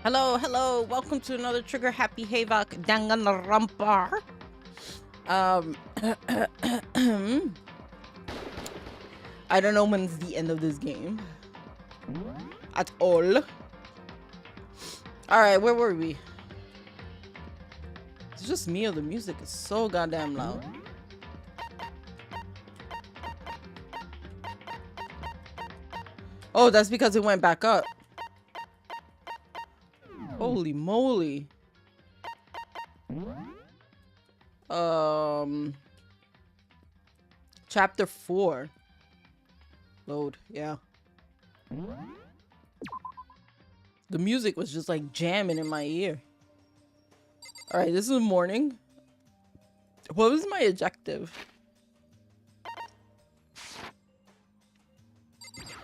Hello, hello. Welcome to another Trigger Happy Havoc Danganronpa. I don't know when's the end of this game at all. All right, where were we? It's just me or the music is so goddamn loud. Oh, that's because it went back up. Holy moly. Chapter 4. Load, yeah. The music was just like jamming in my ear. All right, this is morning. What was my objective?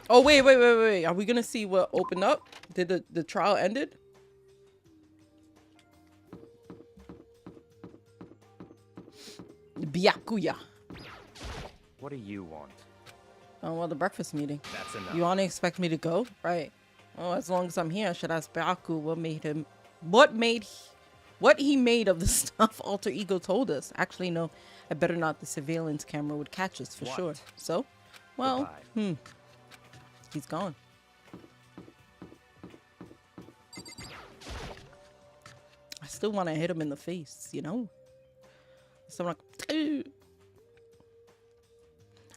Oh, wait. Are we gonna see what opened up? Did the trial ended? Byakuya. What do you want? Oh, well, the breakfast meeting. That's enough. You want to expect me to go? Right. Oh, as long as I'm here, I should ask Byaku what he made of the stuff alter ego told us. Actually, no, I better not. The surveillance camera would catch us for sure. So, well, he's gone. I still want to hit him in the face, you know? So I'm like,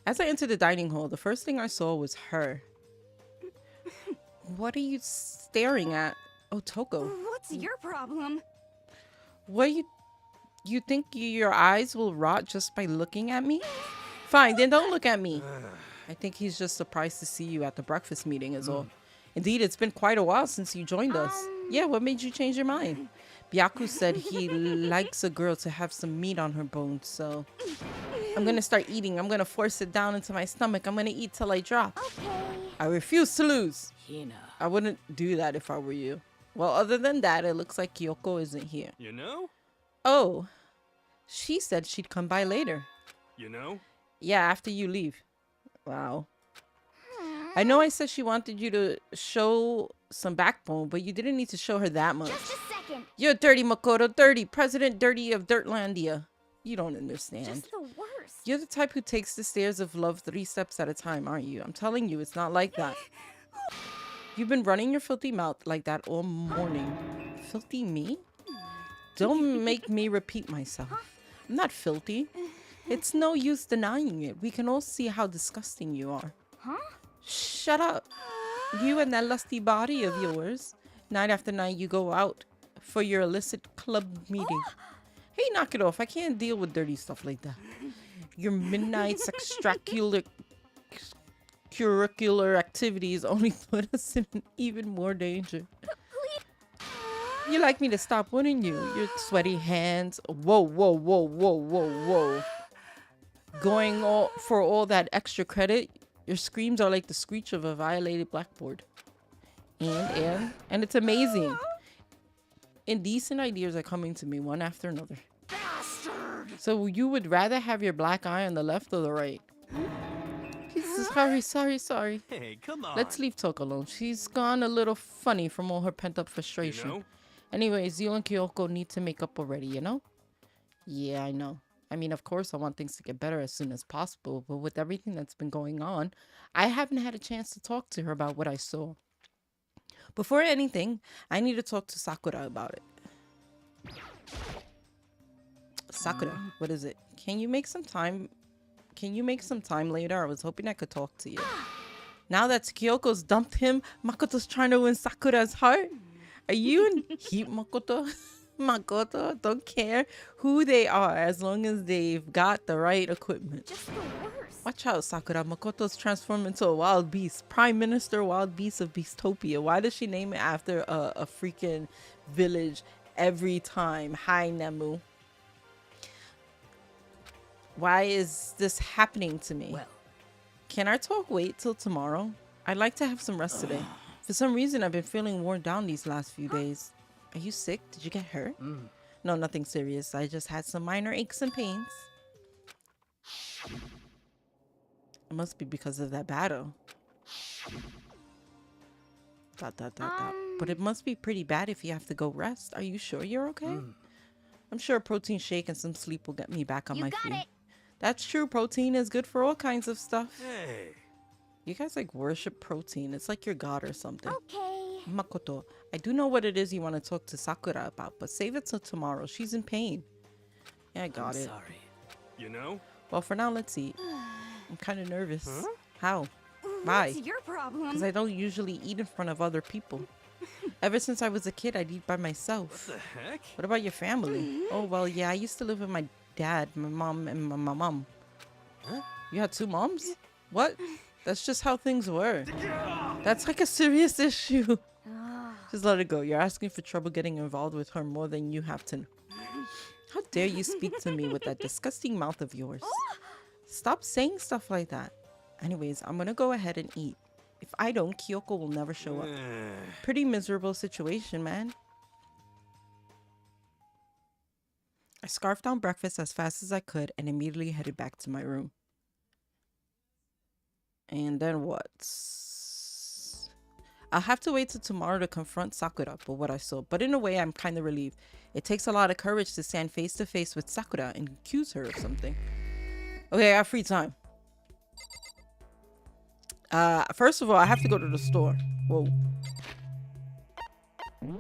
as I entered the dining hall, the first thing I saw was her. What are you staring at? Oh, Toko. What's your problem? What you think your eyes will rot just by looking at me? Fine, then don't look at me. I think he's just surprised to see you at the breakfast meeting is all. Indeed, it's been quite a while since you joined us. Yeah, what made you change your mind? Byaku said he likes a girl to have some meat on her bones, so I'm gonna start eating. I'm gonna force it down into my stomach. I'm gonna eat till I drop. Okay. I refuse to lose. Hina. I wouldn't do that if I were you. Well, other than that, it looks like Kyoko isn't here. You know? Oh, she said she'd come by later. You know? Yeah, after you leave. Wow. I know I said she wanted you to show some backbone, but you didn't need to show her that much. Just a second. You're dirty, Makoto. Dirty. President Dirty of Dirtlandia. You don't understand. Just the worst. You're the type who takes the stairs of love 3 steps at a time, aren't you? I'm telling you, it's not like that. You've been running your filthy mouth like that all morning. Filthy me? Don't make me repeat myself. I'm not filthy. It's no use denying it. We can all see how disgusting you are. Huh? Shut up. You and that lusty body of yours. Night after night you go out for your illicit club meeting. Hey, knock it off. I can't deal with dirty stuff like that. Your midnight extracurricular activities only put us in even more danger. You like me to stop, wouldn't you? Your sweaty hands. Whoa. Going for all that extra credit. Your screams are like the screech of a violated blackboard. And it's amazing. Indecent ideas are coming to me one after another. Bastard. So you would rather have your black eye on the left or the right? Sorry. Hey, come on. Let's leave Toko alone. She's gone a little funny from all her pent-up frustration. You know? Anyways, you and Kyoko need to make up already, you know? Yeah, I know. I mean, of course, I want things to get better as soon as possible, but with everything that's been going on, I haven't had a chance to talk to her about what I saw. Before anything, I need to talk to Sakura about it. Sakura, what is it? Can you make some time later? I was hoping I could talk to you. Now that Kyoko's dumped him, Makoto's trying to win Sakura's heart. Are you in heat, Makoto? Makoto, don't care who they are as long as they've got the right equipment. Just the worst. Watch out, Sakura. Makoto's transformed into a wild beast. Prime Minister Wild Beast of Beastopia. Why does she name it after a freaking village every time? Hi, Nemu. Why is this happening to me? Well. Can our talk wait till tomorrow? I'd like to have some rest today. For some reason, I've been feeling worn down these last few days. Are you sick? Did you get hurt? No, nothing serious. I just had some minor aches and pains. It must be because of that battle. ... but it must be pretty bad if you have to go rest. Are you sure you're okay? I'm sure a protein shake and some sleep will get me back on my feet. It. That's true. Protein is good for all kinds of stuff. Hey. You guys like worship protein. It's like your god or something. Okay. Makoto, I do know what it is you want to talk to Sakura about, but save it till tomorrow. She's in pain. Yeah, I got it. Sorry. You know? Well, for now, let's eat. I'm kind of nervous. Huh? How? Why? What's your problem? Because I don't usually eat in front of other people. Ever since I was a kid, I'd eat by myself. What the heck? What about your family? Oh, well, yeah, I used to live with my dad, my mom, and my mom. Huh? You had two moms? What? That's just how things were. That's like a serious issue. Just let it go. You're asking for trouble getting involved with her more than you have to. How dare you speak to me with that disgusting mouth of yours? Stop saying stuff like that. Anyways, I'm gonna go ahead and eat. If I don't, Kyoko will never show up. Pretty miserable situation, man. I scarfed down breakfast as fast as I could and immediately headed back to my room. And then what? I'll have to wait till tomorrow to confront Sakura for what I saw, but in a way I'm kind of relieved. It takes a lot of courage to stand face to face with Sakura and accuse her of something. Okay, I got free time. First of all, I have to go to the store. Whoa.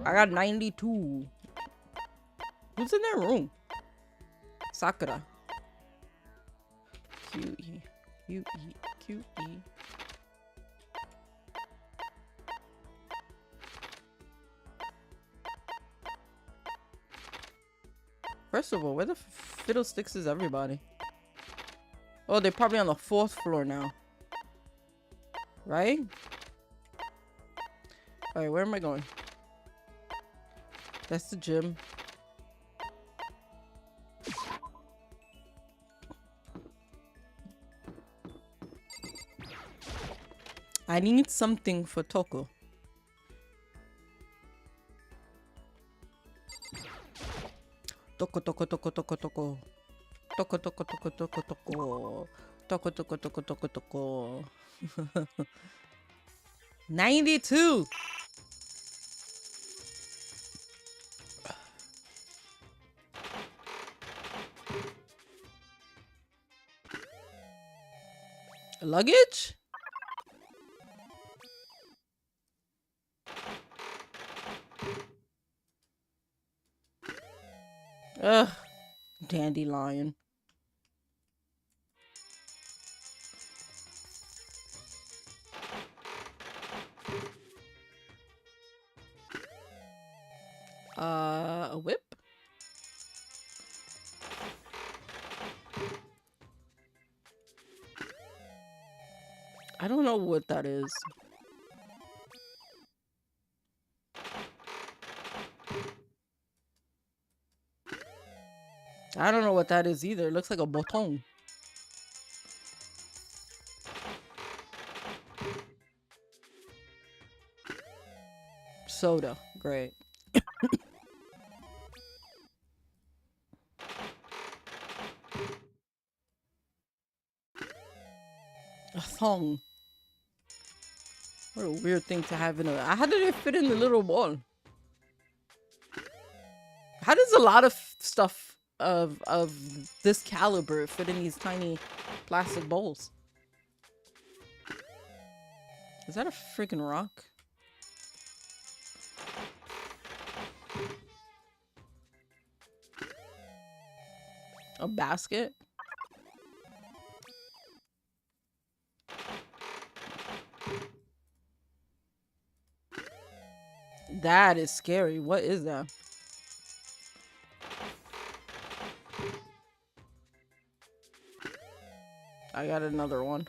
I got 92. Who's in their room? Sakura. Q-E. Q-E. Q-E. First of all, where the fiddlesticks is everybody? Oh, they're probably on the 4th floor now. Right? Alright, where am I going? That's the gym. I need something for Toko. Toko, Toko, Toko, Toko, Toko. Toko, Toko, Toko, Toko, Toko. Toko, Toko, Toko, Toko, Toko. 92. Luggage? Ugh, dandelion. A whip? I don't know what that is. I don't know what that is either. It looks like a baton. Soda. Great. A thong. What a weird thing to have in a... How did it fit in the little ball? How does a lot of stuff of this caliber fit in these tiny plastic bowls? Is that a freaking rock? A basket? That is scary. What is that? I got another one.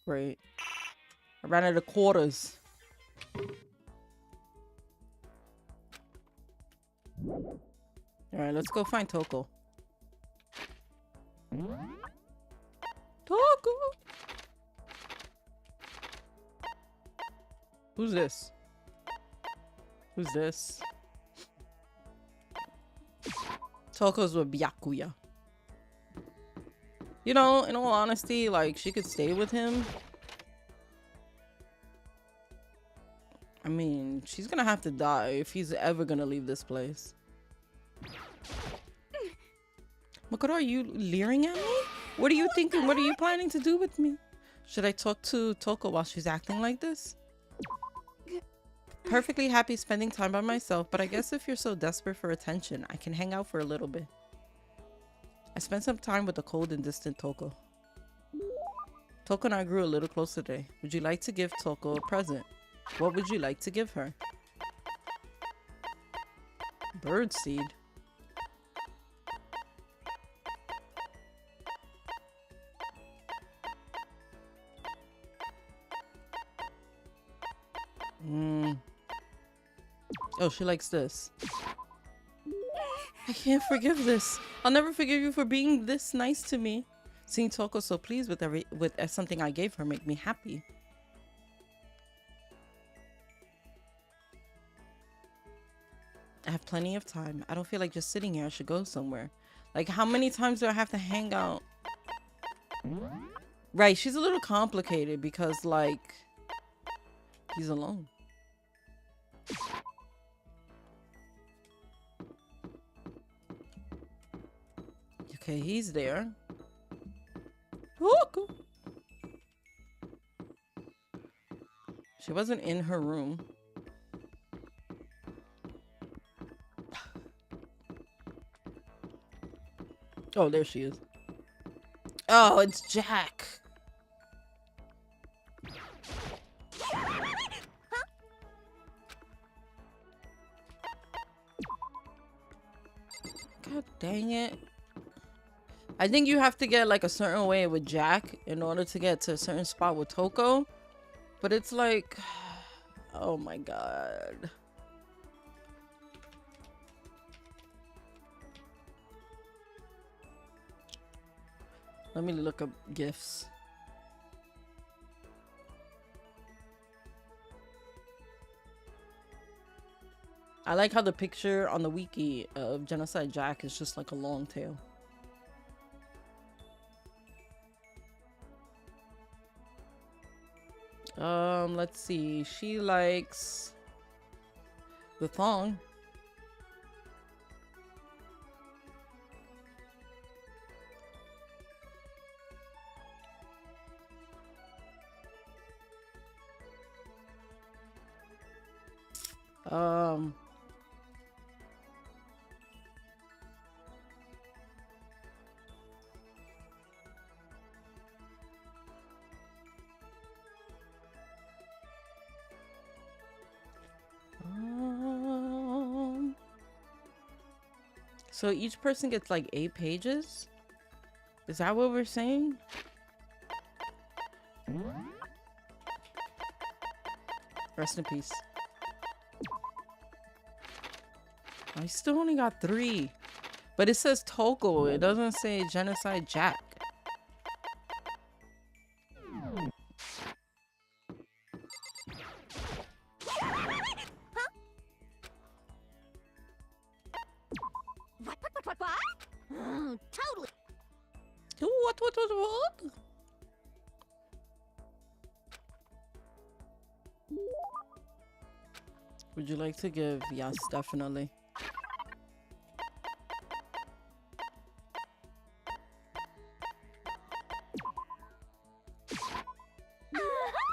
Great. I ran out of quarters. Alright, let's go find Toko. Toko! Who's this? Who's this? Toko's with Byakuya. You know, in all honesty, like, she could stay with him. I mean, She's gonna have to die if he's ever gonna leave this place. Makoto, are you leering at me? What are you thinking? What are you planning to do with me? Should I talk to Toko while she's acting like this? Perfectly happy spending time by myself, but I guess if you're so desperate for attention, I can hang out for a little bit. I spent some time with the cold and distant Toko. Toko and I grew a little closer today. Would you like to give Toko a present? What would you like to give her? Birdseed. Oh, she likes this. I can't forgive this. I'll never forgive you for being this nice to me. Seeing Toko so pleased with something I gave her make me happy. I have plenty of time. I don't feel like just sitting here. I should go somewhere. Like, how many times do I have to hang out? Right, she's a little complicated because, like, he's alone. Okay, he's there. Oh, she wasn't in her room. Oh, there she is. Oh, it's Jack. God dang it. I think you have to get like a certain way with Jack in order to get to a certain spot with Toko. But it's like, oh my god. Let me look up gifts. I like how the picture on the wiki of Genocide Jack is just like a long tail. Let's see. She likes the thong. So each person gets like 8 pages? Is that what we're saying? Rest in peace. I still only got 3. But it says Toko. It doesn't say Genocide Jack. Totally. What? Would you like to give? Yes, definitely.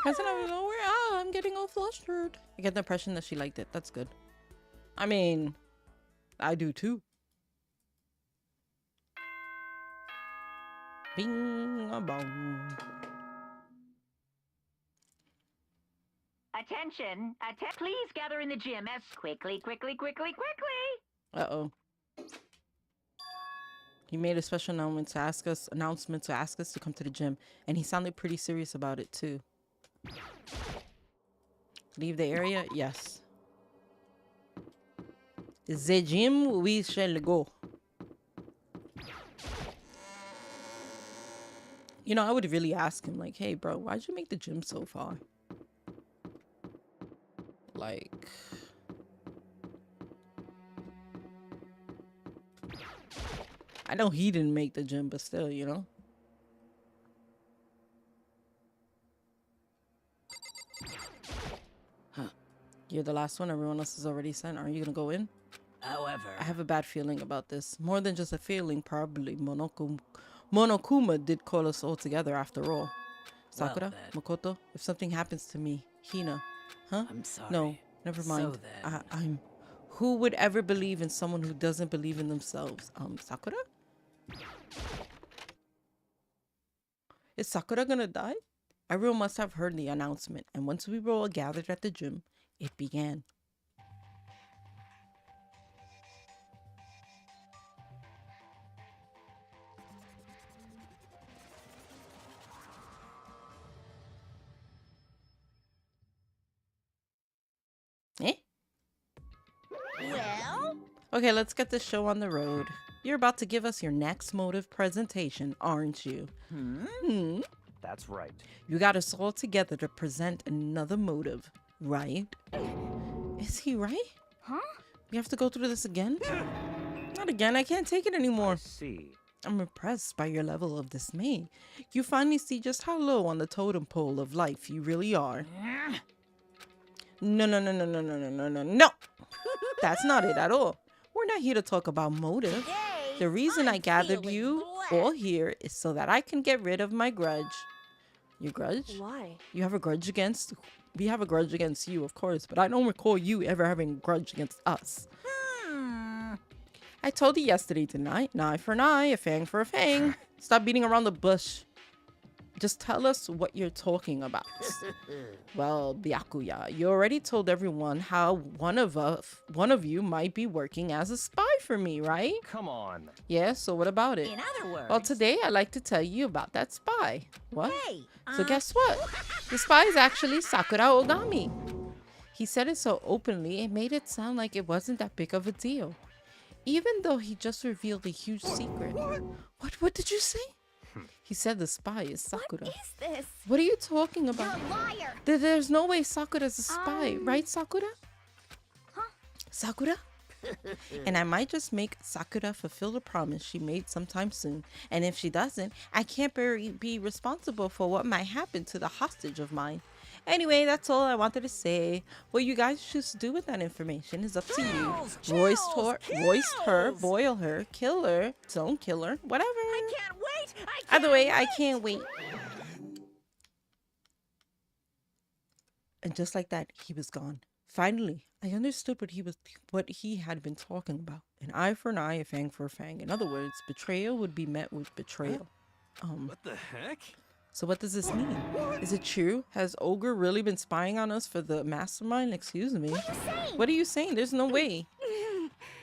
Present out of nowhere? Ah, I'm getting all flustered. I get the impression that she liked it. That's good. I mean, I do too. Bing a bong. Attention! Please gather in the gym as quickly. Uh-oh. He made a special announcement to ask us to come to the gym, and he sounded pretty serious about it too. Leave the area? Yes. The gym, we shall go. You know, I would really ask him, like, hey, bro, why'd you make the gym so far? Like... I know he didn't make the gym, but still, you know? Huh. You're the last one. Everyone else is already sent. Are you gonna go in? However, I have a bad feeling about this. More than just a feeling, probably Monokuma did call us all together after all. Sakura, then. Makoto, if something happens to me, Hina, huh? I'm sorry. No, never mind. So then, I'm. Who would ever believe in someone who doesn't believe in themselves? Sakura? Is Sakura gonna die? Everyone must have heard the announcement, and once we were all gathered at the gym, it began. Eh? Well, Okay, let's get this show on the road. You're about to give us your next motive presentation, aren't you? That's right. You got us all together to present another motive, right? Is he right? huh? We have to go through this again? Not again, I can't take it anymore. See. I'm impressed by your level of dismay. You finally see just how low on the totem pole of life you really are. No. That's not it at all. We're not here to talk about motive. The reason I gathered you all here is so that I can get rid of my grudge. Your grudge? Why? You have a grudge against... We have a grudge against you, of course, but I don't recall you ever having a grudge against us. I told you yesterday, didn't I? An eye for an eye, a fang for a fang. Stop beating around the bush. Just tell us what you're talking about. Well, Byakuya, you already told everyone how one of you might be working as a spy for me, right? Come on. Yeah, so what about it? In other words, Well, today I'd like to tell you about that spy. What? hey, So guess what? The spy is actually Sakura Ogami. He said it so openly, it made it sound like it wasn't that big of a deal. Even though he just revealed a huge secret. What did you say? He said the spy is Sakura. what is this? What are you talking You're about? a liar. There's no way Sakura's a spy, right, Sakura? Huh? Sakura? And I might just make Sakura fulfill the promise she made sometime soon. And if she doesn't, I can't be responsible for what might happen to the hostage of mine. Anyway, that's all I wanted to say. What you guys choose to do with that information is up to you. Roist her, boil her, kill her, don't kill her, whatever. I can't wait. Either way, I can't wait. And just like that, he was gone. Finally, I understood what he had been talking about. An eye for an eye, a fang for a fang. In other words, betrayal would be met with betrayal. What the heck? So what does this mean? Is it true? Has Ogre really been spying on us for the mastermind? Excuse me. What are you saying? There's no way.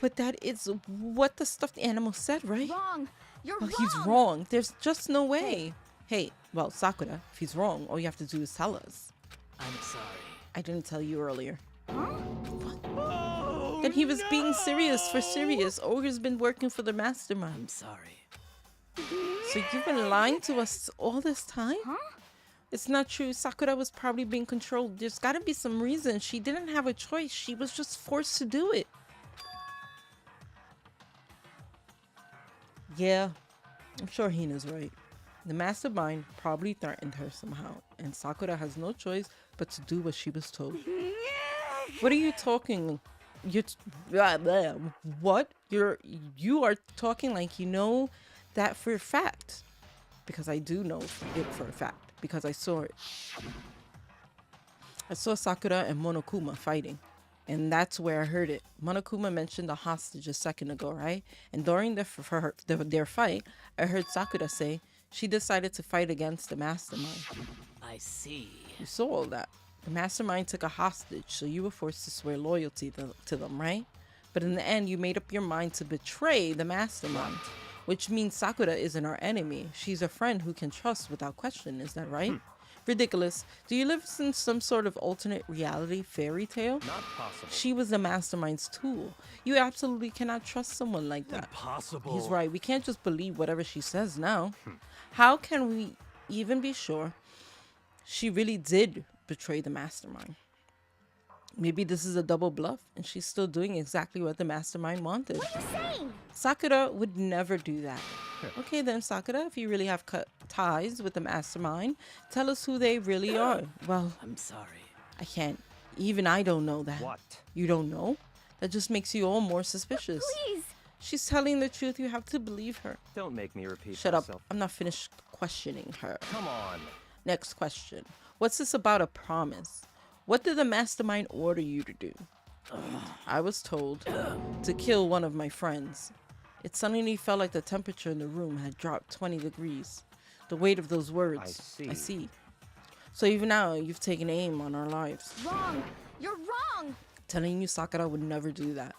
But that is what the stuffed animal said, right? Wrong. You're Well, wrong. he's wrong. There's just no way. Hey, well, Sakura, if he's wrong, all you have to do is tell us. I'm sorry. I didn't tell you earlier. Then he was being serious for serious. Ogre's been working for the mastermind. I'm sorry. So you've been lying to us all this time? Huh? It's not true. Sakura was probably being controlled. There's got to be some reason. She didn't have a choice. She was just forced to do it. Yeah, I'm sure Hina's right. The mastermind probably threatened her somehow, and Sakura has no choice but to do what she was told. What are you talking? What? You are talking like you know that for a fact. Because I do know it for a fact. Because I saw it. I saw Sakura and Monokuma fighting. And that's where I heard it. Monokuma mentioned the hostage a second ago, right? And during their fight, I heard Sakura say she decided to fight against the mastermind. I see. You saw all that. The mastermind took a hostage, so you were forced to swear loyalty to them, right? But in the end, you made up your mind to betray the mastermind, which means Sakura isn't our enemy. She's a friend who can trust without question. Is that right? Ridiculous. Do you live in some sort of alternate reality fairy tale? Not possible. She was the mastermind's tool. You absolutely cannot trust someone like that. Impossible. He's right. We can't just believe whatever she says now. How can we even be sure she really did betray the mastermind? Maybe this is a double bluff and she's still doing exactly what the mastermind wanted. What are you saying? Sakura would never do that. Okay then, Sakura, if you really have cut ties with the mastermind, tell us who they really are. Well, I'm sorry. I can't Even I don't know that. What? You don't know? That just makes you all more suspicious. Please. She's telling the truth. You have to believe her. Don't make me repeat Shut myself. up. I'm not finished questioning her. Come on. Next question. What's this about a promise? What did the mastermind order you to do? I was told to kill one of my friends. It suddenly felt like the temperature in the room had dropped 20 degrees. The weight of those words. I see. So even now, you've taken aim on our lives. Wrong. You're wrong. Telling you Sakura would never do that.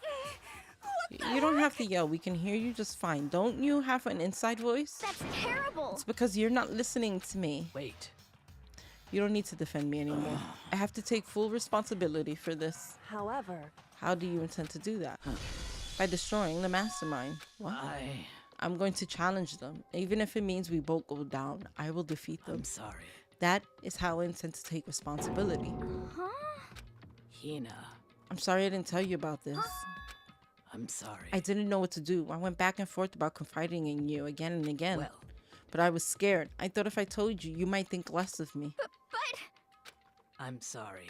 You don't have to yell. We can hear you just fine. Don't you have an inside voice? That's terrible. It's because you're not listening to me. Wait. You don't need to defend me anymore. I have to take full responsibility for this. However, How do you intend to do that? By destroying the mastermind. What? I'm going to challenge them. Even if it means we both go down, I will defeat them. I'm sorry. That is how I intend to take responsibility. Hina. I'm sorry I didn't tell you about this. I'm sorry. I didn't know what to do. I went back and forth about confiding in you again and again. Well, But I was scared. I thought if I told you, you might think less of me. But I'm sorry.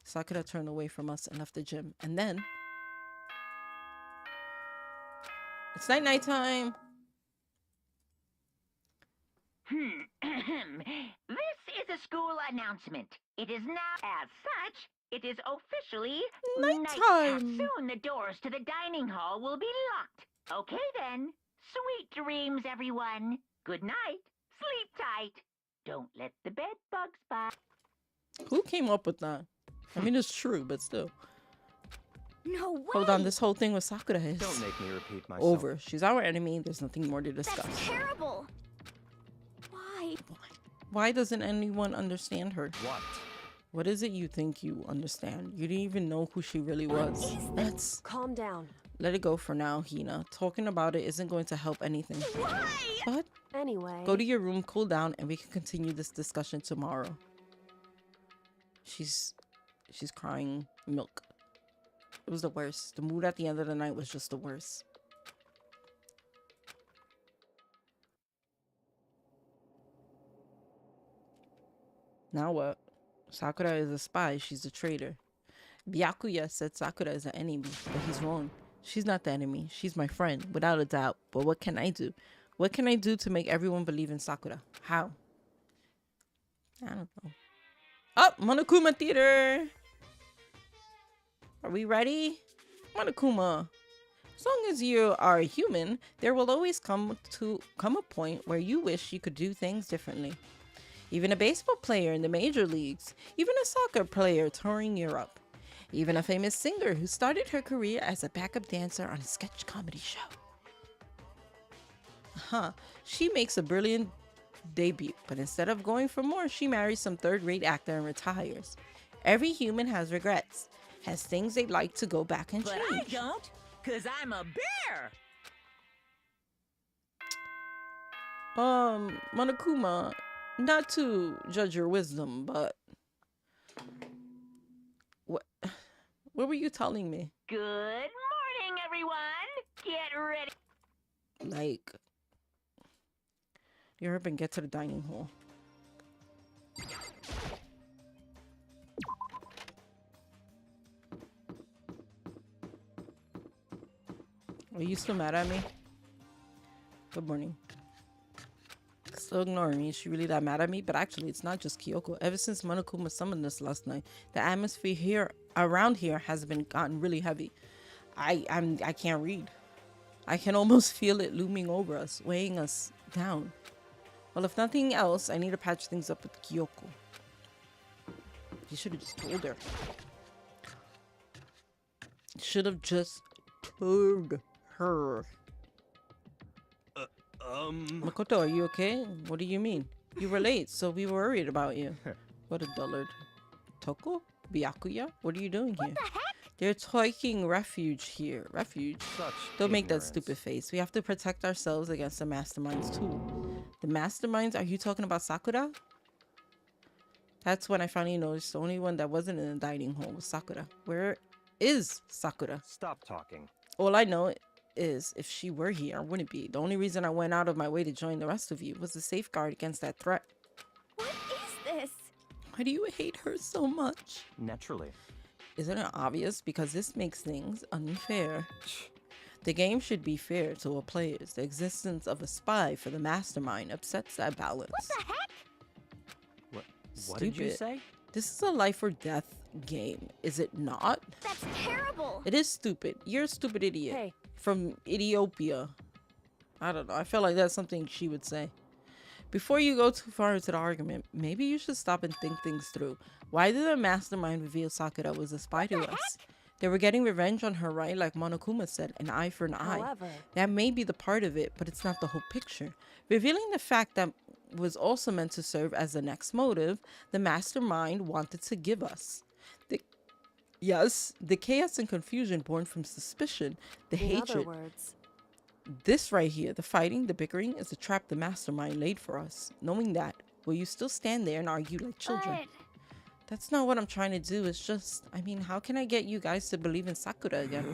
Sakura turned away from us and left the gym. And then... It's night time. This is a school announcement. It is now, as such, it is officially Nighttime. Soon the doors to the dining hall will be locked. Okay then. Sweet dreams, everyone. Good night. Sleep tight. Don't let the bed bugs bite. Who came up with that? I mean, it's true, but still. no way. Hold on, this whole thing with Sakura is Don't make me repeat myself. over. She's our enemy. There's nothing more to discuss. That's terrible. Why? Why doesn't anyone understand her? What? What is it you think you understand? You didn't even know who she really was. Let's calm down. let it go for now, Hina. Talking about it isn't going to help anything. Why? But Anyway, go to your room, cool down, and we can continue this discussion tomorrow. She's crying milk. It was the worst. The mood at the end of the night was just the worst. Now what? Sakura is a spy. She's a traitor. Byakuya said Sakura is an enemy, but he's wrong. She's not the enemy. She's my friend, without a doubt. But what can I do? What can I do to make everyone believe in Sakura? How? I don't know. Oh, Monokuma Theater! Are we ready? Monokuma. As long as you are a human, there will always come a point where you wish you could do things differently. Even a baseball player in the major leagues, even a soccer player touring Europe, even a famous singer who started her career as a backup dancer on a sketch comedy show. She makes a brilliant debut, but instead of going for more, she marries some third-rate actor and retires. Every human has regrets, has things they'd like to go back and But change. I don't, 'cause I'm a bear. Monokuma, not to judge your wisdom, but what were you telling me? Good morning, everyone. Get ready. Like, you hurry up and get to the dining hall. Are you still mad at me? Good morning. Still ignoring me. Is she really that mad at me? But actually, it's not just Kyoko. Ever since Monokuma summoned us last night, the atmosphere here around here has been gotten really heavy. I can't read. I can almost feel it looming over us, weighing us down. Well, if nothing else, I need to patch things up with Kyoko. You should have just told her. Should have just told her. Makoto, are you okay? What do you mean? You were late, so we were worried about you. What a dullard. Toko? Byakuya? What are you doing here? They're taking refuge here. Refuge? Don't make that stupid face. We have to protect ourselves against the masterminds too. The masterminds? Are you talking about Sakura? That's when I finally noticed the only one that wasn't in the dining hall was Sakura. Where is Sakura? Stop talking. All I know is if she were here, I wouldn't be. The only reason I went out of my way to join the rest of you was to safeguard against that threat. What is this? Why do you hate her so much? Naturally. Isn't it obvious? Because this makes things unfair. The game should be fair to all players. The existence of a spy for the mastermind upsets that balance. What the heck? What did you Stupid. say? This is a life or death game, is it not? That's terrible. It is stupid. You're a stupid idiot. Hey. From Ethiopia. I don't know. I feel like that's something she would say. Before you go too far into the argument, maybe you should stop and think things through. Why did the mastermind reveal Sakura was a spy to us? They were getting revenge on her, right? Like Monokuma said, an eye for an eye. However, That may be the part of it, but it's not the whole picture. Revealing the fact that was also meant to serve as the next motive the mastermind wanted to give us. The chaos and confusion born from suspicion, the in other hatred. words, This right here, the fighting, the bickering, is a trap the mastermind laid for us. Knowing that, will you still stand there and argue like children? But That's not what I'm trying to do. It's just, I mean, how can I get you guys to believe in Sakura again?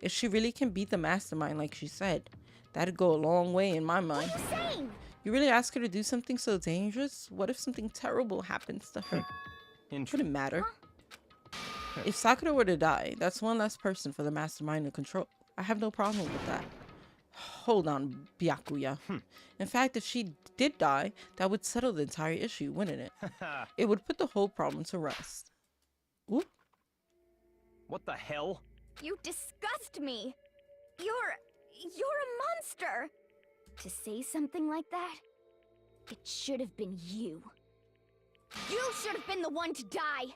If she really can beat the mastermind like she said, that'd go a long way in my mind. what are you saying? You really ask her to do something so dangerous? What if something terrible happens to her? Wouldn't matter. If Sakura were to die, that's one less person for the mastermind to control. I have no problem with that. Hold on, Byakuya. In fact, if she did die, that would settle the entire issue, wouldn't it? It would put the whole problem to rest. Ooh. What the hell? You disgust me. You're a monster. To say something like that, it should have been you. You should have been the one to die.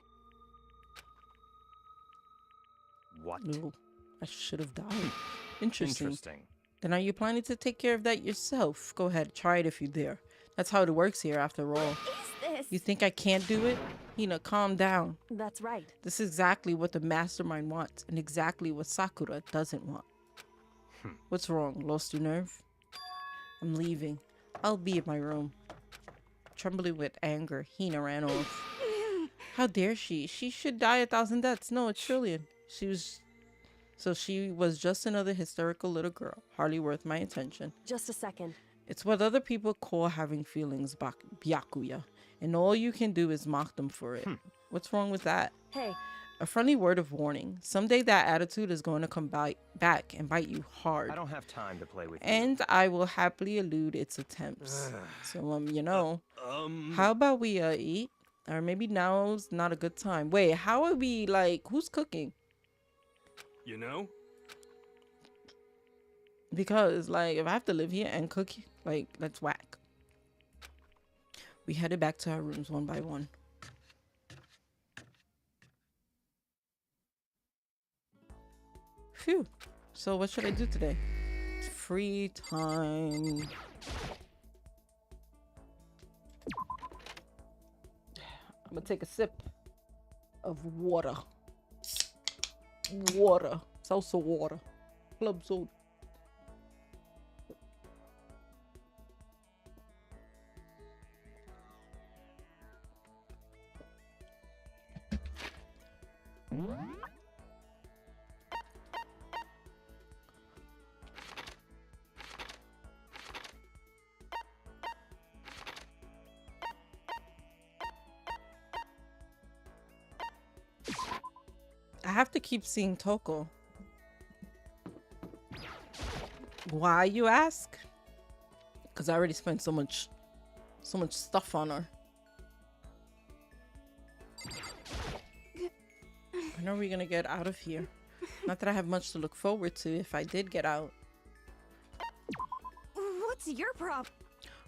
What? No, I should have died. Interesting. Interesting. Then are you planning to take care of that yourself? Go ahead, try it if you dare. That's how it works here after all. What is this? You think I can't do it? Hina, calm down. that's right. This is exactly what the mastermind wants and exactly what Sakura doesn't want. What's wrong? Lost your nerve? I'm leaving. I'll be in my room. Trembling with anger, Hina ran off. How dare she? She should die 1,000 deaths. No, a trillion. She was just another hysterical little girl, hardly worth my attention. Just a second. It's what other people call having feelings, Byakuya, and all you can do is mock them for it. What's wrong with that? Hey, A friendly word of warning. Someday that attitude is going to come back and bite you hard. I don't have time to play with you. And I will happily elude its attempts. So, you know, how about we eat? Or maybe now's not a good time. Wait, how are we, like, who's cooking? You know? Because, like, if I have to live here and cook, like, that's whack. We headed back to our rooms one by one. Phew. So what should I do today? Free time. I'm gonna take a sip of water. Water. Salsa water. Club soda. I have to keep seeing Toko. Why, you ask? Because I already spent so much stuff on her. When are we gonna get out of here? Not that I have much to look forward to if I did get out. What's your problem?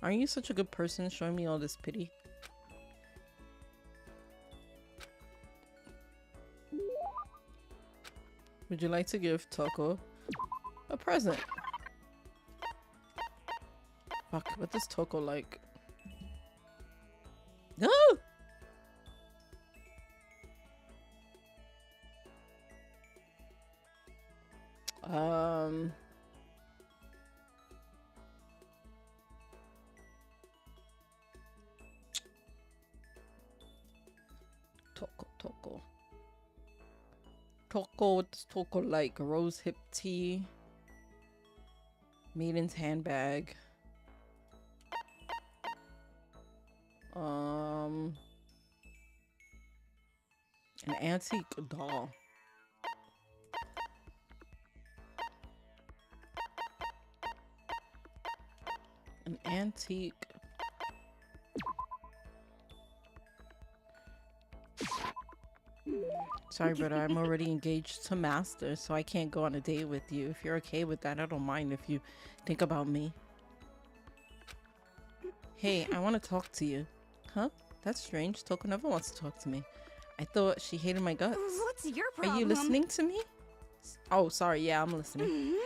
Aren't you such a good person showing me all this pity? Would you like to give Toko a present? Fuck, what does Toko like? No! Toko. Toko, what does Toko like? A rose hip tea. Maiden's handbag. An antique doll. An antique. Sorry, brother. I'm already engaged to Master, so I can't go on a date with you. If you're okay with that, I don't mind if you think about me. Hey, I want to talk to you. Huh? That's strange. Toko never wants to talk to me. I thought she hated my guts. What's your problem? Are you listening to me? Oh, sorry. Yeah, I'm listening.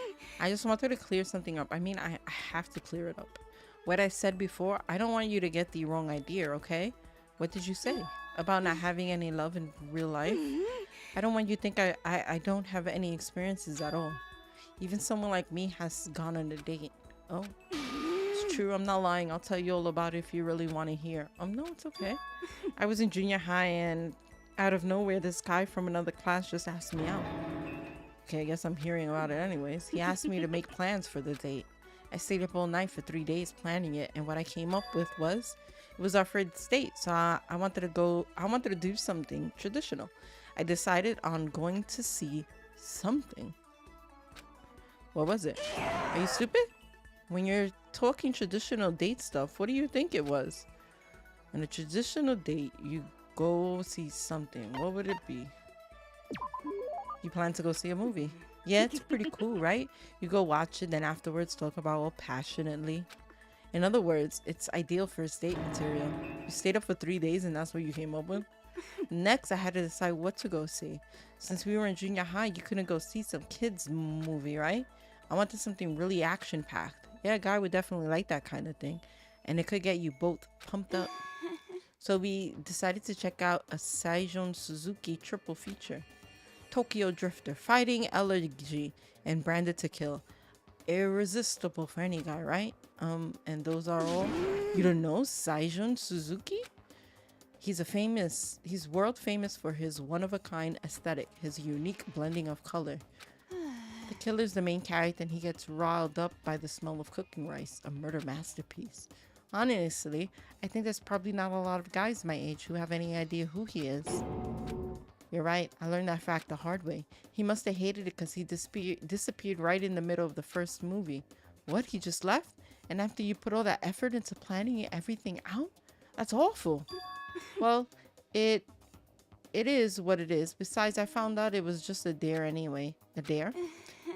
I just wanted to clear something up. I mean, I have to clear it up. What I said before, I don't want you to get the wrong idea, okay? What did you say? About not having any love in real life? I don't want you to think I don't have any experiences at all. Even someone like me has gone on a date. Oh, it's true. I'm not lying. I'll tell you all about it if you really want to hear. No, it's okay. I was in junior high and out of nowhere, this guy from another class just asked me out. Okay, I guess I'm hearing about it anyways. He asked me to make plans for the date. I stayed up all night for 3 days planning it, and what I came up with was, it was our first date, so I wanted to do something traditional. I decided on going to see something. What was it? Are you stupid? When you're talking traditional date stuff, what do you think it was? On a traditional date, you go see something. What would it be? You plan to go see a movie. Yeah, it's pretty cool, right? You go watch it, then afterwards talk about it passionately. In other words, it's ideal first date material. You stayed up for 3 days and that's what you came up with? Next, I had to decide what to go see. Since we were in junior high, you couldn't go see some kids movie, right? I wanted something really action-packed. Yeah, a guy would definitely like that kind of thing. And it could get you both pumped up. So we decided to check out a Saijon Suzuki triple feature. Tokyo Drifter, Fighting Elegy, and Branded to Kill. Irresistible for any guy, right? And those are all. You don't know Saijon Suzuki? He's world famous for his one-of-a-kind aesthetic, his unique blending of color. The killer's the main character and he gets riled up by the smell of cooking rice, a murder masterpiece. Honestly, I think there's probably not a lot of guys my age who have any idea who he is. You're right, I learned that fact the hard way. He must have hated it because he disappeared right in the middle of the first movie. What, he just left? And after you put all that effort into planning everything out? That's awful. Well, it is what it is. Besides, I found out it was just a dare anyway. A dare?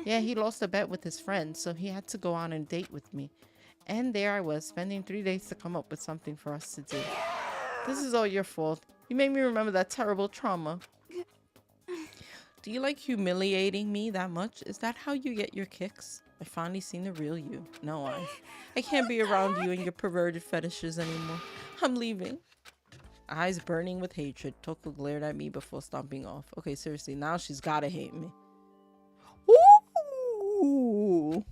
Yeah, he lost a bet with his friends, so he had to go on a date with me. And there I was, spending 3 days to come up with something for us to do. This is all your fault. You made me remember that terrible trauma. Do you like humiliating me that much? Is that how you get your kicks? I finally seen the real you. No, I can't be around you and your perverted fetishes anymore. I'm leaving. Eyes burning with hatred, Toko glared at me before stomping off. Okay, seriously, now she's gotta hate me. Ooh.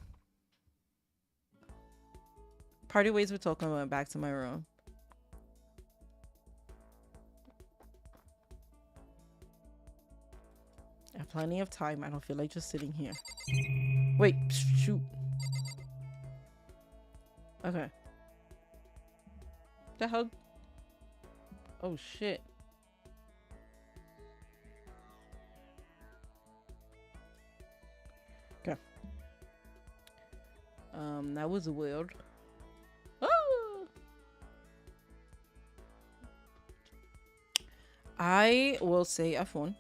Party ways with Toko and went back to my room. I have plenty of time. I don't feel like just sitting here. Wait, shoot. Okay. The hell? Oh shit. Okay. That was weird. Oh! I will say F1.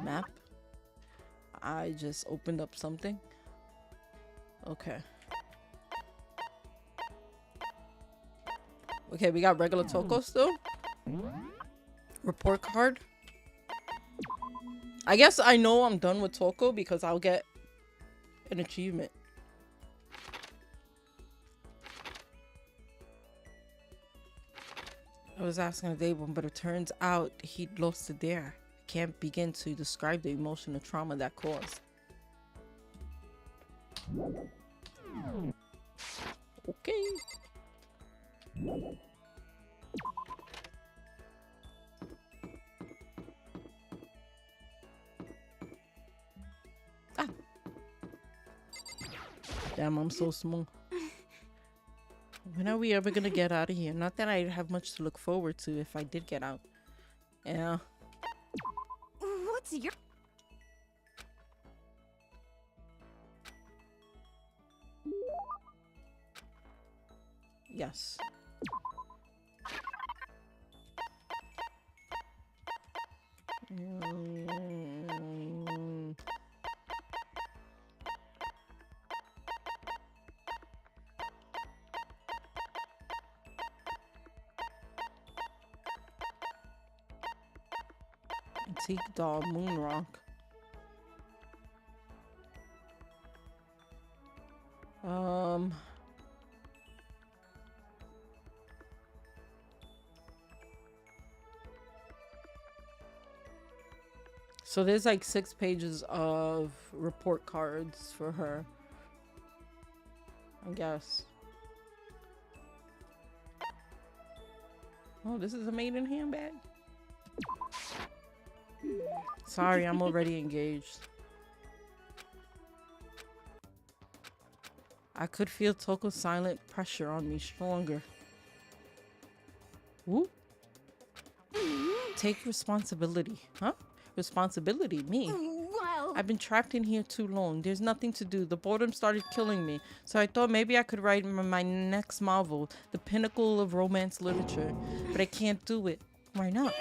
Map. I just opened up something. Okay. Okay, we got regular Toko still. Report card. I guess I know I'm done with Toko because I'll get an achievement. I was asking a day one, but it turns out he'd lost it there. I can't begin to describe the emotional trauma that caused. Okay. Ah. Damn, I'm so small. When are we ever gonna get out of here? Not that I have much to look forward to if I did get out. Yeah. What's your... Yes. Antique doll, moon rock. So there's like 6 pages of report cards for her, I guess. Oh, this is a maiden handbag. Sorry, I'm already engaged. I could feel Toko's silent pressure on me stronger. Whoop. Take responsibility. Huh? Responsibility? Me? Well... I've been trapped in here too long. There's nothing to do. The boredom started killing me. So I thought maybe I could write my next novel, the pinnacle of romance literature. But I can't do it. Why not?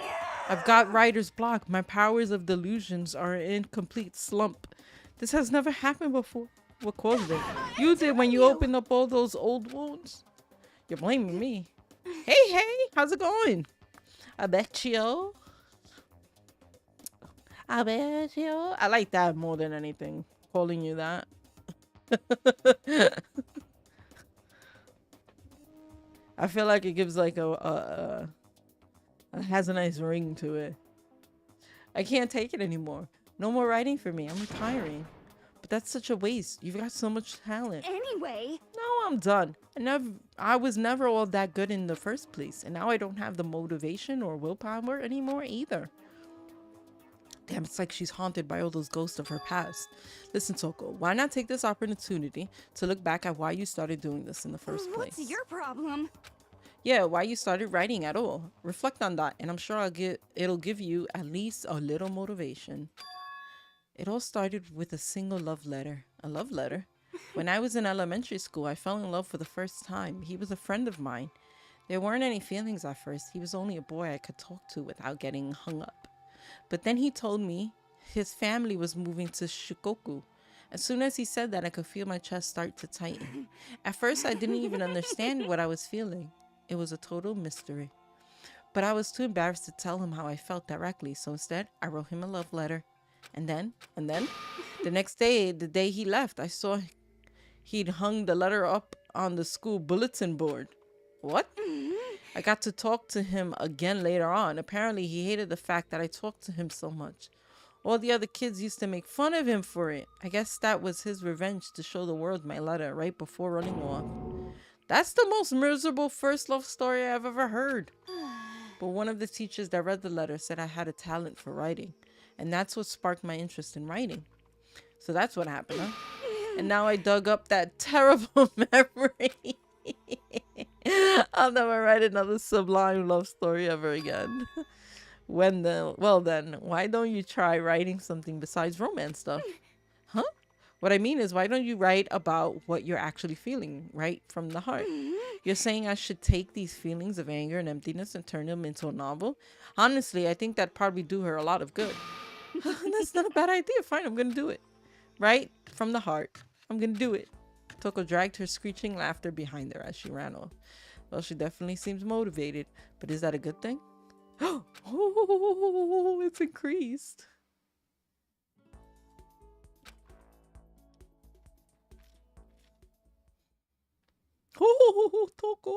I've got writer's block. My powers of delusions are in complete slump. This has never happened before. What caused it? You did when you opened up all those old wounds. You're blaming me. Hey, how's it going? I bet you. I bet you. I like that more than anything. Calling you that. I feel like it gives like it has a nice ring to it. I can't take it anymore. No more writing for me. I'm retiring. But that's such a waste. You've got so much talent. Anyway... No, I'm done. I was never all that good in the first place. And now I don't have the motivation or willpower anymore either. Damn, it's like she's haunted by all those ghosts of her past. Listen, Toko, why not take this opportunity to look back at why you started doing this in the first place? What's your problem? Yeah, why you started writing at all. Reflect on that, and I'm sure it'll give you at least a little motivation. It all started with a single love letter. A love letter? When I was in elementary school, I fell in love for the first time. He was a friend of mine. There weren't any feelings at first. He was only a boy I could talk to without getting hung up. But then he told me his family was moving to Shikoku. As soon as he said that, I could feel my chest start to tighten. At first, I didn't even understand what I was feeling. It was a total mystery. But I was too embarrassed to tell him how I felt directly, so instead, I wrote him a love letter. And then, the next day, the day he left, I saw he'd hung the letter up on the school bulletin board. What? I got to talk to him again later on. Apparently, he hated the fact that I talked to him so much. All the other kids used to make fun of him for it. I guess that was his revenge to show the world my letter right before running off. That's the most miserable first love story I've ever heard. But one of the teachers that read the letter said I had a talent for writing. And that's what sparked my interest in writing. So that's what happened, huh? And now I dug up that terrible memory. I'll never write another sublime love story ever again. Well then, why don't you try writing something besides romance stuff? Huh? What I mean is, why don't you write about what you're actually feeling, right from the heart? You're saying I should take these feelings of anger and emptiness and turn them into a novel? Honestly, I think that'd probably do her a lot of good. That's not a bad idea. Fine, I'm gonna do it. Right from the heart. I'm gonna do it. Toko dragged her screeching laughter behind her as she ran off. Well, she definitely seems motivated, but is that a good thing? Oh, it's increased. Oh, Toko.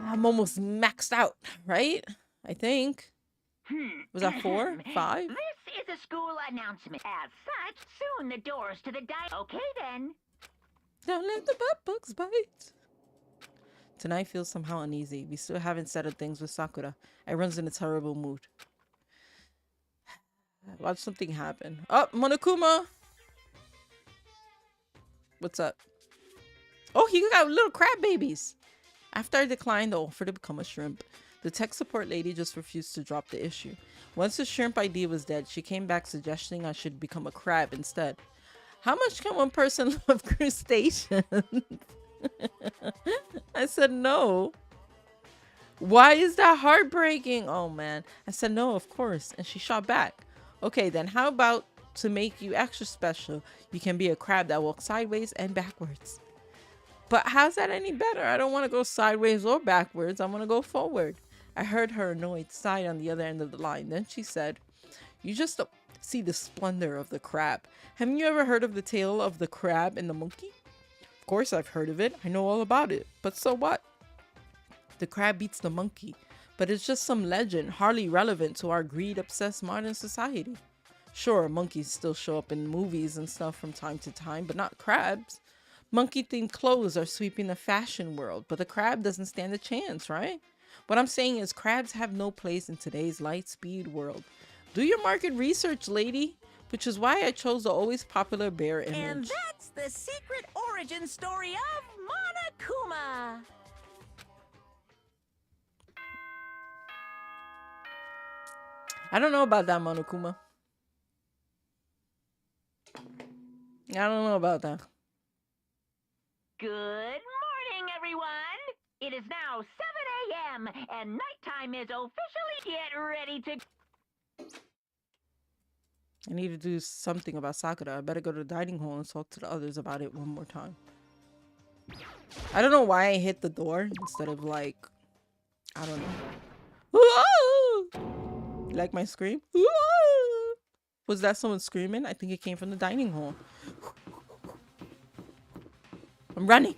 I'm almost maxed out, right? I think. Was that 4? 5? This is a school announcement. As such, soon the doors to the Okay then. Don't let the bad bugs bite. Tonight feels somehow uneasy. We still haven't settled things with Sakura. Everyone's in a terrible mood. Watch something happen. Oh, Monokuma! What's up? Oh, he got little crab babies. After I declined the offer to become a shrimp, the tech support lady just refused to drop the issue. Once the shrimp idea was dead, she came back suggesting I should become a crab instead. How much can one person love crustaceans? I said no. Why is that heartbreaking? Oh man. I said no, of course. And she shot back. Okay, then how about to make you extra special, you can be a crab that walks sideways and backwards. But how's that any better? I don't want to go sideways or backwards. I want to go forward. I heard her annoyed sigh on the other end of the line. Then she said, you just don't see the splendor of the crab. Haven't you ever heard of the tale of the crab and the monkey? Of course I've heard of it. I know all about it. But so what? The crab beats the monkey. But it's just some legend, hardly relevant to our greed-obsessed modern society. Sure, monkeys still show up in movies and stuff from time to time, but not crabs. Monkey-themed clothes are sweeping the fashion world, but the crab doesn't stand a chance, right? What I'm saying is crabs have no place in today's light-speed world. Do your market research, lady. Which is why I chose the always popular bear image. And that's the secret origin story of Monokuma. I don't know about that, Monokuma. I don't know about that. Good morning, everyone. It is now 7 a.m. and nighttime is officially get ready to... I need to do something about Sakura. I better go to the dining hall and talk to the others about it one more time. I don't know why I hit the door instead of like, I don't know. You like my scream? Was that someone screaming? I think it came from the dining hall. I'm running.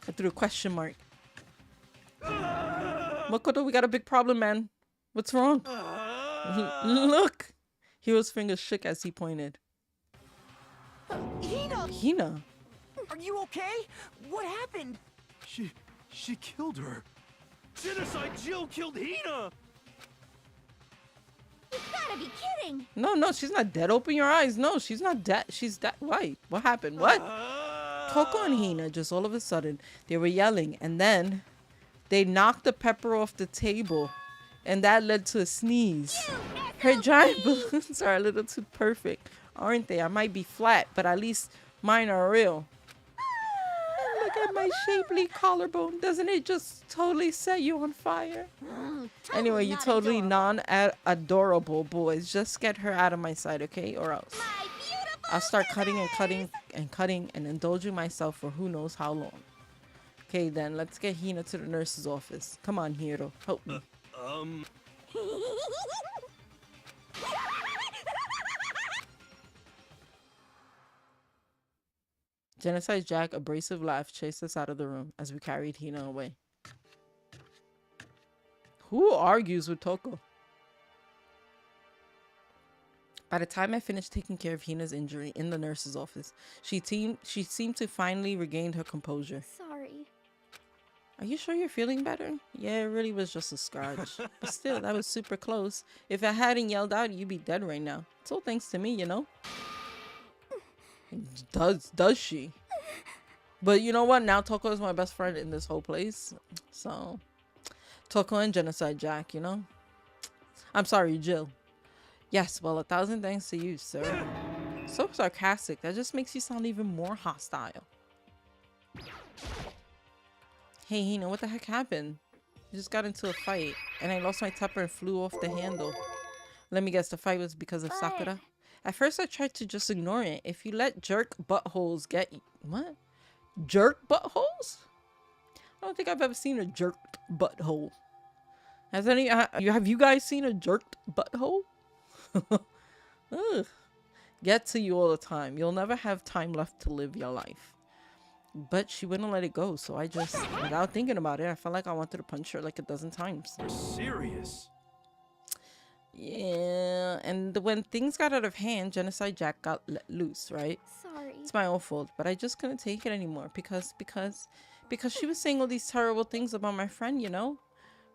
I threw a question mark. Makoto, we got a big problem, man. What's wrong? Look. Hiro's fingers shook as he pointed. Hina! Hina? Are you okay? What happened? She killed her. Genocide Jill killed Hina! You gotta be kidding! No, she's not dead. Open your eyes. No, she's not dead. She's dead. Why? What happened? What? Toko and Hina, just all of a sudden, they were yelling. And then they knocked the pepper off the table. And that led to a sneeze. Her giant balloons are a little too perfect, aren't they? I might be flat, but at least mine are real. Look at my shapely collarbone. Doesn't it just totally set you on fire? Anyway, you totally non-adorable boys. Just get her out of my sight, okay? Or else I'll start cutting and cutting and cutting and indulging myself for who knows how long. Okay, then. Let's get Hina to the nurse's office. Come on, Hiro. Help me. Genocide Jack's abrasive laugh chased us out of the room as we carried Hina away. Who argues with Toko? By the time I finished taking care of Hina's injury in the nurse's office, she seemed to finally regain her composure. Sorry. Are you sure you're feeling better? Yeah, it really was just a scratch. But still, that was super close. If I hadn't yelled out, you'd be dead right now. It's all thanks to me, you know? Does she? But you know what? Now Toko is my best friend in this whole place. So, Toko and Genocide Jack, you know? I'm sorry, Jill. Yes, well, 1,000 thanks to you, sir. So sarcastic. That just makes you sound even more hostile. Hey, Hina, what the heck happened? You just got into a fight, and I lost my temper and flew off the handle. Let me guess, the fight was because of Sakura? At first, I tried to just ignore it. If you let jerk buttholes get you... What? Jerk buttholes? I don't think I've ever seen a jerked butthole. Have you guys seen a jerked butthole? Ugh. Get to you all the time. You'll never have time left to live your life. But she wouldn't let it go, so I just, without thinking about it, I felt like I wanted to punch her like a dozen times. You're serious? Yeah, and when things got out of hand, Genocide Jack got let loose, right? Sorry. It's my own fault, but I just couldn't take it anymore because she was saying all these terrible things about my friend, you know?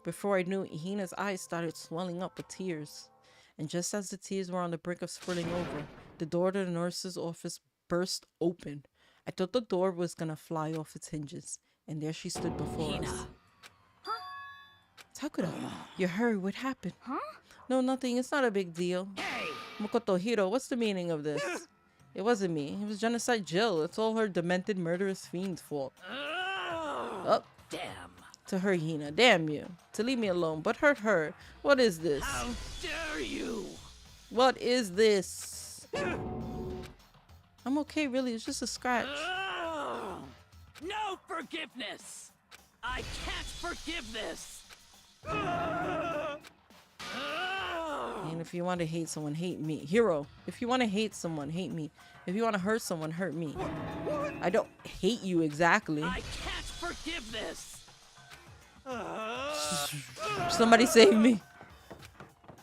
Before I knew it, Hina's eyes started swelling up with tears. And just as the tears were on the brink of spilling over, the door to the nurse's office burst open. I thought the door was gonna fly off its hinges, and there she stood before us. Hina. Sakura, you hurry, what happened? Huh? No, nothing, it's not a big deal. Hey! Makoto Hiro, what's the meaning of this? It wasn't me, it was Genocide Jill. It's all her demented murderous fiend's fault. Oh, Damn. to her, Hina, damn you. To leave me alone, but hurt her. What is this? How dare you? What is this? I'm okay, really, it's just a scratch. No forgiveness! I can't forgive this! And if you want to hate someone, hate me. Hero, if you want to hate someone, hate me. If you want to hurt someone, hurt me. I don't hate you exactly. I can't forgive this! Somebody save me.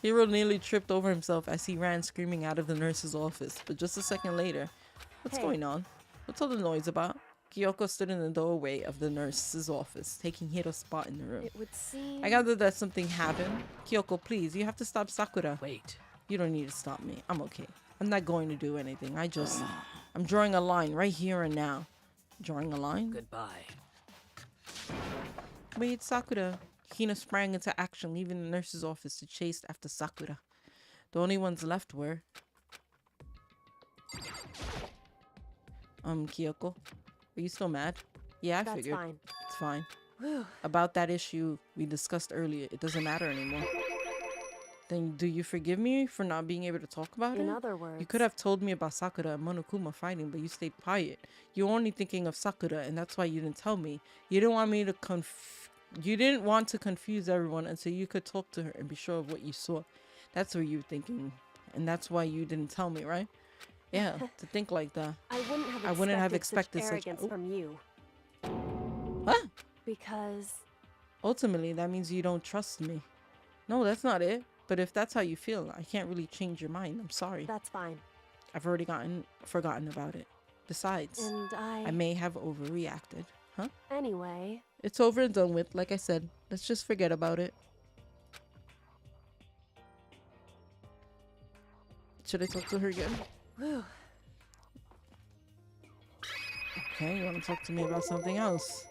Hero nearly tripped over himself as he ran screaming out of the nurse's office. But just a second later, what's going on? What's all the noise about? Kyoko stood in the doorway of the nurse's office, taking Hiro's spot in the room. It would seem... I gather that something happened. Kyoko, please, you have to stop Sakura. Wait. You don't need to stop me. I'm okay. I'm not going to do anything. I'm drawing a line right here and now. Drawing a line? Goodbye. Wait, Sakura. Hina sprang into action, leaving the nurse's office to chase after Sakura. The only ones left were... Kyoko. Are you still mad? Yeah, I That's figured. fine. It's fine. Whew. About that issue we discussed earlier, it doesn't matter anymore. Then do you forgive me for not being able to talk about In it? other words... You could have told me about Sakura and Monokuma fighting, but you stayed quiet. You're only thinking of Sakura, and that's why you didn't tell me. You didn't want me to You didn't want to confuse everyone until you could talk to her and be sure of what you saw. That's what you were thinking, and that's why you didn't tell me, right? Yeah, to think like that. I wouldn't have expected such arrogance oh. from you. What? Because... Ultimately, that means you don't trust me. No, that's not it. But if that's how you feel, I can't really change your mind. I'm sorry. That's fine. I've already forgotten about it. Besides, And I may have overreacted. Huh? Anyway... It's over and done with. Like I said, let's just forget about it. Should I talk to her again? Whew. Okay, you want to talk to me about something else?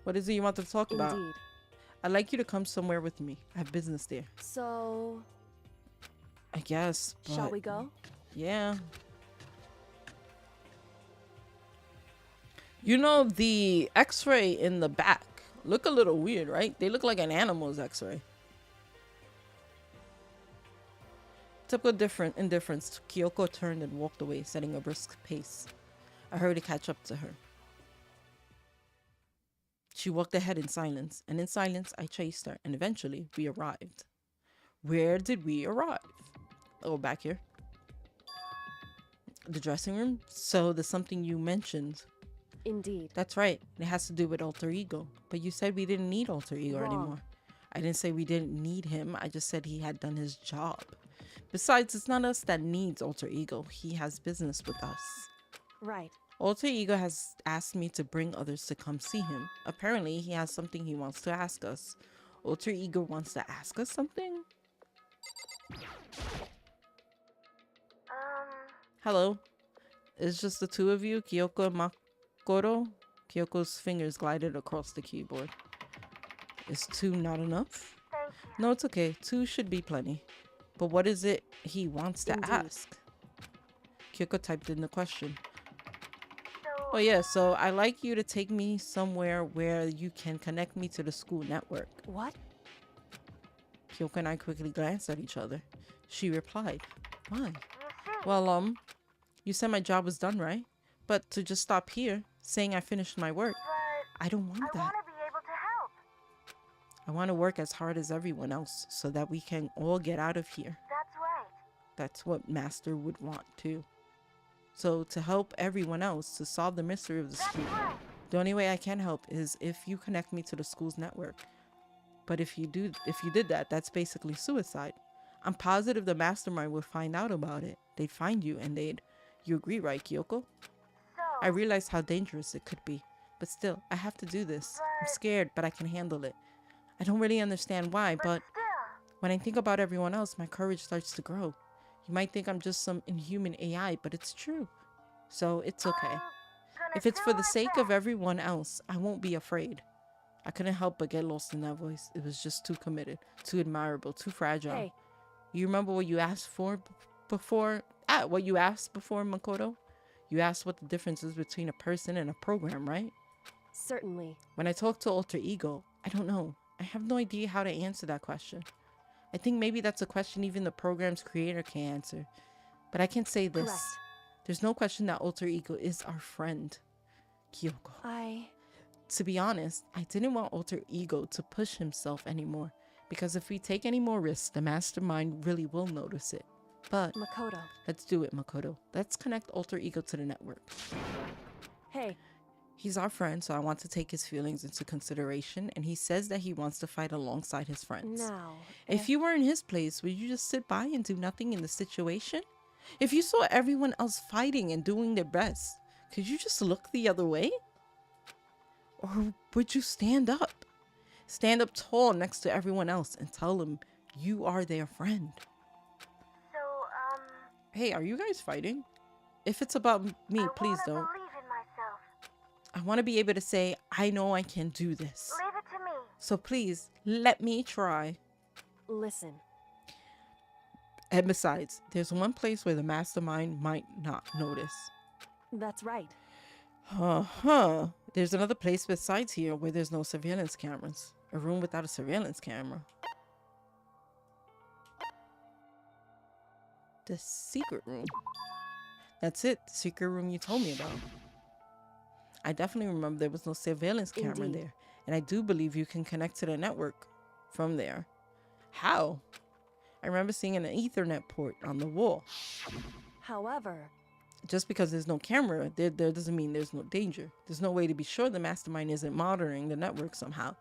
What is it you want to talk about? Indeed. I'd like you to come somewhere with me. I have business there. So... I guess, Shall but- we go? Yeah. You know, the x-ray in the back look a little weird, right? They look like an animal's x-ray. Typical indifference. Kyoko turned and walked away, setting a brisk pace. I hurried to catch up to her. She walked ahead in silence, and in silence I chased her, and eventually we arrived. Where did we arrive? Oh, back here. The dressing room? So there's something you mentioned. Indeed. That's right. It has to do with alter ego. But you said we didn't need alter ego Wrong. anymore. I didn't say we didn't need him. I just said he had done his job. Besides, it's not us that needs alter ego. He has business with us. Right. Alter ego has asked me to bring others to come see him. Apparently, he has something he wants to ask us. Alter ego wants to ask us something? Hello. It's just the two of you, Kyoko and Makoto. Kyoko's fingers glided across the keyboard. Is two not enough? No, it's okay. Two should be plenty. But what is it he wants to Indeed. ask? Kyoko typed in the question. Oh yeah, so I'd like you to take me somewhere where you can connect me to the school network. What? Kyoko and I quickly glanced at each other. She replied, why? Well, you said my job was done, right? But to just stop here, saying I finished my work, I don't want that. I want to work as hard as everyone else so that we can all get out of here. That's right. That's what Master would want too. So to help everyone else to solve the mystery of the school, the only way I can help is if you connect me to the school's network. But if you did that, that's basically suicide. I'm positive the mastermind would find out about it. They'd find you and you agree, right, Kyoko? I realize how dangerous it could be, but still, I have to do this. I'm scared, but I can handle it. I don't really understand why, but when I think about everyone else, my courage starts to grow. You might think I'm just some inhuman AI, but it's true. So it's okay. If it's for the sake of everyone else, I won't be afraid. I couldn't help but get lost in that voice. It was just too committed, too admirable, too fragile. Hey, You remember what you asked for before? What you asked before, Makoto? You asked what the difference is between a person and a program, right? certainly. When I talk to Alter Ego, I don't know. I have no idea how to answer that question. I think maybe that's a question even the program's creator can answer. But I can say this. Correct. There's no question that Alter Ego is our friend. Kyoko. To be honest, I didn't want Alter Ego to push himself anymore. Because if we take any more risks, the mastermind really will notice it. But Makoto. let's do it, Makoto. Let's connect Alter Ego to the network. Hey, He's our friend, so I want to take his feelings into consideration, and he says that he wants to fight alongside his friends. now. If you were in his place, would you just sit by and do nothing in the situation? If you saw everyone else fighting and doing their best, could you just look the other way? Or would you stand up? Stand up tall next to everyone else and tell them you are their friend. So, Hey, are you guys fighting? If it's about me, I please wanna don't. believe in myself. I want to be able to say, I know I can do this. Leave it to me. So please, let me try. Listen. And besides, there's one place where the mastermind might not notice. That's right. There's another place besides here where there's no surveillance cameras. A room without a surveillance camera. The secret room. That's it. The secret room you told me about. I definitely remember there was no surveillance camera Indeed. there. And I do believe you can connect to the network from there. How? I remember seeing an Ethernet port on the wall. However, Just because there's no camera, there doesn't mean there's no danger. There's no way to be sure the mastermind isn't monitoring the network somehow.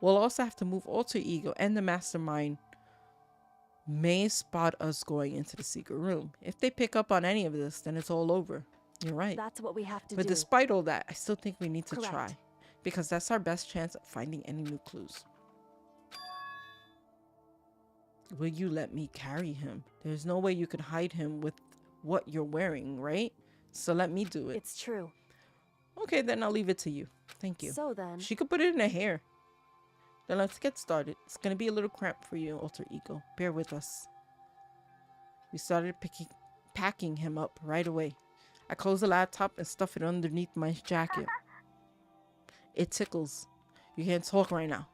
We'll also have to move Alter Ego, and the mastermind may spot us going into the secret room. If they pick up on any of this, then it's all over. You're right. that's what we have to But do. despite all that, I still think we need to Correct. try. Because that's our best chance at finding any new clues. Will you let me carry him? There's no way you can hide him with what you're wearing, right? So let me do it. It's true. Okay, then I'll leave it to you. Thank you. So then, She could put it in her hair. Then let's get started. It's gonna be a little cramped for you, Alter Ego. Bear with us. We started packing him up right away. I closed the laptop and stuffed it underneath my jacket. It tickles. You can't talk right now.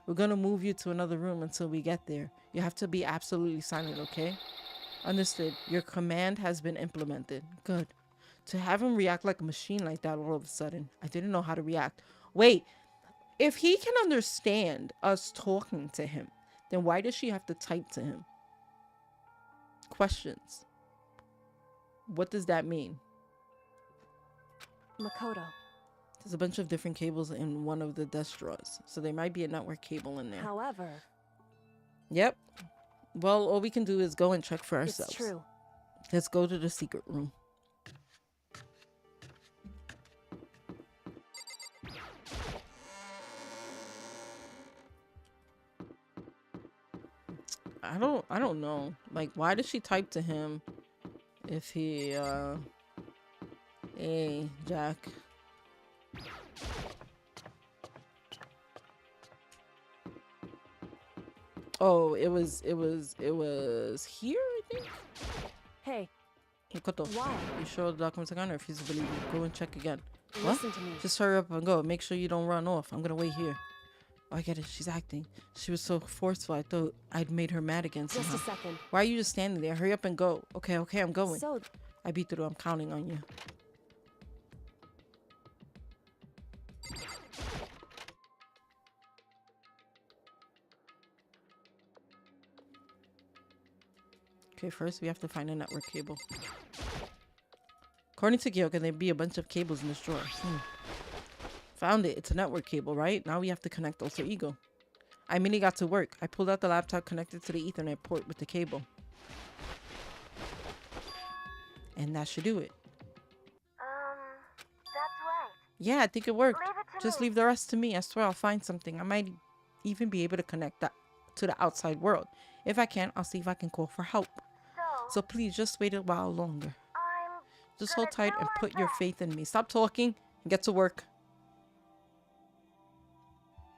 We're gonna move you to another room until we get there. You have to be absolutely silent, okay? Understood. Your command has been implemented. Good. To have him react like a machine like that all of a sudden, I didn't know how to react. Wait, if he can understand us talking to him, then why does she have to type to him? Questions. What does that mean? Makoto. There's a bunch of different cables in one of the desk drawers, so there might be a network cable in there. However, Yep. Well, all we can do is go and check for ourselves. it's true. Let's go to the secret room. I don't know. Like, why did she type to him if he hey, Jack. Oh, it was here, I think. Hey, Makoto, why? you sure the documents are gone, or if you believe me, go and check again. What? Listen to me. Just hurry up and go. Make sure you don't run off. I'm gonna wait here. Oh, I get it. She's acting. She was so forceful. I thought I'd made her mad again Just somehow. a second. Why are you just standing there? Hurry up and go. Okay, I'm going. So, I beat through. I'm counting on you. Okay, first we have to find a network cable. According to Gyoka, there'd be a bunch of cables in this drawer. Found it. It's a network cable, right? Now we have to connect Alter Ego. I immediately got to work. I pulled out the laptop connected to the Ethernet port with the cable. And that should do it. That's right. Yeah, I think it worked. Leave it to Just me. leave the rest to me. I swear I'll find something. I might even be able to connect that to the outside world. If I can't, I'll see if I can call for help. So, So please just wait a while longer. I'm Just hold tight and put your faith in me. Stop talking and get to work.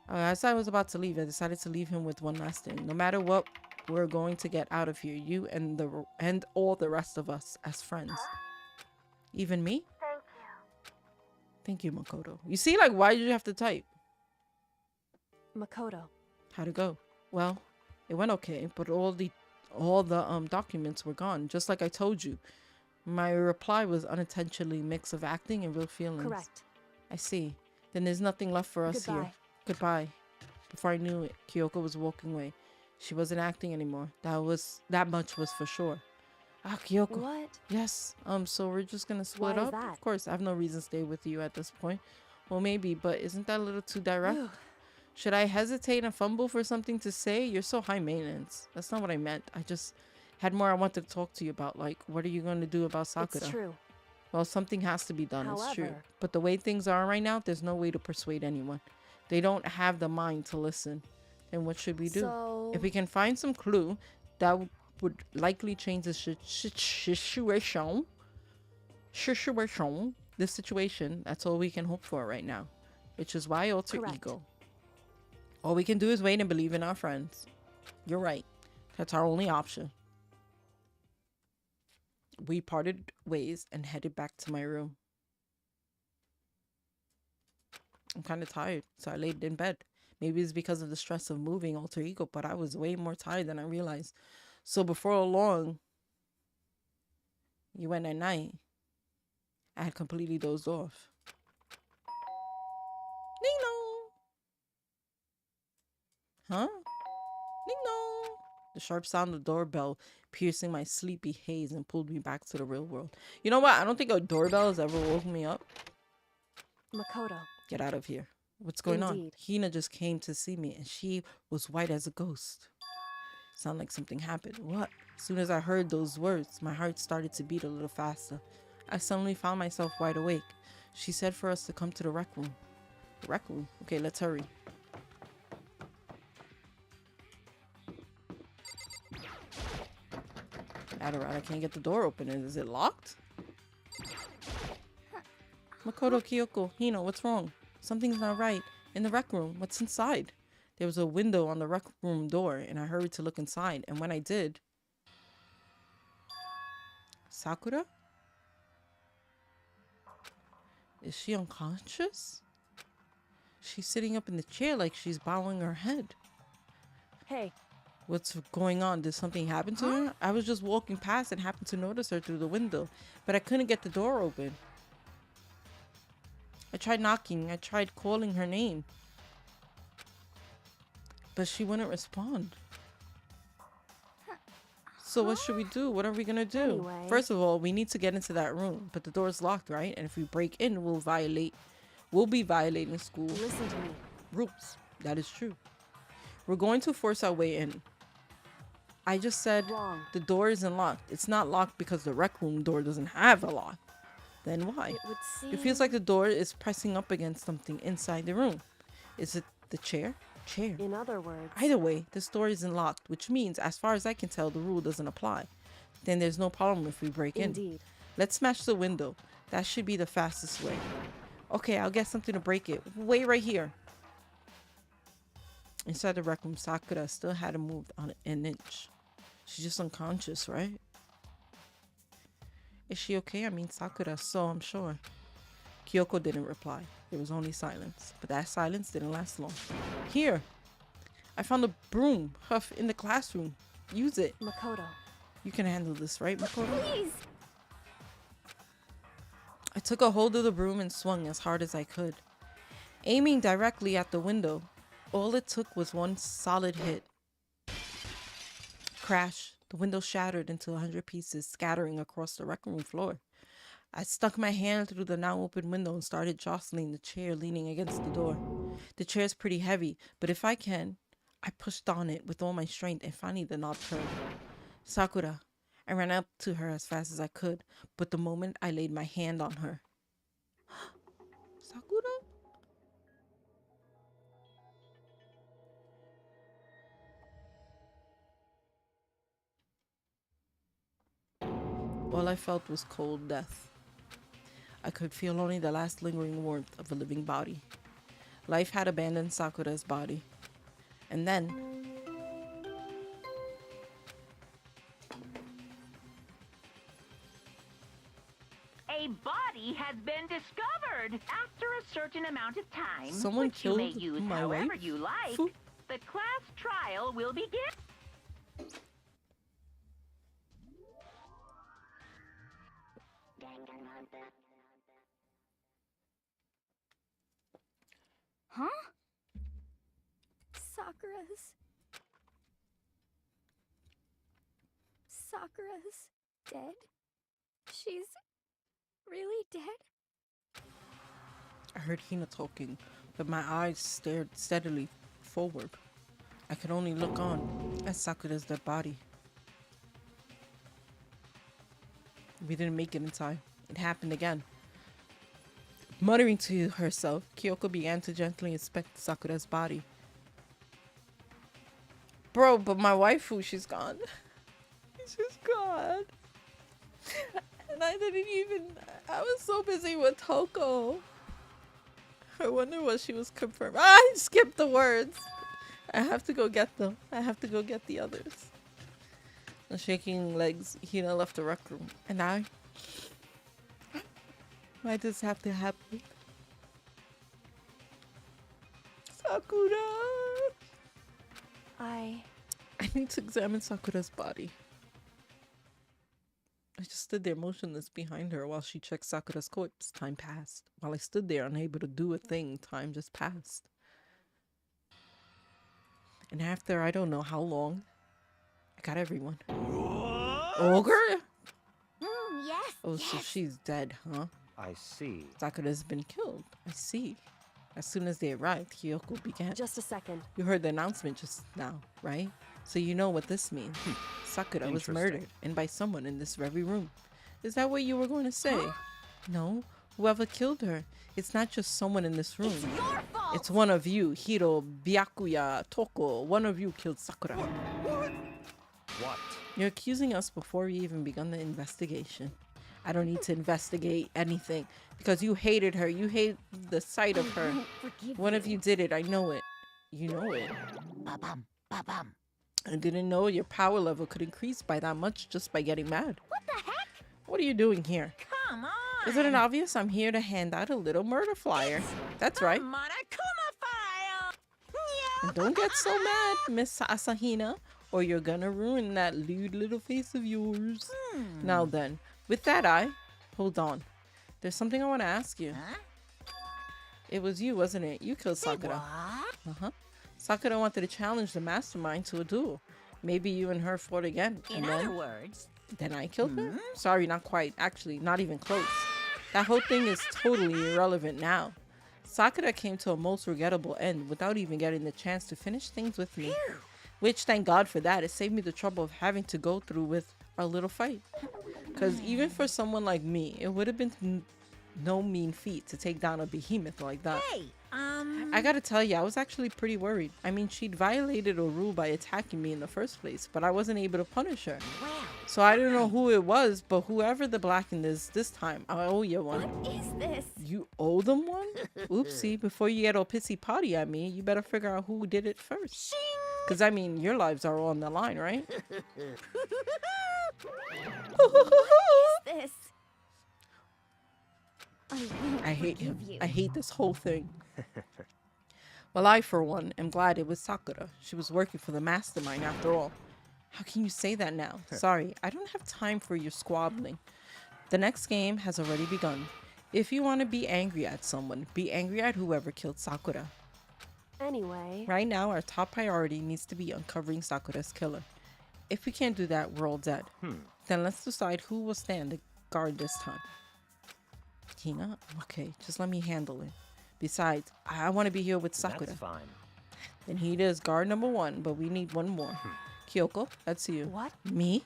As I was about to leave, I decided to leave him with one last thing. No matter what, we're going to get out of here. You and all the rest of us as friends. Even me? Thank you. Thank you, Makoto. You see, like, why did you have to type? Makoto. How'd it go? Well, it went okay, but all the documents were gone, just like I told you. My reply was unintentionally mix of acting and real feelings. Correct. I see. Then there's nothing left for us here. Goodbye. Before I knew it, Kyoko was walking away. She wasn't acting anymore. That much was for sure. Ah, Kyoko. What? Yes. So we're just gonna split Why is up? that? Of course, I have no reason to stay with you at this point. Well, maybe, but isn't that a little too direct? Ugh. Should I hesitate and fumble for something to say? You're so high maintenance. That's not what I meant. I just had more I wanted to talk to you about. Like, what are you going to do about Sakura? It's true. Well, something has to be done. It's true. However- But the way things are right now, there's no way to persuade anyone. They don't have the mind to listen. Then what should we do? So... If we can find some clue that would likely change the situation, that's all we can hope for right now. Which is why alter Correct. ego. All we can do is wait and believe in our friends. You're right. That's our only option. We parted ways and headed back to my room. I'm kind of tired, so I laid in bed. Maybe it's because of the stress of moving alter ego, but I was way more tired than I realized. So before long, you went at night. I had completely dozed off. Ding dong. Huh? Ding dong. The sharp sound of the doorbell piercing my sleepy haze and pulled me back to the real world. You know what? I don't think a doorbell has ever woken me up. Makoto. Get out of here. What's going on? Indeed. Hina just came to see me and she was white as a ghost. Sound like something happened. What? As soon as I heard those words, my heart started to beat a little faster. I suddenly found myself wide awake. She said for us to come to the rec room. Rec room? Okay, let's hurry. Adderall, I can't get the door open. Is it locked? Makoto, Kyoko, Hino, what's wrong? Something's not right. In the rec room, what's inside? There was a window on the rec room door, and I hurried to look inside. And when I did... Sakura? Is she unconscious? She's sitting up in the chair like she's bowing her head. Hey. What's going on? Did something happen to her? I was just walking past and happened to notice her through the window, but I couldn't get the door open. I tried knocking. I tried calling her name, but she wouldn't respond. So what should we do? What are we gonna do? Anyway. First of all, we need to get into that room, but the door's locked, right? And if we break in, we'll be violating school Listen to me. rules. That is true. We're going to force our way in. I just said Wrong. the door isn't locked. It's not locked because the rec room door doesn't have a lock. Then why? It would seem... It feels like the door is pressing up against something inside the room. Is it the chair? Chair. In other words... Either way, this door isn't locked, which means, as far as I can tell, the rule doesn't apply. Then there's no problem if we break in. Indeed. Let's smash the window. That should be the fastest way. Okay, I'll get something to break it. Wait right here. Inside the rec room, Sakura still hadn't moved on an inch. She's just unconscious, right? Is she okay? I mean, Sakura, so I'm sure. Kyoko didn't reply. There was only silence. But that silence didn't last long. Here! I found a broom, Huff, in the classroom. Use it. Makoto. You can handle this, right, Makoto? Please! I took a hold of the broom and swung as hard as I could, aiming directly at the window. All it took was one solid hit. Crash. The window shattered into 100 pieces, scattering across the rec room floor. I stuck my hand through the now open window and started jostling the chair leaning against the door. The chair's pretty heavy, but if I can, I pushed on it with all my strength and finally the knob turned. Sakura. I ran up to her as fast as I could, but the moment I laid my hand on her... Sakura? All I felt was cold death. I could feel only the last lingering warmth of a living body. Life had abandoned Sakura's body. And then... A body has been discovered. After a certain amount of time, Someone which you may killed use my however wife? you like, Phew. the class trial will begin. Huh? Sakura's dead? She's really dead? I heard Hina talking, but my eyes stared steadily forward. I could only look on at Sakura's dead body. We didn't make it in time. It happened again. Muttering to herself, Kyoko began to gently inspect Sakura's body. Bro, but my waifu, she's gone. She's gone. And I didn't even... I was so busy with Toko. I wonder what she was confirmed. I skipped the words. I have to go get them. I have to go get the others. The shaking legs, Hina left the rec room. And I... Why does this have to happen? Sakura! I need to examine Sakura's body. I just stood there motionless behind her while she checked Sakura's corpse. Time passed. While I stood there unable to do a thing, time just passed. And after I don't know how long, I got everyone. Ogre? Yes. Oh, so she's dead, huh? I see. Sakura's been killed. I see. As soon as they arrived, Kyoko began. Just a second. You heard the announcement just now, right? So you know what this means. Sakura was murdered, and by someone in this very room. Is that what you were going to say? Huh? No. Whoever killed her. It's not just someone in this room. It's your fault. It's one of you, Hiro, Byakuya, Toko. One of you killed Sakura. What? You're accusing us before we even begun the investigation. I don't need to investigate anything because you hated her. You hate the sight of her. One of you did it. I know it. You know it. Ba-bum, ba-bum. I didn't know your power level could increase by that much just by getting mad. What the heck? What are you doing here? Come on. Isn't it obvious I'm here to hand out a little murder flyer? That's right. Monokuma file. And don't get so mad, Miss Asahina, or you're gonna ruin that lewd little face of yours. Now then, with that hold on. There's something I want to ask you. Huh? It was you, wasn't it? You killed Sakura. What? Sakura wanted to challenge the mastermind to a duel. Maybe you and her fought again. In and other words, then I killed her? Sorry, not quite. Actually, not even close. That whole thing is totally irrelevant now. Sakura came to a most regrettable end without even getting the chance to finish things with me. Which, thank God for that, it saved me the trouble of having to go through with our little fight. Because even for someone like me, it would have been no mean feat to take down a behemoth like that. hey, I gotta tell you, I was actually pretty worried. I mean, she'd violated a rule by attacking me in the first place, but I wasn't able to punish her. well, So I don't know who it was, but whoever the blackened is this time, I owe you one. What is this? You owe them one? Oopsie, before you get all pissy potty at me, you better figure out who did it first. Because, I mean, your lives are all on the line, right? This. I hate him. you. I hate this whole thing. Well, I, for one, am glad it was Sakura. She was working for the mastermind after all. How can you say that now? Sorry, I don't have time for your squabbling. The next game has already begun. If you want to be angry at someone, be angry at whoever killed Sakura. Anyway. Right now, our top priority needs to be uncovering Sakura's killer. If we can't do that, we're all dead. Then let's decide who will stand the guard this time. Hina? Okay, just let me handle it. Besides, I want to be here with Sakura. That's fine. Then he is guard number one, but we need one more. Kyoko, that's you. What? Me?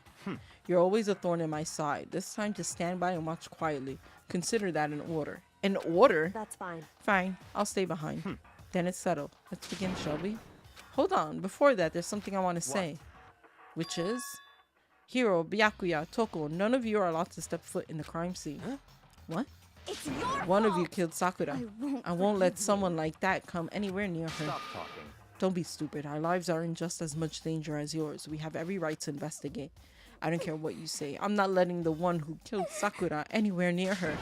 You're always a thorn in my side. This time, just stand by and watch quietly. Consider that an order. An order? That's fine. Fine, I'll stay behind. Then it's settled. Let's begin, shall we? Hold on, before that, there's something I want to say. Which is... Hiro, Byakuya, Toko, none of you are allowed to step foot in the crime scene. What? It's your One of you fault. killed Sakura. I I won't let someone like that come anywhere near her. Stop talking. Don't be stupid. Our lives are in just as much danger as yours. We have every right to investigate. I don't care what you say. I'm not letting the one who killed Sakura anywhere near her.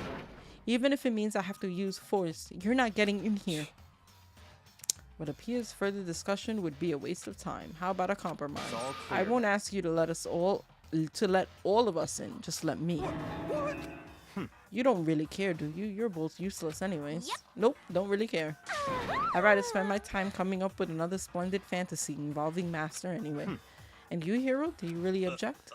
Even if it means I have to use force, you're not getting in here. What appears further discussion would be a waste of time. How about a compromise? It's all I clear won't ask you to let all of us in. Just let me. You don't really care, do you? You're both useless anyways. Yep. Nope, don't really care. I'd rather spend my time coming up with another splendid fantasy involving Master anyway. And you, Hero, do you really object?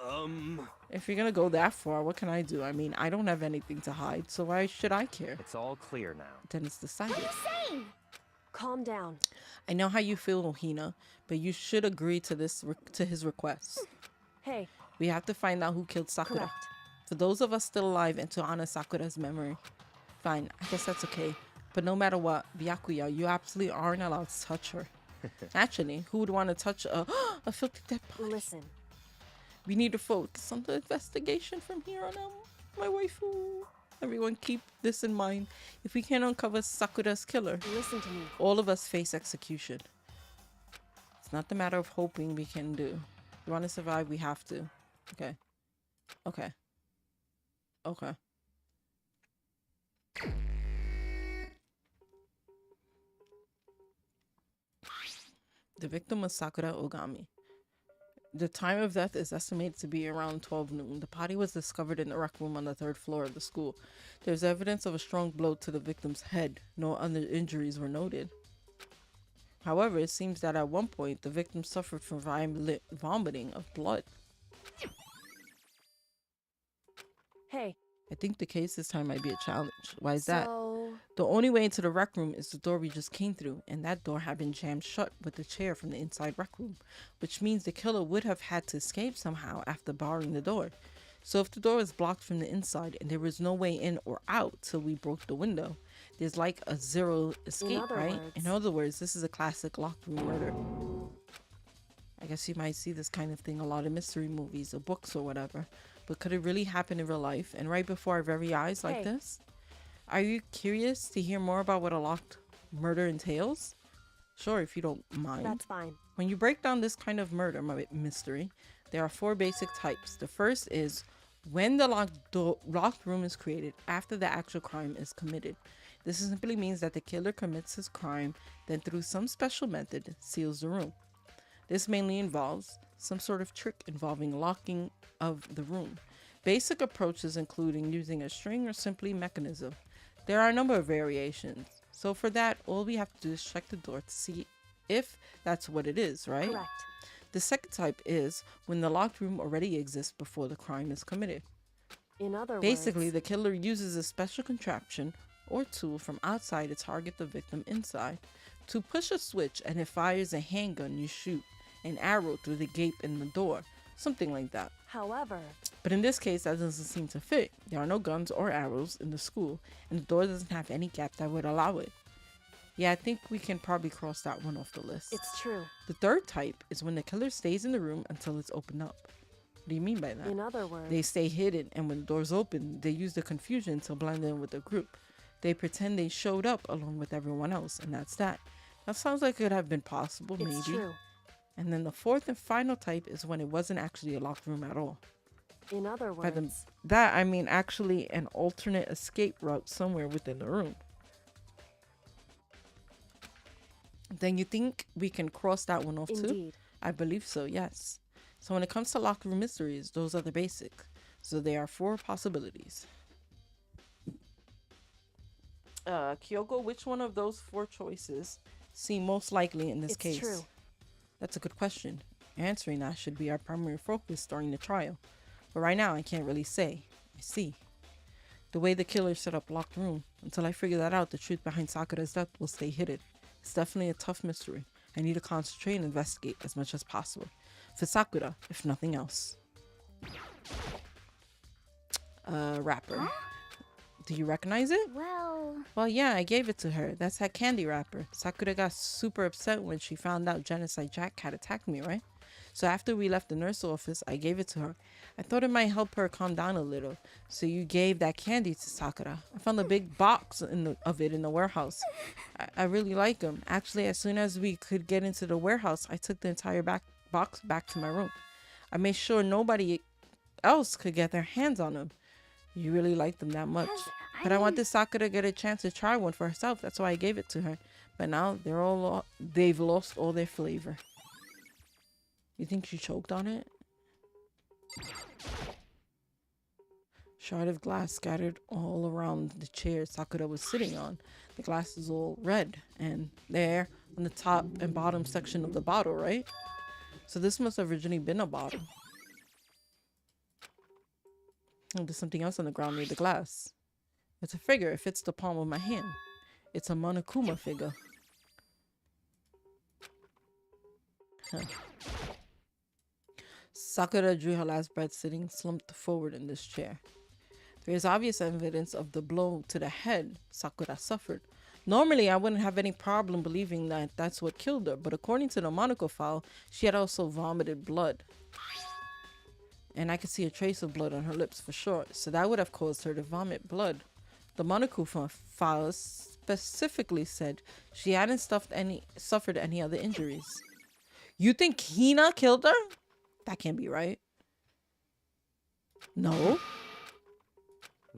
If you're gonna go that far, what can I do? I mean, I don't have anything to hide, so why should I care? It's all clear now. Then it's decided. What are you saying? Calm down. I know how you feel, Ohina, but you should agree to his request. Hey, We have to find out who killed Sakura. correct. For those of us still alive and to honor Sakura's memory. Fine, I guess that's okay. But no matter what, Byakuya, you absolutely aren't allowed to touch her. Actually, who would want to touch a filthy dead body? Listen, We need to focus on the investigation from here on out. My waifu. Everyone keep this in mind. If we can't uncover Sakura's killer, listen to me. all of us face execution. It's not the matter of hoping we can do. If we want to survive, we have to. Okay. Okay. Okay. The victim was Sakura Ogami. The time of death is estimated to be around 12 noon. The body was discovered in the rec room on the 3rd floor of the school. There's evidence of a strong blow to the victim's head. No other injuries were noted. However, it seems that at one point, the victim suffered from vomiting of blood. Hey, I think the case this time might be a challenge. Why is that? so The only way into the rec room is the door we just came through, and that door had been jammed shut with the chair from the inside rec room, which means the killer would have had to escape somehow after barring the door. So if the door was blocked from the inside and there was no way in or out till we broke the window, there's like a zero escape, right? In other words, this is a classic locked room murder. I guess you might see this kind of thing a lot in mystery movies or books or whatever, but could it really happen in real life and right before our very eyes like this? Are you curious to hear more about what a locked murder entails? Sure, if you don't mind. that's fine. When you break down this kind of murder mystery, there are 4 basic types. The first is when the locked room is created after the actual crime is committed. This simply means that the killer commits his crime, then through some special method seals the room. This mainly involves some sort of trick involving locking of the room. Basic approaches including using a string or simply mechanism. There are a number of variations. So for that, all we have to do is check the door to see if that's what it is, right? Correct. The second type is when the locked room already exists before the crime is committed. In other Basically, words, the killer uses a special contraption or tool from outside to target the victim inside. To push a switch and it fires a handgun, you shoot an arrow through the gap in the door. Something like that. however, But in this case, that doesn't seem to fit. There are no guns or arrows in the school, and the door doesn't have any gap that would allow it. Yeah, I think we can probably cross that one off the list. it's true. The third type is when the killer stays in the room until it's opened up. What do you mean by that? In other words, They stay hidden, and when the doors open, they use the confusion to blend in with the group. They pretend they showed up along with everyone else, and that's that. That sounds like it could have been possible, it's maybe. true. And then the fourth and final type is when it wasn't actually a locked room at all. In other By words, that, I mean actually an alternate escape route somewhere within the room. Then you think we can cross that one off too? indeed. I believe so, yes. So when it comes to locked room mysteries, those are the basic. So there are 4 possibilities. Kyoko, which one of those 4 choices seem most likely in this It's case? true. That's a good question. Answering that should be our primary focus during the trial. But right now, I can't really say. I see. The way the killer set up locked room. Until I figure that out, the truth behind Sakura's death will stay hidden. It's definitely a tough mystery. I need to concentrate and investigate as much as possible. For Sakura, if nothing else. Wrapper. Do you recognize it? Well, yeah, I gave it to her. That's that candy wrapper. Sakura got super upset when she found out Genocide Jack had attacked me, right? So after we left the nurse office, I gave it to her. I thought it might help her calm down a little. So you gave that candy to Sakura. I found a big box of it in the warehouse. I really like them. Actually, as soon as we could get into the warehouse, I took the entire box back to my room. I made sure nobody else could get their hands on them. You really like them that much. But I wanted Sakura to get a chance to try one for herself. That's why I gave it to her. But now they've lost all their flavor. You think she choked on it? Shard of glass scattered all around the chair Sakura was sitting on. The glass is all red. And there on the top and bottom section of the bottle, right? So this must have originally been a bottle. Oh, there's something else on the ground near the glass. It's a figure. It fits the palm of my hand. It's a Monokuma figure. Huh. Sakura drew her last breath sitting slumped forward in this chair. There is obvious evidence of the blow to the head Sakura suffered. Normally, I wouldn't have any problem believing that that's what killed her, but according to the Monaco file, she had also vomited blood. And I could see a trace of blood on her lips for sure, so that would have caused her to vomit blood. The Monaco file specifically said she hadn't suffered any other injuries. You think Hina killed her? That can't be right. No.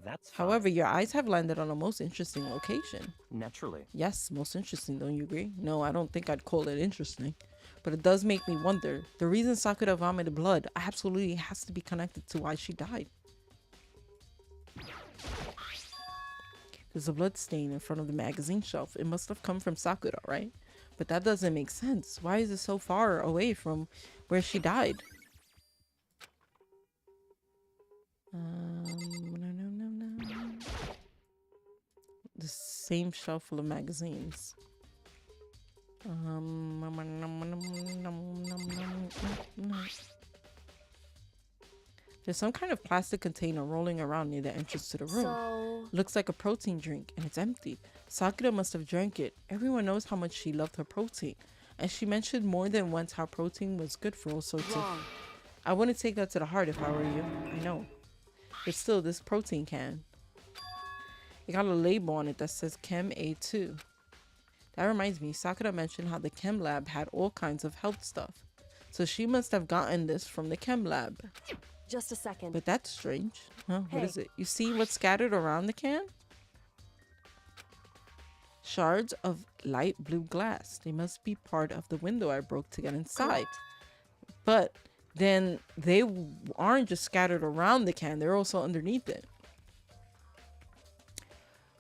That's fine. However, your eyes have landed on a most interesting location. Naturally. Yes, most interesting, don't you agree? No, I don't think I'd call it interesting. But it does make me wonder. The reason Sakura vomited blood absolutely has to be connected to why she died. There's a blood stain in front of the magazine shelf. It must have come from Sakura, right? But that doesn't make sense. Why is it so far away from where she died? The same shelf full of magazines. There's some kind of plastic container rolling around near the entrance to the room. So... Looks like a protein drink, and it's empty. Sakura must have drank it. Everyone knows how much she loved her protein. And she mentioned more than once how protein was good for all sorts of... I wouldn't take that to the heart if I were you. I know. But still, this protein can. It got a label on it that says Chem A2. That reminds me, Sakura mentioned how the Chem lab had all kinds of health stuff. So she must have gotten this from the Chem lab. Just a second. But that's strange. Huh? Hey. What is it? You see what's scattered around the can? Shards of light blue glass. They must be part of the window I broke to get inside. But then they aren't just scattered around the can. They're also underneath it.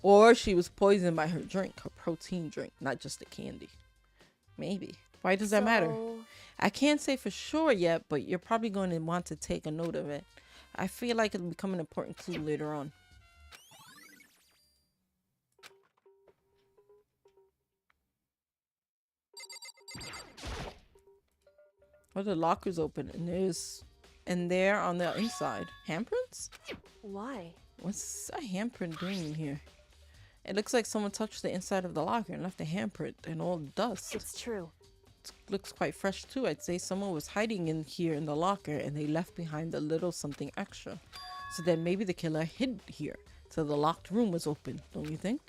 Or she was poisoned by her drink, her protein drink, not just the candy. Maybe. Why does that matter? I can't say for sure yet, but you're probably going to want to take a note of it. I feel like it'll become an important clue later on. Well, the locker's open, and there on the inside, handprints? Why? What's a handprint doing in here? It looks like someone touched the inside of the locker and left a handprint and all dust. It's true. It looks quite fresh too. I'd say someone was hiding in here in the locker and they left behind a little something extra. So then maybe the killer hid here till the locked room was open, don't you think?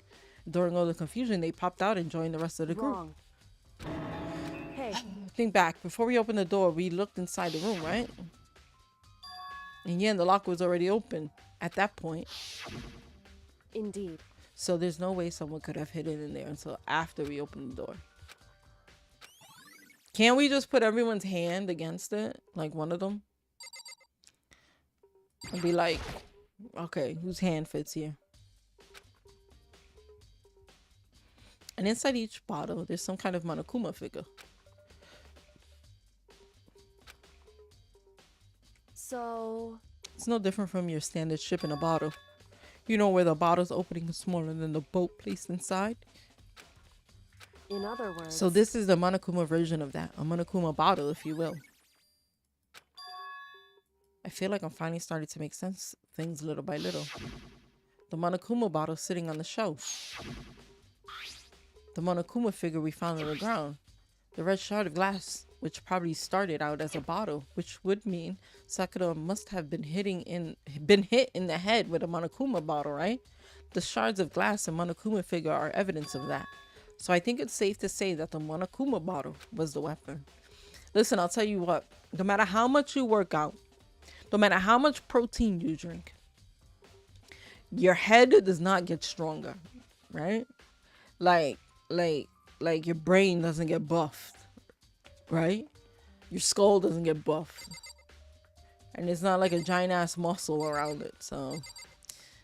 During all the confusion, they popped out and joined the rest of the group. Wrong. Hey. Think back. Before we opened the door, we looked inside the room, right? And yeah, the locker was already open at that point. Indeed. So there's no way someone could have hidden in there until after we opened the door. Can't we just put everyone's hand against it? Like one of them? And be like, okay, whose hand fits here? And inside each bottle, there's some kind of Monokuma figure. So... It's no different from your standard ship in a bottle. You know where the bottle's opening is smaller than the boat placed inside? In other words... So this is the Monokuma version of that. A Monokuma bottle, if you will. I feel like I'm finally starting to make sense things little by little. The Monokuma bottle sitting on the shelf. The Monokuma figure we found on the ground. The red shard of glass which probably started out as a bottle, which would mean Sakura must have been hit in the head with a Monokuma bottle, right? The shards of glass and Monokuma figure are evidence of that. So I think it's safe to say that the Monokuma bottle was the weapon. Listen, I'll tell you what, no matter how much you work out, no matter how much protein you drink, your head does not get stronger, right? Like your brain doesn't get buffed, right? Your skull doesn't get buffed. And it's not like a giant ass muscle around it. So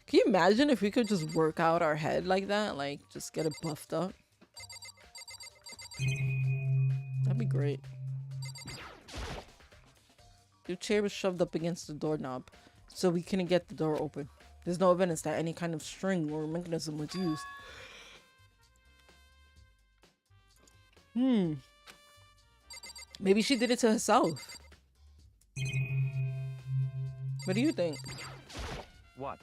can you imagine if we could just work out our head like that? Like just get it buffed up. That'd be great. Your chair was shoved up against the doorknob, so we couldn't get the door open. There's no evidence that any kind of string or mechanism was used. Maybe she did it to herself. What do you think? What?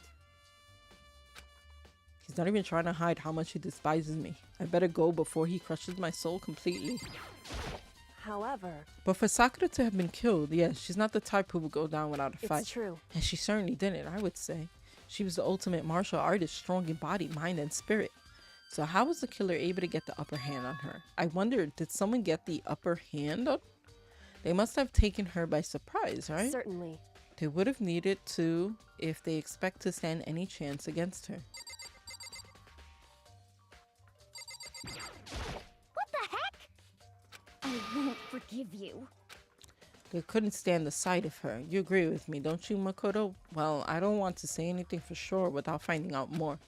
He's not even trying to hide how much he despises me. I better go before he crushes my soul completely. However, But for Sakura to have been killed, yes, she's not the type who would go down without a fight. it's true. And she certainly didn't, I would say. She was the ultimate martial artist, strong in body, mind, and spirit. So how was the killer able to get the upper hand on her? I wonder, did someone get the upper hand on? They must have taken her by surprise, right? Certainly. They would have needed to if they expect to stand any chance against her. What the heck? I won't forgive you. They couldn't stand the sight of her. You agree with me, don't you, Makoto? Well, I don't want to say anything for sure without finding out more.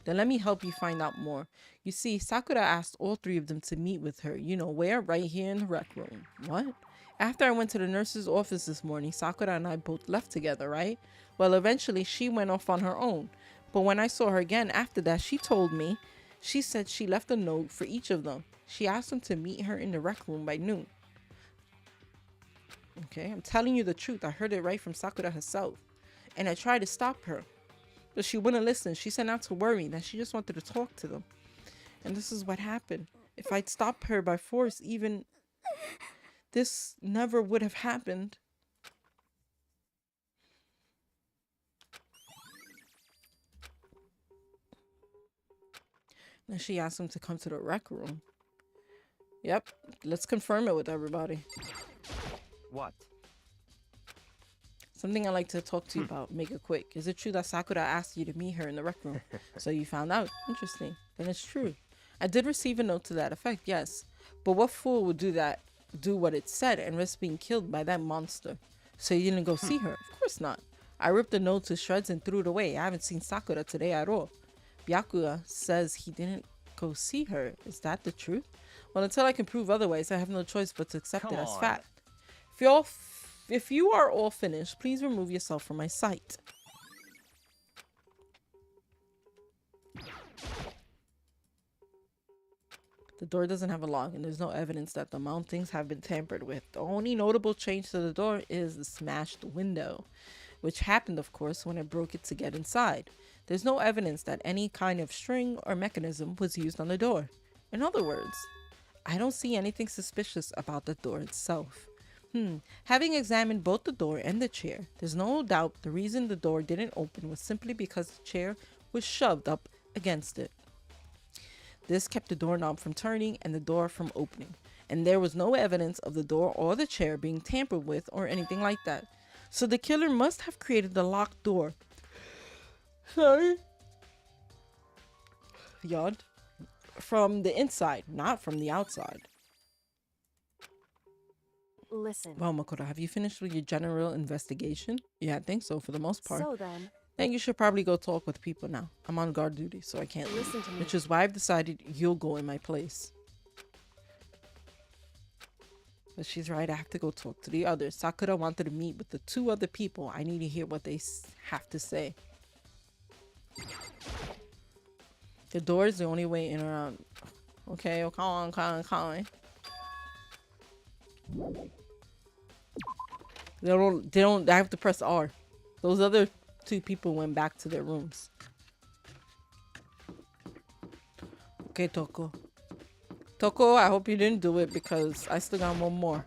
Then let me help you find out more. You see, Sakura asked all three of them to meet with her. You know where? Right here in the rec room. What? After I went to the nurse's office this morning, Sakura and I both left together, right? Well, eventually she went off on her own. But when I saw her again after that, she told me, she said she left a note for each of them. She asked them to meet her in the rec room by noon. Okay, I'm telling you the truth. I heard it right from Sakura herself. And I tried to stop her, but she wouldn't listen. She said not to worry, that she just wanted to talk to them. And this is what happened. If I'd stopped her by force, even this never would have happened. Then she asked him to come to the rec room. Yep, let's confirm it with everybody. What? Something I'd like to talk to you about. Make it quick. Is it true that Sakura asked you to meet her in the rec room? So you found out. Interesting. Then it's true. I did receive a note to that effect, yes. But what fool would do that? Do what it said and risk being killed by that monster? So you didn't go see her? Of course not. I ripped the note to shreds and threw it away. I haven't seen Sakura today at all. Byakuya says he didn't go see her. Is that the truth? Well, until I can prove otherwise, I have no choice but to accept it as fact. If you are all finished, please remove yourself from my sight. The door doesn't have a lock, and there's no evidence that the mountings have been tampered with. The only notable change to the door is the smashed window, which happened, of course, when I broke it to get inside. There's no evidence that any kind of string or mechanism was used on the door. In other words, I don't see anything suspicious about the door itself. Having examined both the door and the chair, there's no doubt the reason the door didn't open was simply because the chair was shoved up against it. This kept the doorknob from turning and the door from opening, and there was no evidence of the door or the chair being tampered with or anything like that. So the killer must have created the locked door. Sorry. Yawned. From the inside, not from the outside. Listen. Well, Makoto, have you finished with your general investigation? Yeah, I think so for the most part. So then, Then you should probably go talk with people now. I'm on guard duty, so I can't leave. listen to me. Which is why I've decided you'll go in my place. But she's right, I have to go talk to the others. Sakura wanted to meet with the two other people. I need to hear what they have to say. The door is the only way in or out. Okay, okay. I have to press R. Those other two people went back to their rooms. Okay, Toko. Toko, I hope you didn't do it because I still got one more.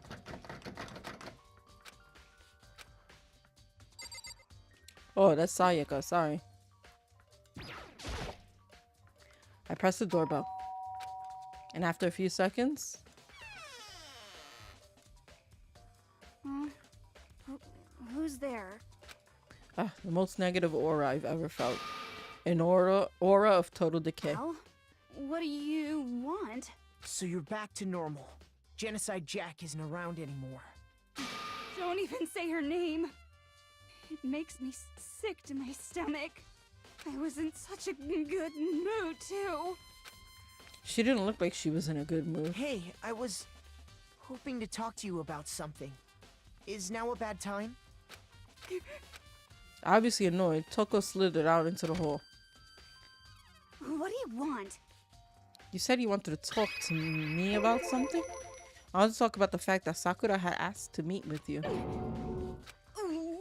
Oh, that's Sayaka. Sorry. I press the doorbell. And after a few seconds... Who's there? the most negative aura I've ever felt. An aura of total decay. Well, what do you want? So you're back to normal. Genocide Jack isn't around anymore. Don't even say her name. It makes me sick to my stomach. I was in such a good mood, too. She didn't look like she was in a good mood. Hey, I was hoping to talk to you about something. Is now a bad time? Obviously annoyed, Toko slithered out into the hall. What do you want? You said you wanted to talk to me about something? I want to talk about the fact that Sakura had asked to meet with you.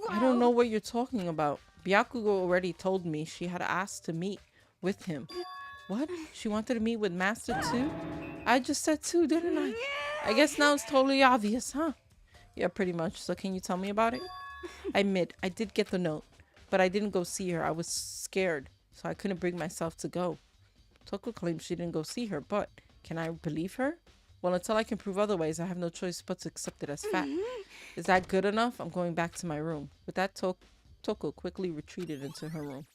I don't know what you're talking about. Byakugo already told me she had asked to meet with him. What? She wanted to meet with Master too? I just said too, didn't I? I guess now it's totally obvious, huh? Yeah, pretty much. So can you tell me about it? I admit, I did get the note, but I didn't go see her. I was scared, so I couldn't bring myself to go. Toko claims she didn't go see her, but can I believe her? Well, until I can prove otherwise, I have no choice but to accept it as fact. Is that good enough? I'm going back to my room. With that, Toko quickly retreated into her room.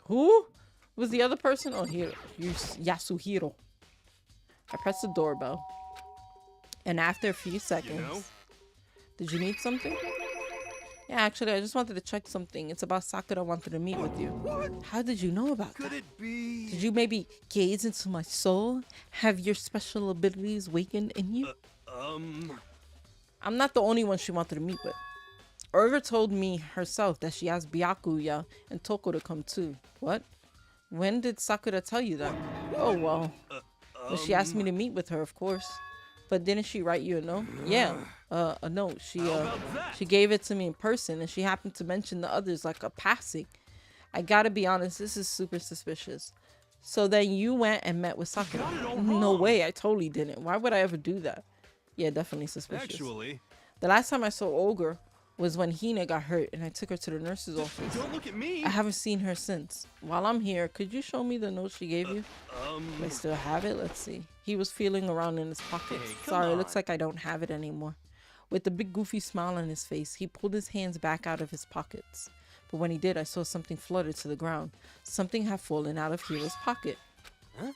Who was the other person? Oh, here, Yasuhiro. I pressed the doorbell, and after a few seconds, did you need something? Yeah, actually, I just wanted to check something. It's about Sakura wanted to meet with you. What? How did you know about Could that? it be? Did you maybe gaze into my soul? Have your special abilities wakened in you? I'm not the only one she wanted to meet with. Urga told me herself that she asked Byakuya and Toko to come too. What? When did Sakura tell you that? Oh, well. Well, she asked me to meet with her, of course. But didn't she write you a note? Yeah, a note. She gave it to me in person, and she happened to mention the others like a passing. I gotta be honest, this is super suspicious. So then you went and met with Sakura? No way, I totally didn't. Why would I ever do that? Yeah, definitely suspicious. Actually, the last time I saw Ogre was when Hina got hurt, and I took her to the nurse's office. don't look at me. I haven't seen her since. While I'm here, could you show me the note she gave you? Do I still have it? Let's see. He was feeling around in his pockets. Hey, come Sorry, it on. looks like I don't have it anymore. With a big goofy smile on his face, he pulled his hands back out of his pockets. But when he did, I saw something flutter to the ground. Something had fallen out of Hiro's pocket. Huh?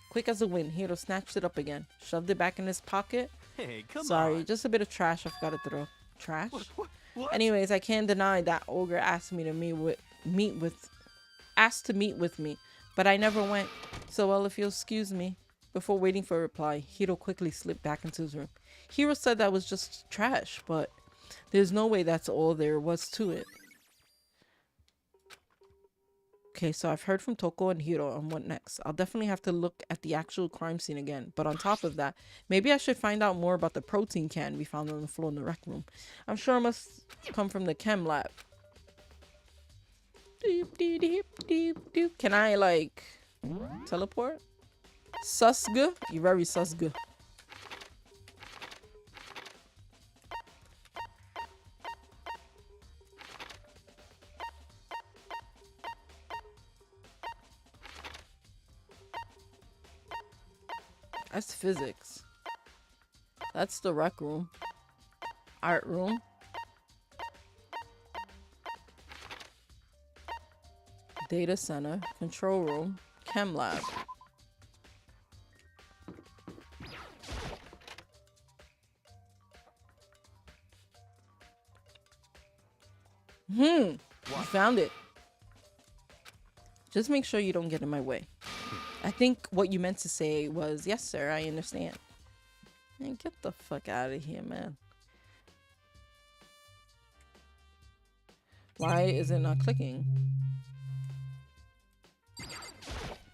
Quick as a wind, Hiro snatched it up again, shoved it back in his pocket. Hey, come Sorry, on. just a bit of trash I forgot to throw. Trash? What? Anyways, I can't deny that Ogre asked me to meet with me, but I never went. So, well, if you'll excuse me. Before waiting for a reply, Hiro quickly slipped back into his room. Hiro said that was just trash, but there's no way that's all there was to it. Okay, so I've heard from Toko and Hiro on what next. I'll definitely have to look at the actual crime scene again. But on top of that, maybe I should find out more about the protein can we found on the floor in the rec room. I'm sure it must come from the chem lab. Doop, doop, doop, doop, doop. Can I, like, teleport? Susga? You're very susga. That's physics. That's the rec room. Art room. Data center. Control room. Chem lab. You found it. Just make sure you don't get in my way. I think what you meant to say was, yes, sir, I understand. Man, get the fuck out of here, man. Why is it not clicking?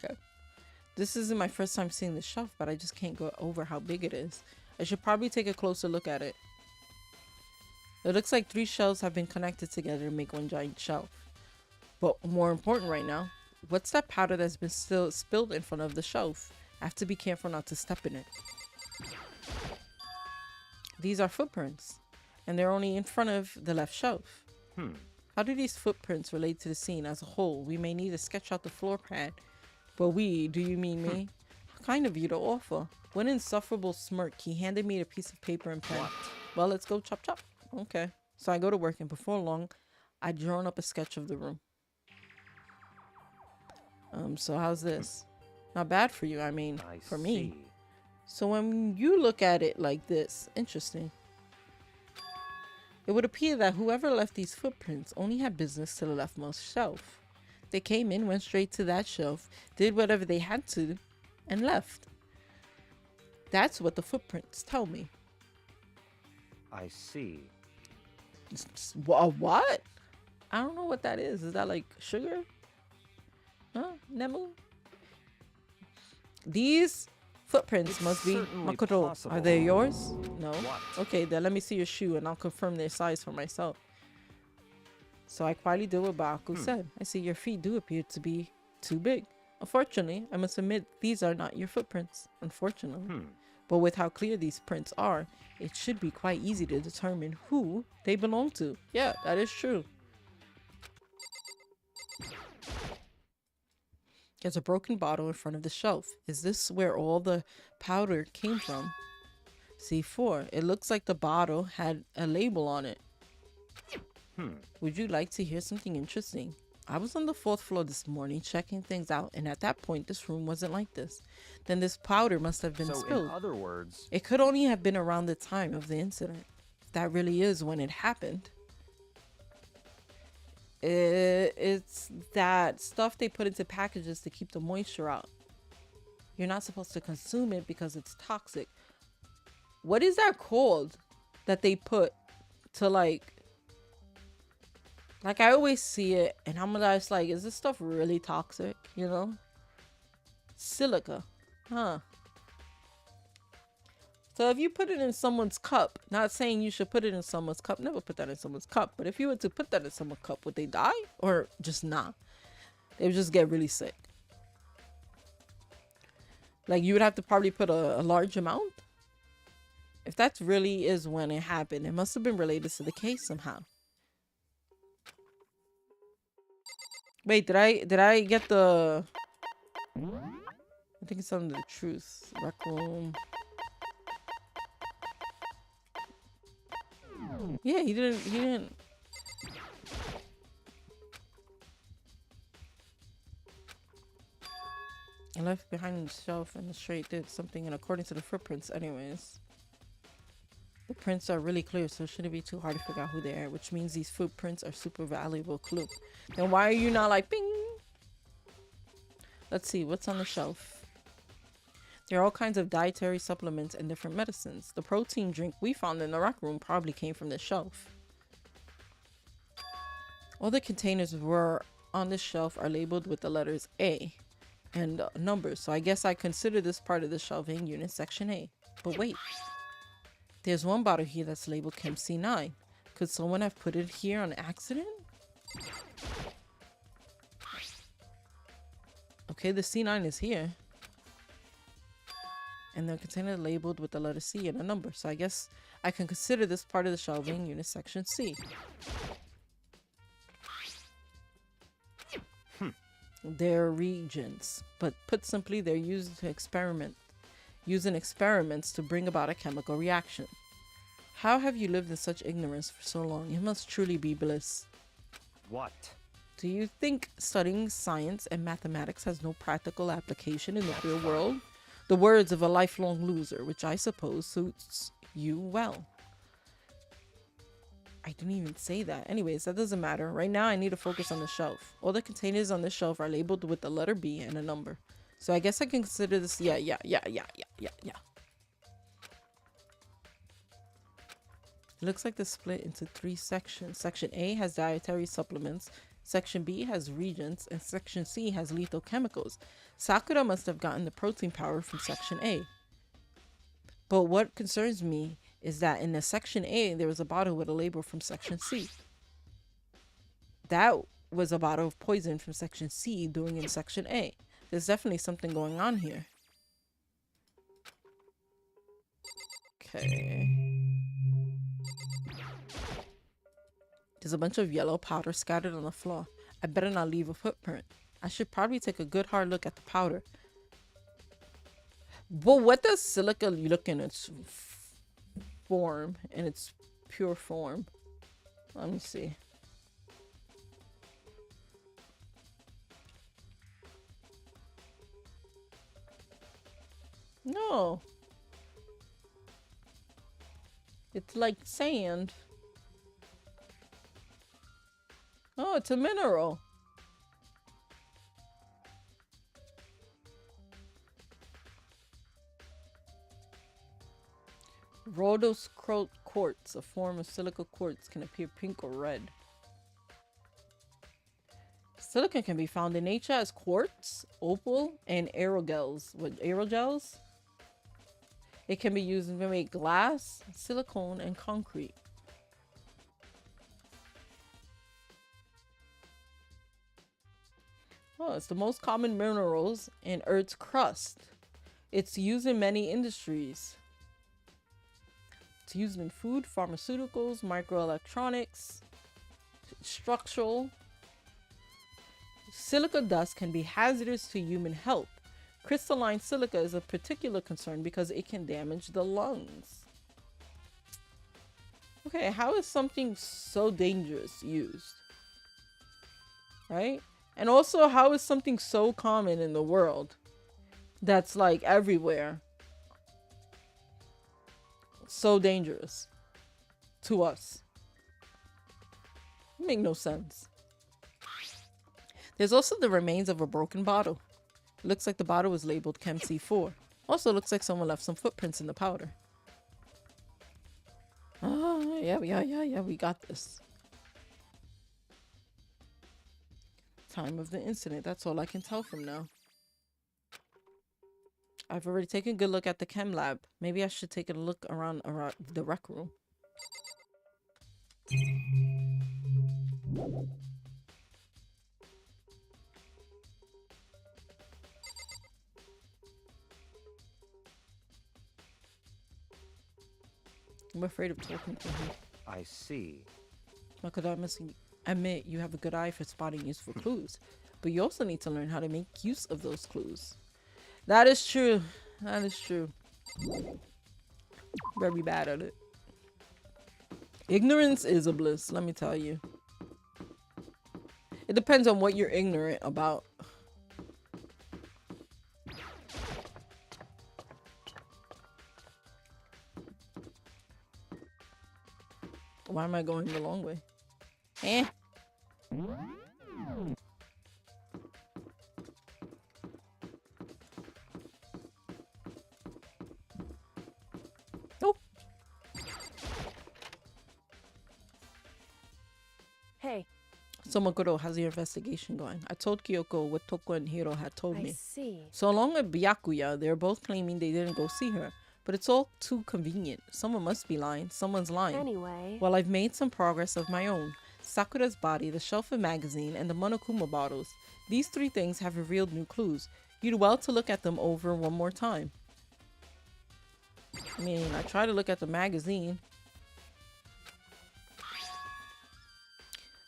Okay. This isn't my first time seeing the shelf, but I just can't go over how big it is. I should probably take a closer look at it. It looks like 3 shelves have been connected together to make one giant shelf. But more important right now, what's that powder that's been still spilled in front of the shelf? I have to be careful not to step in it. These are footprints, and they're only in front of the left shelf. How do these footprints relate to the scene as a whole? We may need to sketch out the floor plan. But we, do you mean me? How kind of you to offer. With an insufferable smirk, he handed me a piece of paper and pen. Well, let's go chop chop. Okay. So I go to work, and before long, I'd drawn up a sketch of the room. So how's this? Not bad for you, I mean, for me. So when you look at it like this, interesting. It would appear that whoever left these footprints only had business to the leftmost shelf. They came in, went straight to that shelf, did whatever they had to, and left. That's what the footprints tell me. I see. What? I don't know what that is. Is that like sugar? Huh? Nemu? These footprints must be Makoto. possible. Are they yours? No. What? Okay, then let me see your shoe and I'll confirm their size for myself. So I quietly did what Baku said. I see your feet do appear to be too big. Unfortunately, I must admit these are not your footprints. Unfortunately. But with how clear these prints are, it should be quite easy to determine who they belong to. Yeah, that is true. There's a broken bottle in front of the shelf. Is this where all the powder came from? C4. It looks like the bottle had a label on it. Would you like to hear something interesting? I was on the 4th floor this morning checking things out, and at that point this room wasn't like this. Then this powder must have been So spilled. in other words, It could only have been around the time of the incident. If that really is when it happened. It's that stuff they put into packages to keep the moisture out. You're not supposed to consume it because it's toxic. What is that called that they put to like I always see it and I'm just like, is this stuff really toxic? You know? Silica. Huh. So if you put it in someone's cup, not saying you should put it in someone's cup, never put that in someone's cup. But if you were to put that in someone's cup, would they die? Or just not? They would just get really sick. Like you would have to probably put a large amount. If that really is when it happened, it must have been related to the case somehow. Wait, did I get the... I think it's under the truth. Rec room. Yeah, he didn't. I left behind the shelf and the straight did something, and according to the footprints anyways. The prints are really clear, so it shouldn't be too hard to figure out who they are, which means these footprints are super valuable clue. Then why are you not like bing? Let's see, what's on the shelf? There are all kinds of dietary supplements and different medicines. The protein drink we found in the rec room probably came from this shelf. All the containers were on this shelf are labeled with the letters A and numbers, so I guess I consider this part of the shelving unit section A. But wait. There's one bottle here that's labeled Chem C9. Could someone have put it here on accident? Okay, the C9 is here. And the container labeled with the letter C and a number. So I guess I can consider this part of the shelving unit section C. They're reagents, but put simply, they're used to used in experiments to bring about a chemical reaction. How have you lived in such ignorance for so long? It must truly be bliss. what? Do you think studying science and mathematics has no practical application in the real world? The words of a lifelong loser, which I suppose suits you well. I didn't even say that. Anyways, that doesn't matter. Right now, I need to focus on the shelf. All the containers on this shelf are labeled with the letter B and a number. So I guess I can consider this. Yeah. It looks like they're split into 3 sections. Section A has dietary supplements. Section B has reagents. And Section C has lethal chemicals. Sakura must have gotten the protein powder from Section A. But what concerns me is that in the Section A, there was a bottle with a label from Section C. That was a bottle of poison from Section C doing in Section A. There's definitely something going on here. Okay. There's a bunch of yellow powder scattered on the floor. I better not leave a footprint. I should probably take a good hard look at the powder. But what does silica look in its form, in its pure form? Let me see. No. It's like sand. Oh, it's a mineral. Rhodos quartz, a form of silica quartz, can appear pink or red. Silicon can be found in nature as quartz, opal, and aerogels. What, aerogels? It can be used to make glass, silicone, and concrete. Oh, it's the most common minerals in Earth's crust. It's used in many industries. It's used in food, pharmaceuticals, microelectronics, structural. Silica dust can be hazardous to human health. Crystalline silica is a particular concern because it can damage the lungs. Okay, how is something so dangerous used? Right? And also, how is something so common in the world that's like everywhere so dangerous to us? It makes no sense. There's also the remains of a broken bottle. It looks like the bottle was labeled Chem C4. Also looks like someone left some footprints in the powder. Oh, yeah, we got this. Time of the incident. That's all I can tell from now. I've already taken a good look at the chem lab. Maybe I should take a look around the rec room. I'm afraid of talking to him. I see. Because I must admit you have a good eye for spotting useful clues, but you also need to learn how to make use of those clues. That is true. That is true. Very bad at it. Ignorance is a bliss, let me tell you. It depends on what you're ignorant about. Why am I going the long way? Eh? Oh. Hey. So Makuro, how's your investigation going? I told Kyoko what Toko and Hiro had told me. I see. So along with Byakuya, they're both claiming they didn't go see her. But it's all too convenient. Someone must be lying. Someone's lying. Anyway. Well, I've made some progress of my own. Sakura's body, the shelf of magazine, and the Monokuma bottles. These three things have revealed new clues. You'd well to look at them over one more time. I mean, I try to look at the magazine.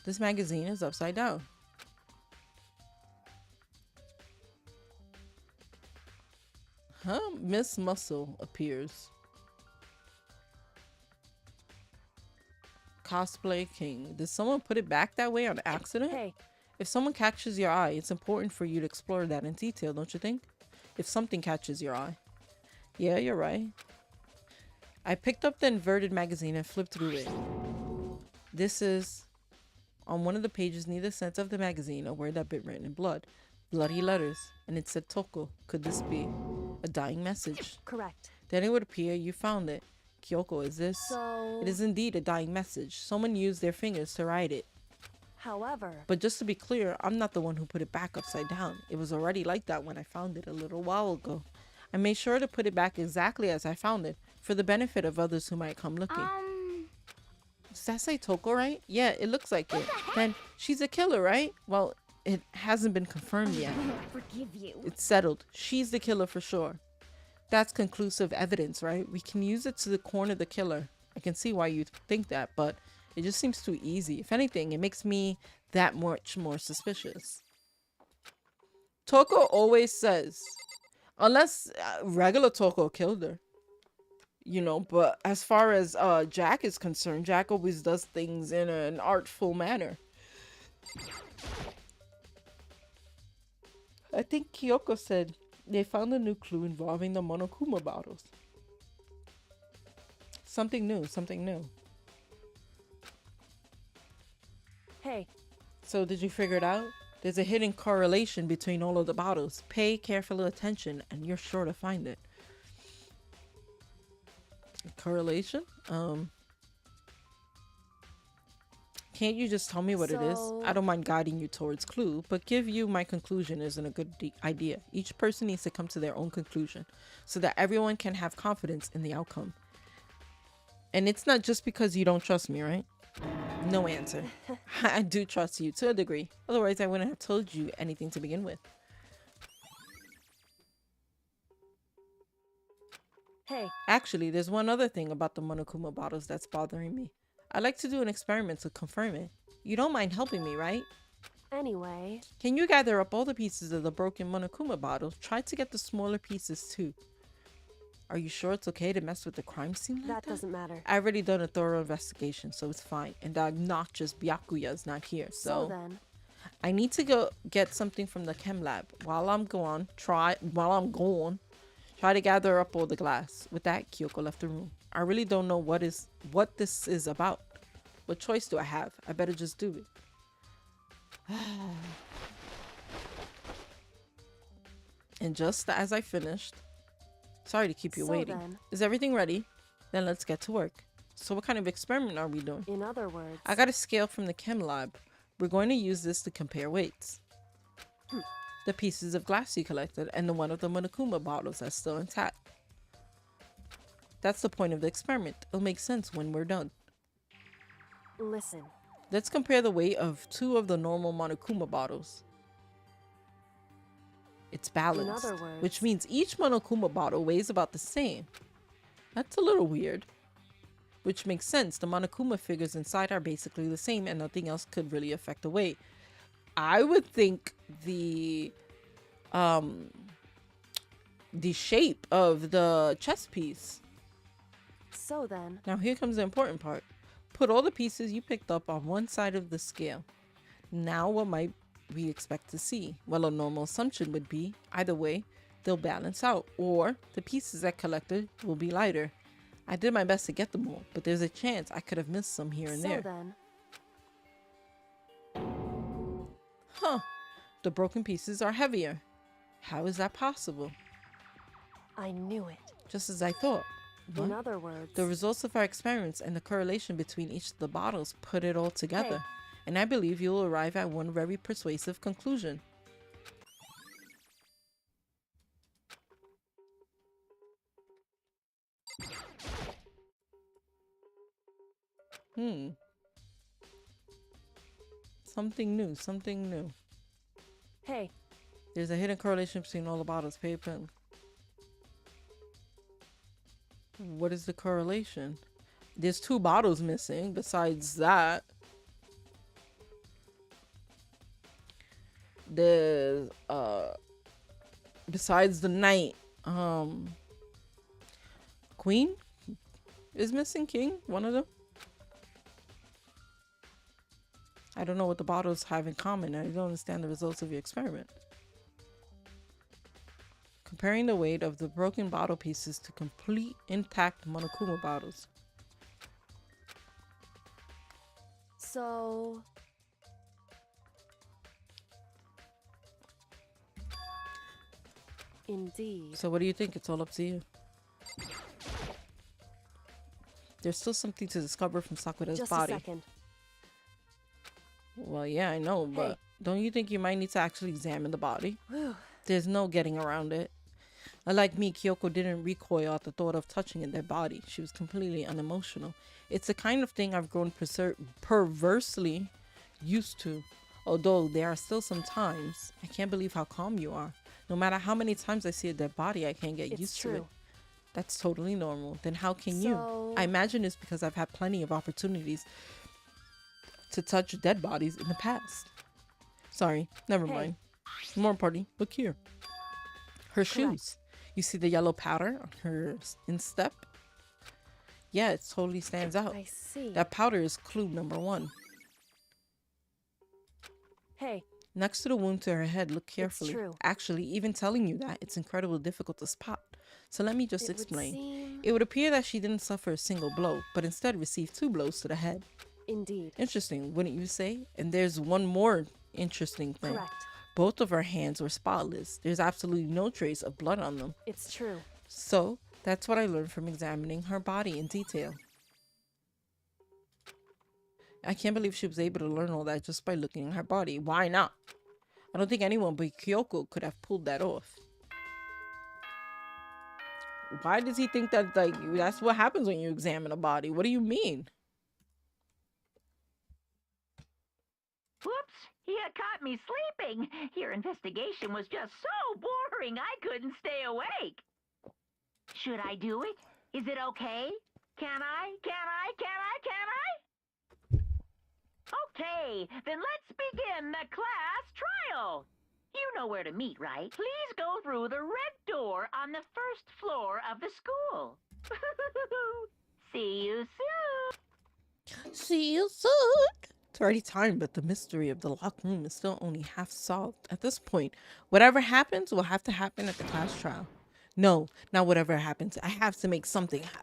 This magazine is upside down. Huh? Miss Muscle appears. Cosplay King. Did someone put it back that way on accident? Hey. If someone catches your eye, it's important for you to explore that in detail, don't you think? If something catches your eye. Yeah, you're right. I picked up the inverted magazine and flipped through it. This is... On one of the pages near the center of the magazine, a word had been written in blood. Bloody letters. And it said Toko. Could this be a dying message? Correct. Then it would appear you found it. Kyoko, is this? So... It is indeed a dying message. Someone used their fingers to write it. However... But just to be clear, I'm not the one who put it back upside down. It was already like that when I found it a little while ago. I made sure to put it back exactly as I found it, for the benefit of others who might come looking. Does that say Toko, right? Yeah, it looks like it. Then she's a killer, right? Well, it hasn't been confirmed yet. Forgive you. It's settled. She's the killer for sure. that's conclusive evidence, right? We can use it to corner the killer. I can see why you think that, but it just seems too easy. If anything, it makes me that much more suspicious. Toko always says, unless regular Toko killed her, you know, but as far as Jack is concerned, Jack always does things in an artful manner. I think Kyoko said they found a new clue involving the Monokuma bottles. Something new, something new. Hey, So did you figure it out? There's a hidden correlation between all of the bottles. Pay careful attention and you're sure to find it. Correlation? Can't you just tell me what it is? I don't mind guiding you towards clue, but give you my conclusion isn't a good idea. Each person needs to come to their own conclusion so that everyone can have confidence in the outcome. And it's not just because you don't trust me, right? No answer. I do trust you to a degree. Otherwise, I wouldn't have told you anything to begin with. hey, Actually, there's one other thing about the Monokuma bottles that's bothering me. I'd like to do an experiment to confirm it. You don't mind helping me, right? anyway, Can you gather up all the pieces of the broken Monokuma bottle? Try to get the smaller pieces too. Are you sure it's okay to mess with the crime scene like that that? doesn't matter. I've already done a thorough investigation, so it's fine. And the obnoxious Byakuya is not here, So then, I need to go get something from the chem lab. While I'm gone, try to gather up all the glass. With that, Kyoko left the room. I really don't know what this is about. What choice do I have? I better just do it. And just as I finished, sorry to keep you So waiting. then- Is everything ready? Then let's get to work. So what kind of experiment are we doing? in other words, I got a scale from the chem lab. We're going to use this to compare weights. The pieces of glass you collected and the one of the Monokuma bottles that's still intact. That's the point of the experiment. It'll make sense when we're done. listen, Let's compare the weight of 2 of the normal Monokuma bottles. It's balanced, other words- which means each Monokuma bottle weighs about the same. That's a little weird. Which makes sense. The Monokuma figures inside are basically the same and nothing else could really affect the weight. I would think the shape of the chess piece. so then, Now here comes the important part. Put all the pieces you picked up on one side of the scale. Now what might we expect to see? Well, a normal assumption would be either way, they'll balance out, or the pieces I collected will be lighter. I did my best to get them all, but there's a chance I could have missed some here and so there. then, Huh. The broken pieces are heavier. How is that possible? I knew it. Just as I thought. In What? other words, The results of our experiments and the correlation between each of the bottles put it all together. Hey. And I believe you'll arrive at one very persuasive conclusion. Something new, something new. hey, There's a hidden correlation between all the bottles. Pay attention. What is the correlation? There's 2 bottles missing. Besides that, there's besides the knight, queen is missing. King, one of them. I don't know what the bottles have in common. I don't understand the results of your experiment. Comparing the weight of the broken bottle pieces to complete intact Monokuma bottles. so, indeed. So what do you think? It's all up to you. There's still something to discover from Sakura's Just body. a second. Well, yeah, I know, but Hey. don't you think you might need to actually examine the body? Whew. There's no getting around it. Unlike me, Kyoko didn't recoil at the thought of touching a dead body. She was completely unemotional. It's the kind of thing I've grown perversely used to. Although there are still some times, I can't believe how calm you are. No matter how many times I see a dead body, I can't get It's used to it. true. That's totally normal. Then how can you? So- I imagine it's because I've had plenty of opportunities to touch dead bodies in the past. Sorry, never Hey. mind. More party. Look here. Her shoes. You see the yellow powder on her instep? Yeah, it totally stands out. I see. That powder is clue number 1. Hey, Next to the wound to her head, look carefully. true. Actually, even telling you that, it's incredibly difficult to spot. So let me just it would explain. seem... It would appear that she didn't suffer a single blow, but instead received 2 blows to the head. Indeed. Interesting, wouldn't you say? And there's one more interesting thing. Correct. Both of her hands were spotless. There's absolutely no trace of blood on them. It's true. So, that's what I learned from examining her body in detail. I can't believe she was able to learn all that just by looking at her body. Why not? I don't think anyone but Kyoko could have pulled that off. Why does he think that, like, that's what happens when you examine a body? What do you mean? Whoops! You caught me sleeping. Your investigation was just so boring I couldn't stay awake. Should I do it? Is it okay? Can I? Okay, then let's begin the class trial. You know where to meet, right? Please go through the red door on the first floor of the school. See you soon. See you soon. It's already time, but the mystery of the locked room is still only half solved. At this point, whatever happens will have to happen at the class trial. No, not whatever happens. I have to make something happen.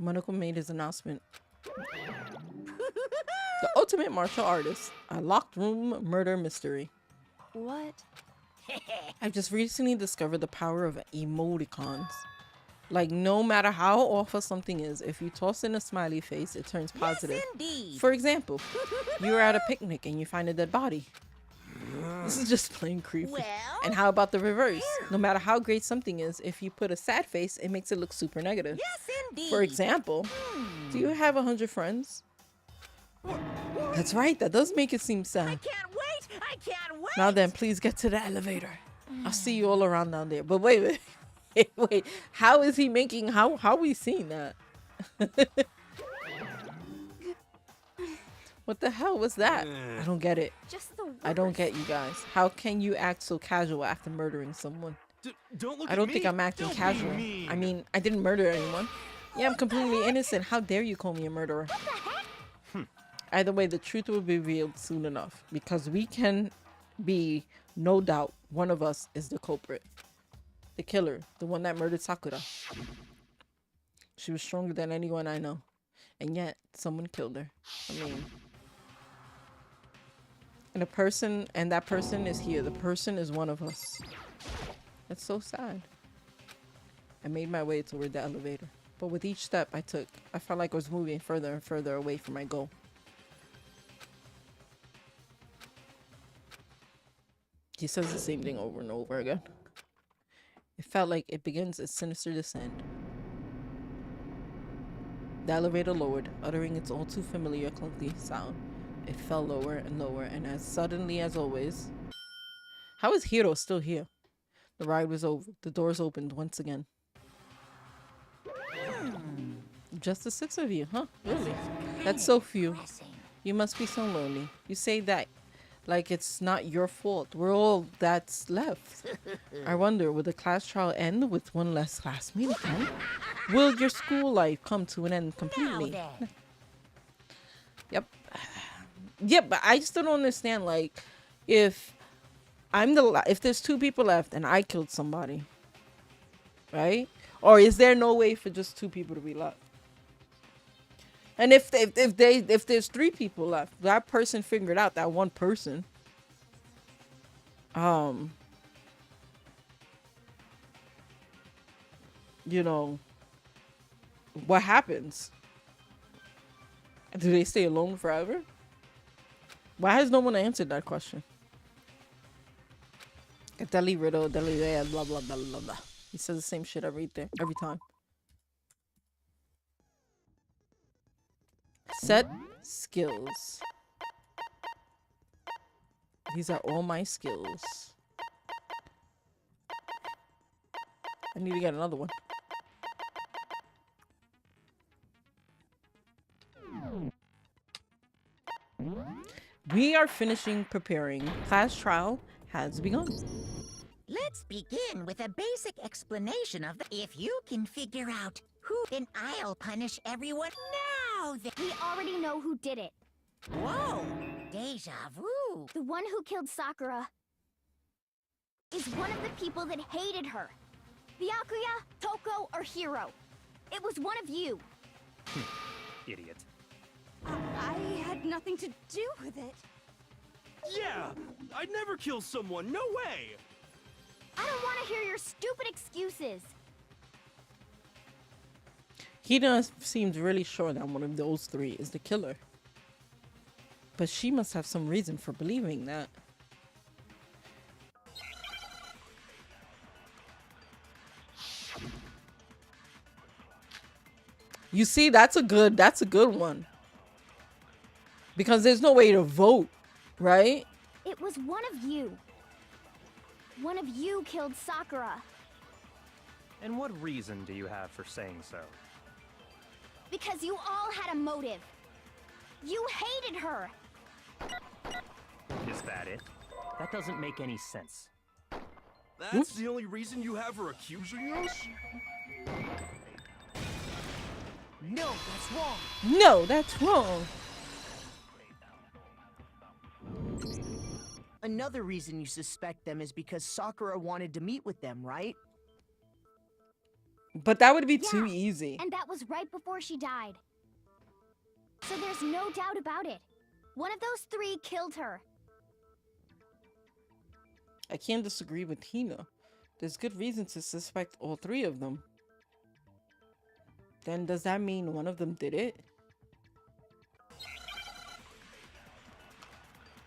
Monoko made his announcement. The ultimate martial artist. A locked room murder mystery. What? I've just recently discovered the power of emoticons. Like, no matter how awful something is, if you toss in a smiley face, it turns positive. Yes, indeed. For example, you're at a picnic and you find a dead body. This is just plain creepy. Well? And how about the reverse? No matter how great something is, if you put a sad face, it makes it look super negative. Yes, indeed. For example, do you have 100 friends? That's right, that does make it seem sad. I can't wait. I can't wait. Now then, please get to the elevator. I'll see you all around down there. But wait. Wait. How is he making, how are we seeing that? What the hell was that? I don't get it. Just the I don't worst. get you guys. How can you act so casual after murdering someone? Don't look I at don't me. think I'm acting Don't be casual. mean. I mean, I didn't murder anyone. Yeah, I'm completely innocent. How dare you call me a murderer? Either way, the truth will be revealed soon enough. Because we can be, no doubt, one of us is the culprit. The killer. The one that murdered Sakura. She was stronger than anyone I know. And yet, someone killed her. I mean... And that person is here. The person is one of us. That's so sad. I made my way toward the elevator. But with each step I took, I felt like I was moving further and further away from my goal. He says the same thing over and over again. It felt like it begins its sinister descent. The elevator lowered, uttering its all too familiar clunky sound. It fell lower and lower, and as suddenly as always... How is Hiro still here? The ride was over. The doors opened once again. Just the 6 of you, huh? Really? That's so few. You must be so lonely. You say that like it's not your fault. We're all that's left. I wonder, will the class trial end with one less class meet again? Will your school life come to an end completely? Yep. Yeah, but I still don't understand, like, if there's 2 people left and I killed somebody, right? Or is there no way for just 2 people to be left? And if there's 3 people left, that person figured out that one person. You know, what happens? Do they stay alone forever? Why has no one answered that question? Deli riddle, deli blah blah blah blah blah. He says the same shit every time. Set skills. These are all my skills. I need to get another one. We are finishing preparing. Class trial has begun. Let's begin with a basic explanation of the... If you can figure out who, then I'll punish everyone now. We already know who did it. Whoa! Deja vu. The one who killed Sakura is one of the people that hated her. Byakuya, Toko, or Hiro. It was one of you. Idiot. I had nothing to do with it. Yeah! I'd never kill someone, no way! I don't want to hear your stupid excuses. Hina seems really sure that one of those three is the killer. But she must have some reason for believing that. You see, that's a good one. Because there's no way to vote, right? It was one of you. One of you killed Sakura. And what reason do you have for saying so? Because you all had a motive. You hated her. Is that it? That doesn't make any sense. That's the only reason you have her accusing us? No, that's wrong. No, that's wrong. Another reason you suspect them is because Sakura wanted to meet with them, right? But that would be too Yeah, easy. And that was right before she died. So there's no doubt about it. One of those three killed her. I can't disagree with Hina. There's good reason to suspect all three of them. Then does that mean one of them did it?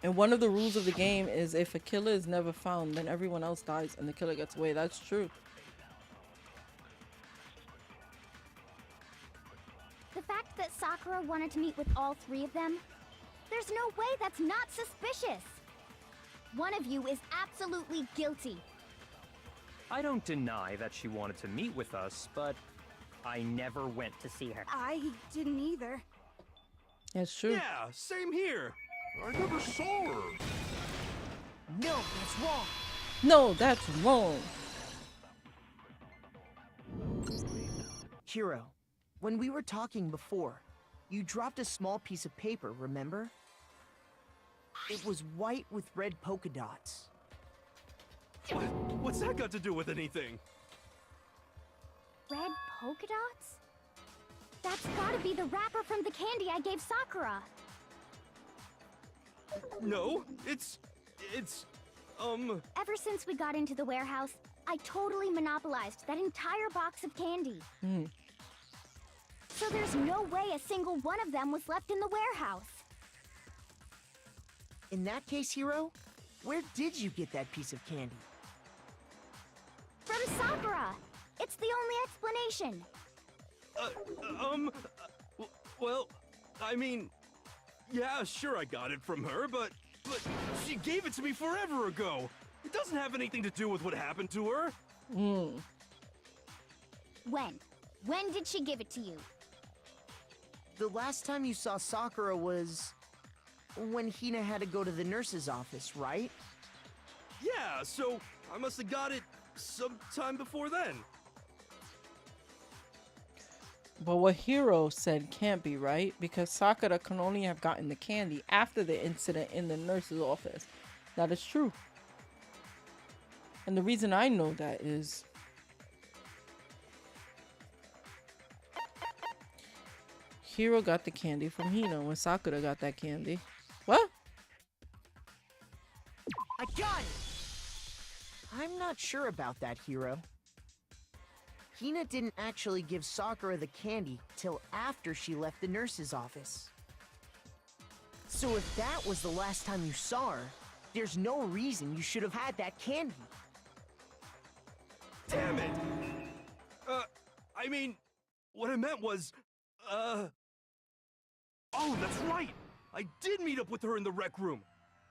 And one of the rules of the game is if a killer is never found, then everyone else dies and the killer gets away. That's true. The fact that Sakura wanted to meet with all three of them, there's no way that's not suspicious. One of you is absolutely guilty. I don't deny that she wanted to meet with us, but I never went to see her. I didn't either. That's true. Yeah, same here. I never saw her. No, that's wrong. No, that's wrong. Hiro, when we were talking before, you dropped a small piece of paper, remember? It was white with red polka dots. What's that got to do with anything? Red polka dots? That's gotta be the wrapper from the candy I gave Sakura. No, it's, Ever since we got into the warehouse, I totally monopolized that entire box of candy. So there's no way a single one of them was left in the warehouse. In that case, Hiro, where did you get that piece of candy? From Sakura! It's the only explanation. Well, I mean, yeah, sure I got it from her, but she gave it to me forever ago. It doesn't have anything to do with what happened to her. When? When did she give it to you? The last time you saw Sakura was when Hina had to go to the nurse's office, right? Yeah, so I must have got it sometime before then. But what Hiro said can't be right, because Sakura can only have gotten the candy after the incident in the nurse's office. That is true. And the reason I know that is Hiro got the candy from Hina when Sakura got that candy. What? I got it! I'm not sure about that, Hiro. Hina didn't actually give Sakura the candy till after she left the nurse's office. So if that was the last time you saw her, there's no reason you should have had that candy. Damn it! I mean, what I meant was, Oh, that's right! I did meet up with her in the rec room.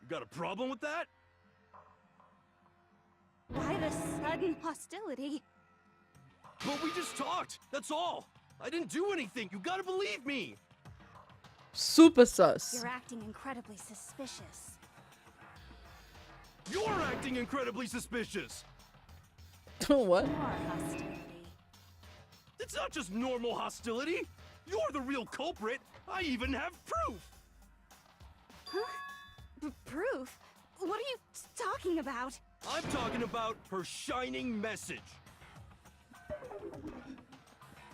You got a problem with that? Why the sudden hostility? But we just talked, that's all. I didn't do anything, you gotta believe me. Super sus. You're acting incredibly suspicious. You're acting incredibly suspicious. What? More hostility. It's not just normal hostility. You're the real culprit. I even have proof. Huh? Proof? What are you talking about? I'm talking about her shining message.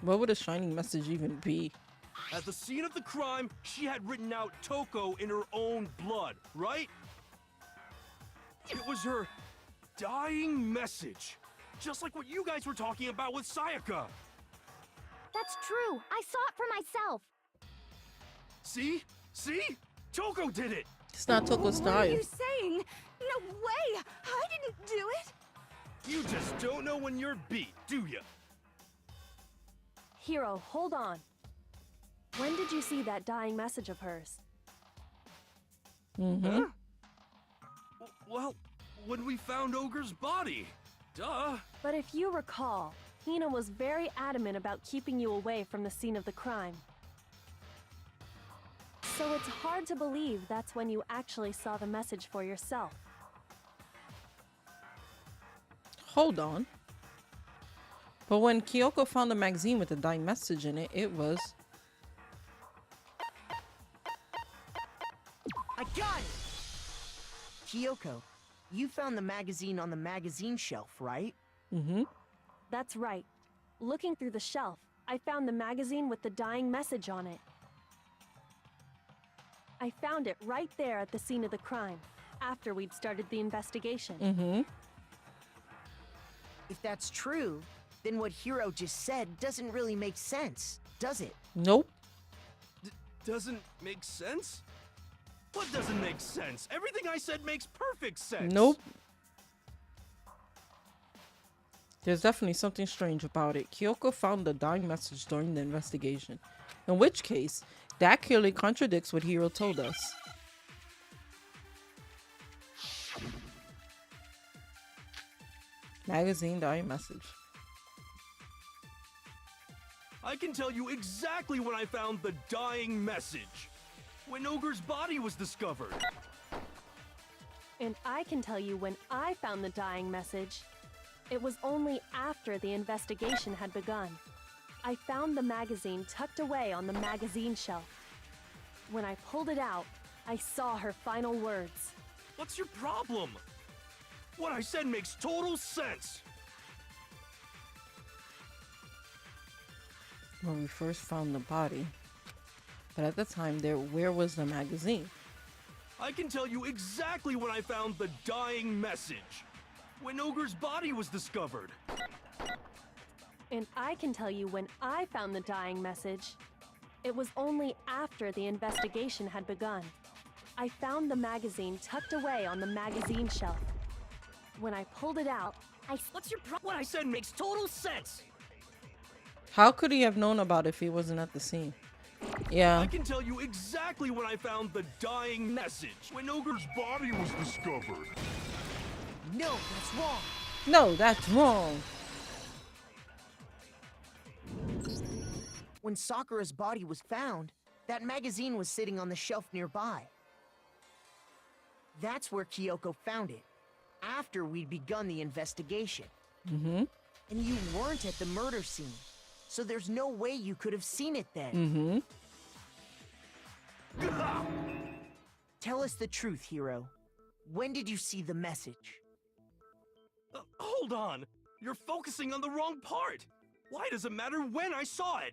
What would a shining message even be? At the scene of the crime, she had written out Toko in her own blood, right? It was her dying message. Just like what you guys were talking about with Sayaka. That's true. I saw it for myself. See? See? Toko did it! It's not Toko's What are style. you saying? No way! I didn't do it! You just don't know when you're beat, do ya? Hiro, hold on. When did you see that dying message of hers? Mm-hmm. Well, when we found Ogre's body. Duh. But if you recall, Hina was very adamant about keeping you away from the scene of the crime. So it's hard to believe that's when you actually saw the message for yourself. Hold on. But when Kyoko found the magazine with the dying message in it, it was... I got it! Kyoko, you found the magazine on the magazine shelf, right? Mm-hmm. That's right. Looking through the shelf, I found the magazine with the dying message on it. I found it right there at the scene of the crime, after we'd started the investigation. Mm-hmm. If that's true, then what Hiro just said doesn't really make sense, does it? Nope. Doesn't make sense? What doesn't make sense? Everything I said makes perfect sense. Nope. There's definitely something strange about it. Kyoko found the dying message during the investigation. In which case, that clearly contradicts what Hiro told us. Magazine dying message. I can tell you exactly when I found the dying message. When Ogre's body was discovered. And I can tell you when I found the dying message. It was only after the investigation had begun. I found the magazine tucked away on the magazine shelf. When I pulled it out, I saw her final words. What's your problem? What I said makes total sense. When we first found the body. But at the time, where was the magazine? I can tell you exactly when I found the dying message. When Ogre's body was discovered. And I can tell you when I found the dying message. It was only after the investigation had begun. I found the magazine tucked away on the magazine shelf. When I pulled it out, What's your problem? What I said makes total sense. How could he have known about it if he wasn't at the scene? Yeah. I can tell you exactly when I found the dying message. When Ogre's body was discovered. No, that's wrong. No, that's wrong. When Sakura's body was found, that magazine was sitting on the shelf nearby. That's where Kyoko found it, after we'd begun the investigation. Mm-hmm. And you weren't at the murder scene, so there's no way you could have seen it Mm-hmm. then. Tell us the truth, Hiro. When did you see the message? Hold on. You're focusing on the wrong part. Why does it matter when I saw it?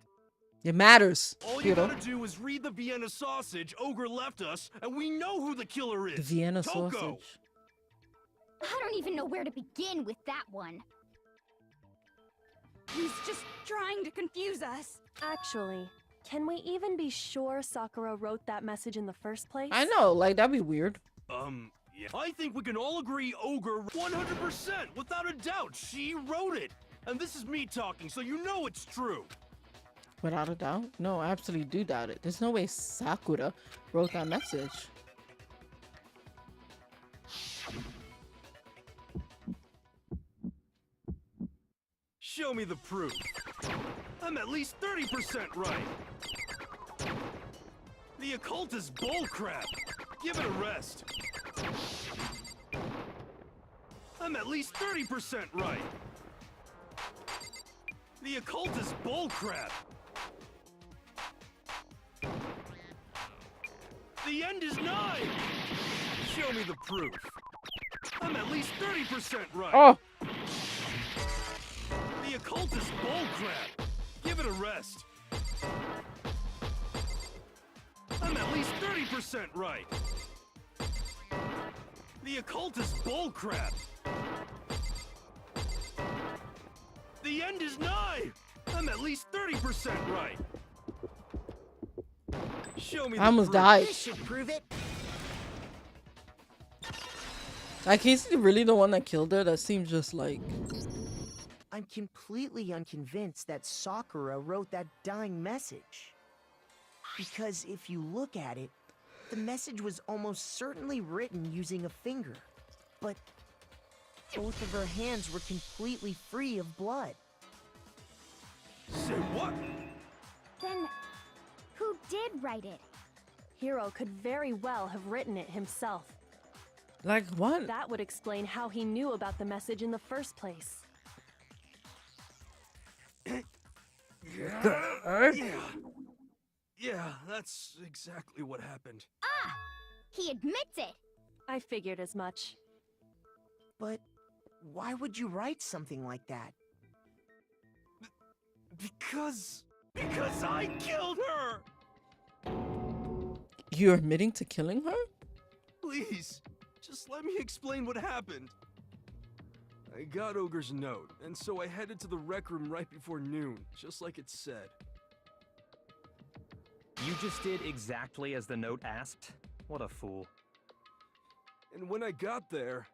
It matters. All you gotta do is read the Vienna sausage Ogre left us, and we know who the killer is. The Vienna Toko. sausage. I don't even know where to begin with that one. He's just trying to confuse us. actually, can we even be sure Sakura wrote that message in the first place? I know, like, that'd be weird. Yeah. I think we can all agree Ogre 100%, without a doubt. She wrote it. And this is me talking, so you know it's true. Without a doubt. No, I absolutely do doubt it. There's no way Sakura wrote that message. Show me the proof. I'm at least 30% right. The occult is bullcrap. Give it a rest. I'm at least 30% right. The occult is bullcrap. The end is nigh. Show me the proof. I'm at least 30% right. Oh! The occult is bullcrap. Give it a rest. I'm at least 30% right. The occult is bullcrap. The end is nigh. I'm at least 30% right. Show me the I almost proof. died. This should prove it. Like, he's really the one that killed her? That seems just like... I'm completely unconvinced that Sakura wrote that dying message. Because if you look at it, the message was almost certainly written using a finger. But both of her hands were completely free of blood. Say what? Then, who did write it? Hiro could very well have written it himself. Like, what? That would explain how he knew about the message in the first place. Yeah, that's exactly what happened. Ah! He admits it! I figured as much. But why would you write something like that? Because I killed her! You're admitting to killing her? Please, just let me explain what happened. I got Ogre's note, and so I headed to the rec room right before noon, just like it said. You just did exactly as the note asked? What a fool. And when I got there...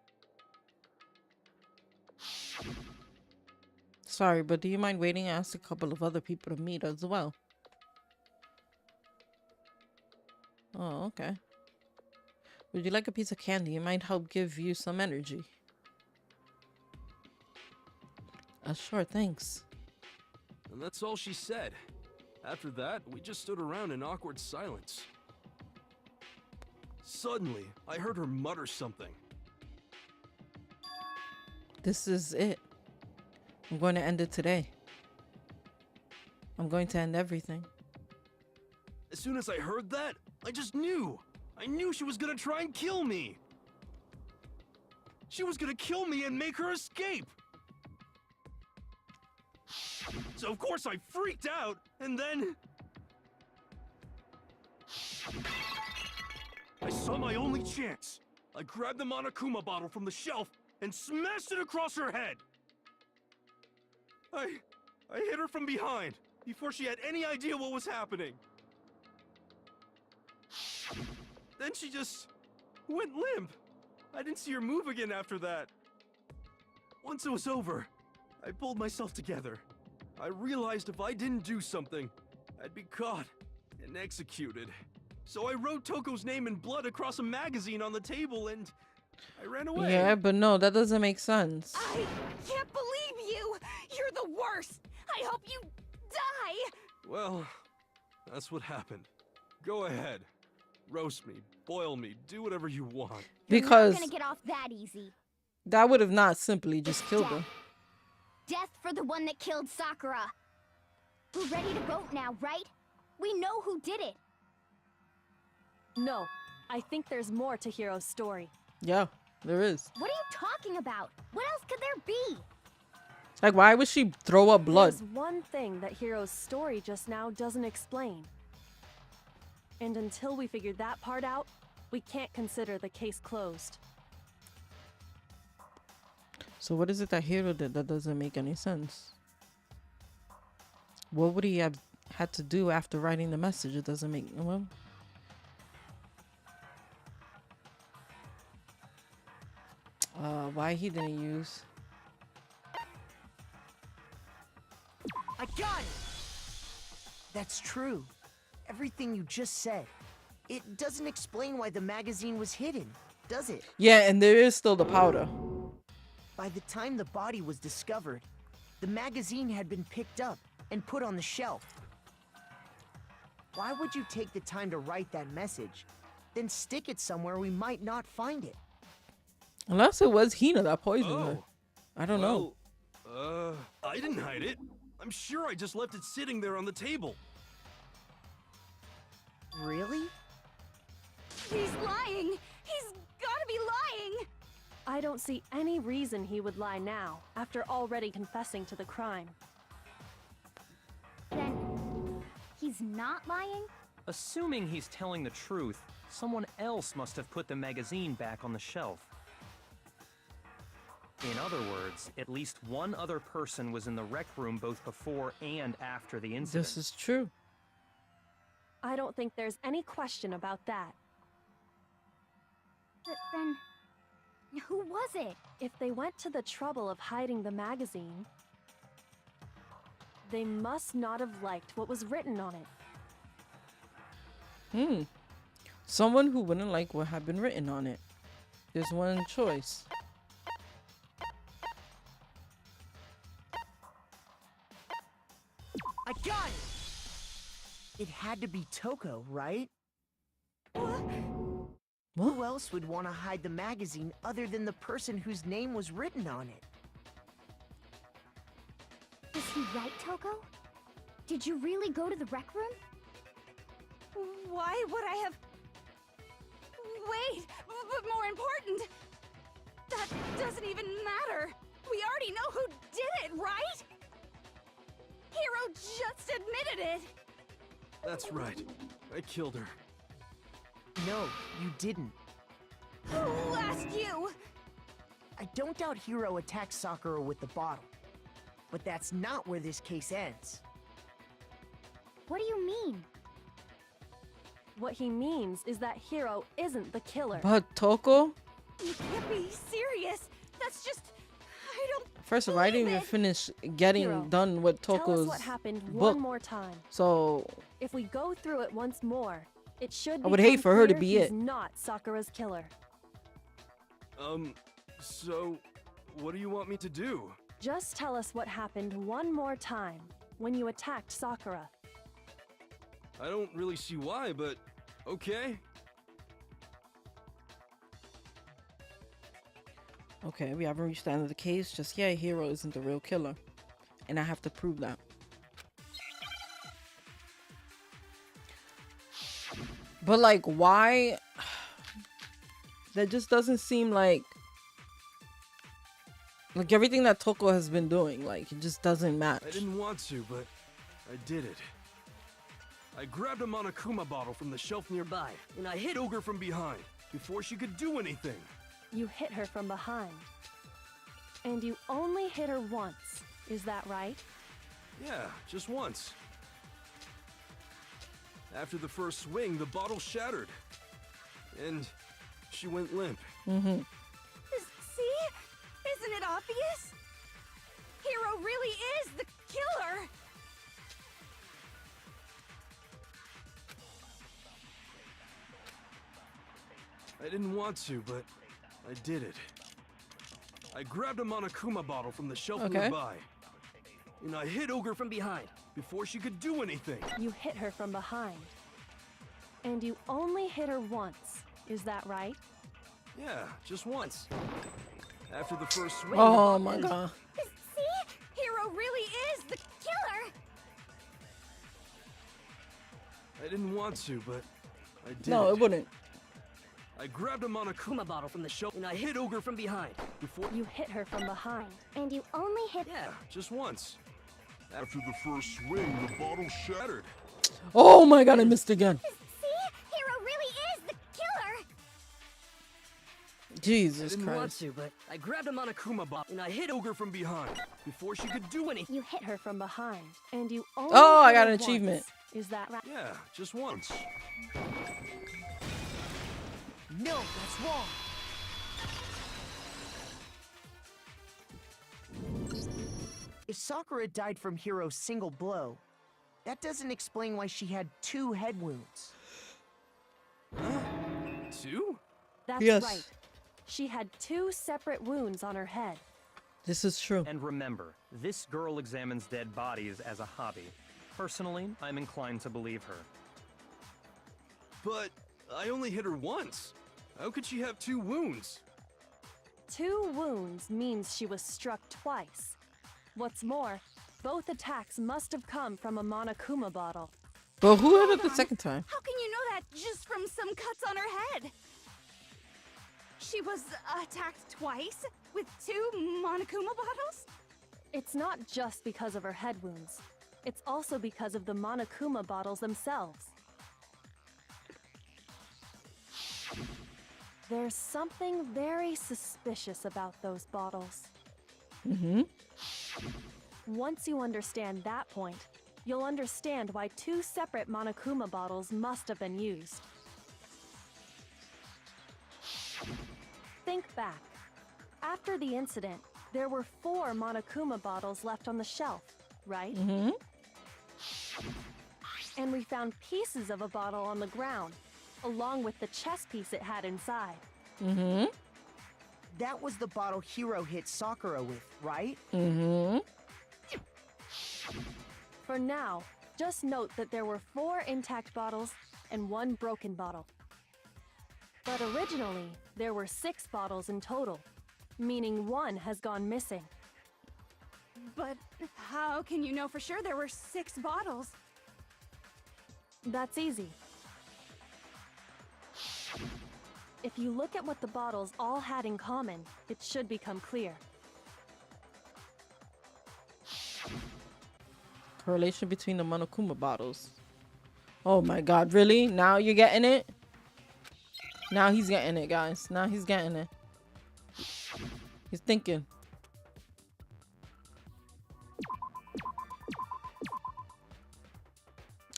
Sorry, but do you mind waiting? I asked a couple of other people to meet as well. Oh, okay. Would you like a piece of candy? It might help give you some energy. Sure, thanks. And that's all she said. After that, we just stood around in awkward silence. Suddenly, I heard her mutter something. This is it. I'm going to end it today. I'm going to end everything. As soon as I heard that, I just knew. I knew she was gonna try and kill me. She was gonna kill me and make her escape. So of course I freaked out, and then... I saw my only chance. I grabbed the Monokuma bottle from the shelf and smashed it across her head. I hit her from behind, before she had any idea what was happening. Then she just went limp. I didn't see her move again after that. Once it was over, I pulled myself together. I realized if I didn't do something, I'd be caught and executed. So I wrote Toko's name in blood across a magazine on the table and I ran away. Yeah, but no, that doesn't make sense. I can't believe you! You're the worst! I hope you die! Well, that's what happened. Go ahead. Roast me, boil me, do whatever you want. Because You're not gonna get off that easy. that would have not simply just killed her. Death for the one that killed Sakura. We're ready to vote now, right? We know who did it. No, I think there's more to Hiro's story. Yeah, there is. What are you talking about? What else could there be? Like, why would she throw up blood? There's one thing that Hiro's story just now doesn't explain. And until we figure that part out, we can't consider the case closed. So what is it that Hiro did that doesn't make any sense? What would he have had to do after writing the message? It doesn't make... Well... why he didn't use... I got it! That's true. Everything you just said. It doesn't explain why the magazine was hidden, does it? Yeah, and there is still the powder. By the time the body was discovered, the magazine had been picked up and put on the shelf. Why would you take the time to write that message, then stick it somewhere we might not find it? Unless it was Hina that poisoned her. Oh. I don't know. I didn't hide it. I'm sure I just left it sitting there on the table. Really? He's lying! He's gotta be lying! I don't see any reason he would lie now, after already confessing to the crime. Then, he's not lying? Assuming he's telling the truth, someone else must have put the magazine back on the shelf. In other words, at least one other person was in the rec room both before and after the incident. This is true. I don't think there's any question about that. But then, who was it? If they went to the trouble of hiding the magazine, they must not have liked what was written on it. Someone who wouldn't like what had been written on it. There's one choice. I got it! It had to be Toko, right? Who else would want to hide the magazine other than the person whose name was written on it? Is he right, Toko? Did you really go to the rec room? Why would I have... Wait, but more important, that doesn't even matter. We already know who did it, right? Hiro just admitted it. That's right. I killed her. No, you didn't. Who asked you? I don't doubt Hiro attacked Sakura with the bottle. But that's not where this case ends. What do you mean? What he means is that Hiro isn't the killer. But Toko? You can't be serious. That's just... I don't... First of all, I didn't even finish getting Hiro, done with Tell us Toko's what happened book. one more time. So, If we go through it once more, it should I would hate become for her to clear be he's it. not Sakura's killer. So, what do you want me to do? Just tell us what happened one more time when you attacked Sakura. I don't really see why, but okay. okay, we haven't reached the end of the case. Just yeah, Hiro isn't the real killer. And I have to prove that. But like, why? That just doesn't seem like everything that Toko has been doing, like it just doesn't match. I didn't want to, but I did it. I grabbed a Monokuma bottle from the shelf nearby, and I hit Ogre from behind before she could do anything. You hit her from behind. And you only hit her once, is that right? Yeah, just once. After the first swing, the bottle shattered. And she went limp. Mm-hmm. See? Isn't it obvious? Hiro really is the killer! I didn't want to, but I did it. I grabbed a Monokuma bottle from the shelf nearby. And I hit Ogre from behind before she could do anything. You hit her from behind. And you only hit her once, is that right? Yeah, just once. After the first swing. Oh my god. See? Hiro really is the killer! I didn't want to, but I did No, it wouldn't. I grabbed a Monokuma bottle from the shelf and I hit Ogre from behind before... You hit her from behind. And you only hit... Yeah, just once. After the first swing, the bottle shattered. Oh my god, I missed again. See? Hiro really is the killer! Jesus I didn't want Christ. to, but I grabbed a Monokuma bottle and I hit Ogre from behind before she could do anything. You hit her from behind. And you only Oh, I hit got her an achievement. once, is that right? Yeah, just once. No, that's wrong. If Sakura died from Hiro's single blow, that doesn't explain why she had 2 head wounds. 2? That's Yes. right. She had 2 separate wounds on her head. This is true. And remember, this girl examines dead bodies as a hobby. Personally, I'm inclined to believe her. But I only hit her once. How could she have 2 wounds? 2 wounds means she was struck twice. What's more, both attacks must have come from a Monokuma bottle. But who hit it the second time? How can you know that just from some cuts on her head? She was attacked twice with 2 Monokuma bottles? It's not just because of her head wounds. It's also because of the Monokuma bottles themselves. There's something very suspicious about those bottles. Mm-hmm. Once you understand that point, you'll understand why 2 separate Monokuma bottles must have been used. Think back. After the incident, there were 4 Monokuma bottles left on the shelf, right? Mm-hmm. And we found pieces of a bottle on the ground, along with the chess piece it had inside. Mm-hmm. That was the bottle Hiro hit Sakura with, right? Mm-hmm. For now, just note that there were 4 intact bottles and 1 broken bottle. But originally, there were 6 bottles in total, meaning 1 has gone missing. But how can you know for sure there were 6 bottles? That's easy. If you look at what the bottles all had in common, it should become clear. Correlation between the Monokuma bottles. Oh my god, really? Now you're getting it? Now he's getting it, guys. Now he's getting it. He's thinking.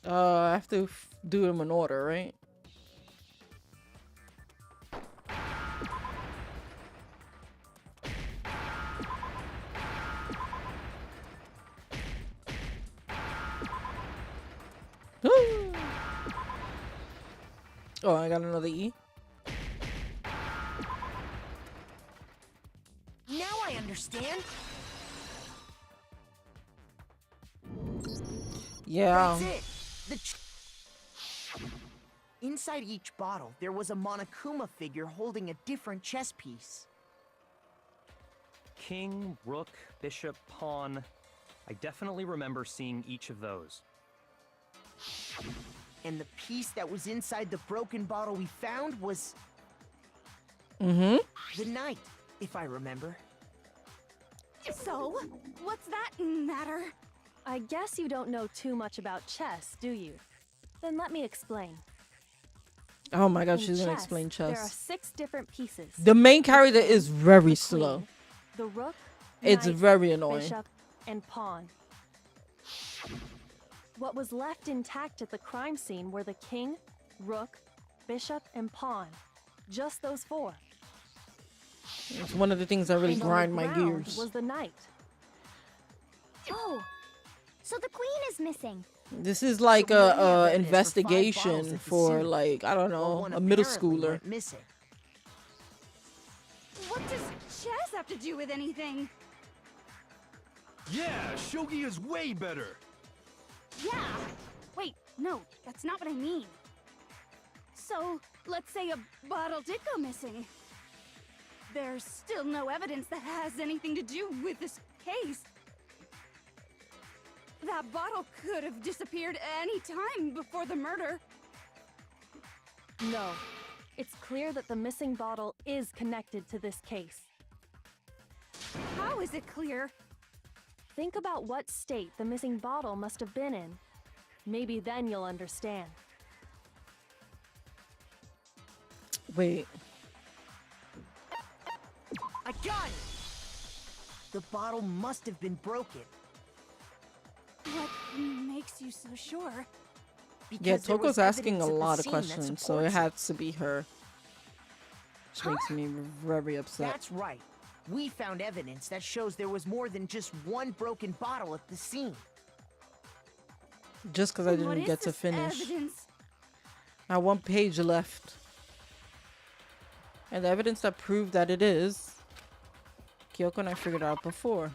I have to do them in order, right? Oh, I got another E. Now I understand. Yeah. That's it. Inside each bottle, there was a Monokuma figure holding a different chess piece. King, rook, bishop, pawn. I definitely remember seeing each of those. And the piece that was inside the broken bottle we found was Mm-hmm. the knight, if I remember. So, what's that matter? I guess you don't know too much about chess, do you? Then let me explain. Oh my god, In she's gonna chess, explain There are chess. 6 different pieces. The main character king, is very the slow. queen, the rook, It's knight, very annoying. bishop, and pawn. What was left intact at the crime scene were the king, rook, bishop, and pawn. Just those 4. It's one of the things that really And on grind the my ground gears. was the knight. Oh, so the queen is missing. This is like So we only have a evidence for 5 bottles investigation at the for scene. like, I don't Well, know, one a middle apparently schooler. went missing. What does chess have to do with anything? Yeah, shogi is way better. Yeah. Wait, no, that's not what I mean. So, let's say a bottle did go missing. There's still no evidence that has anything to do with this case. That bottle could have disappeared any time before the murder. No. It's clear that the missing bottle is connected to this case. How is it clear? Think about what state the missing bottle must have been in. Maybe then you'll understand. Wait. I got it! The bottle must have been broken. What makes you so sure? Because Yeah, there was Toko's asking a evidence at the lot of scene that questions, so it supports has to be her. Which makes me very upset. That's right. We found evidence that shows there was more than just one broken bottle at the scene. Just because I What didn't is get to this finish. evidence? Now 1 page left. And the evidence that proved that it is. Kyoko and I figured out before.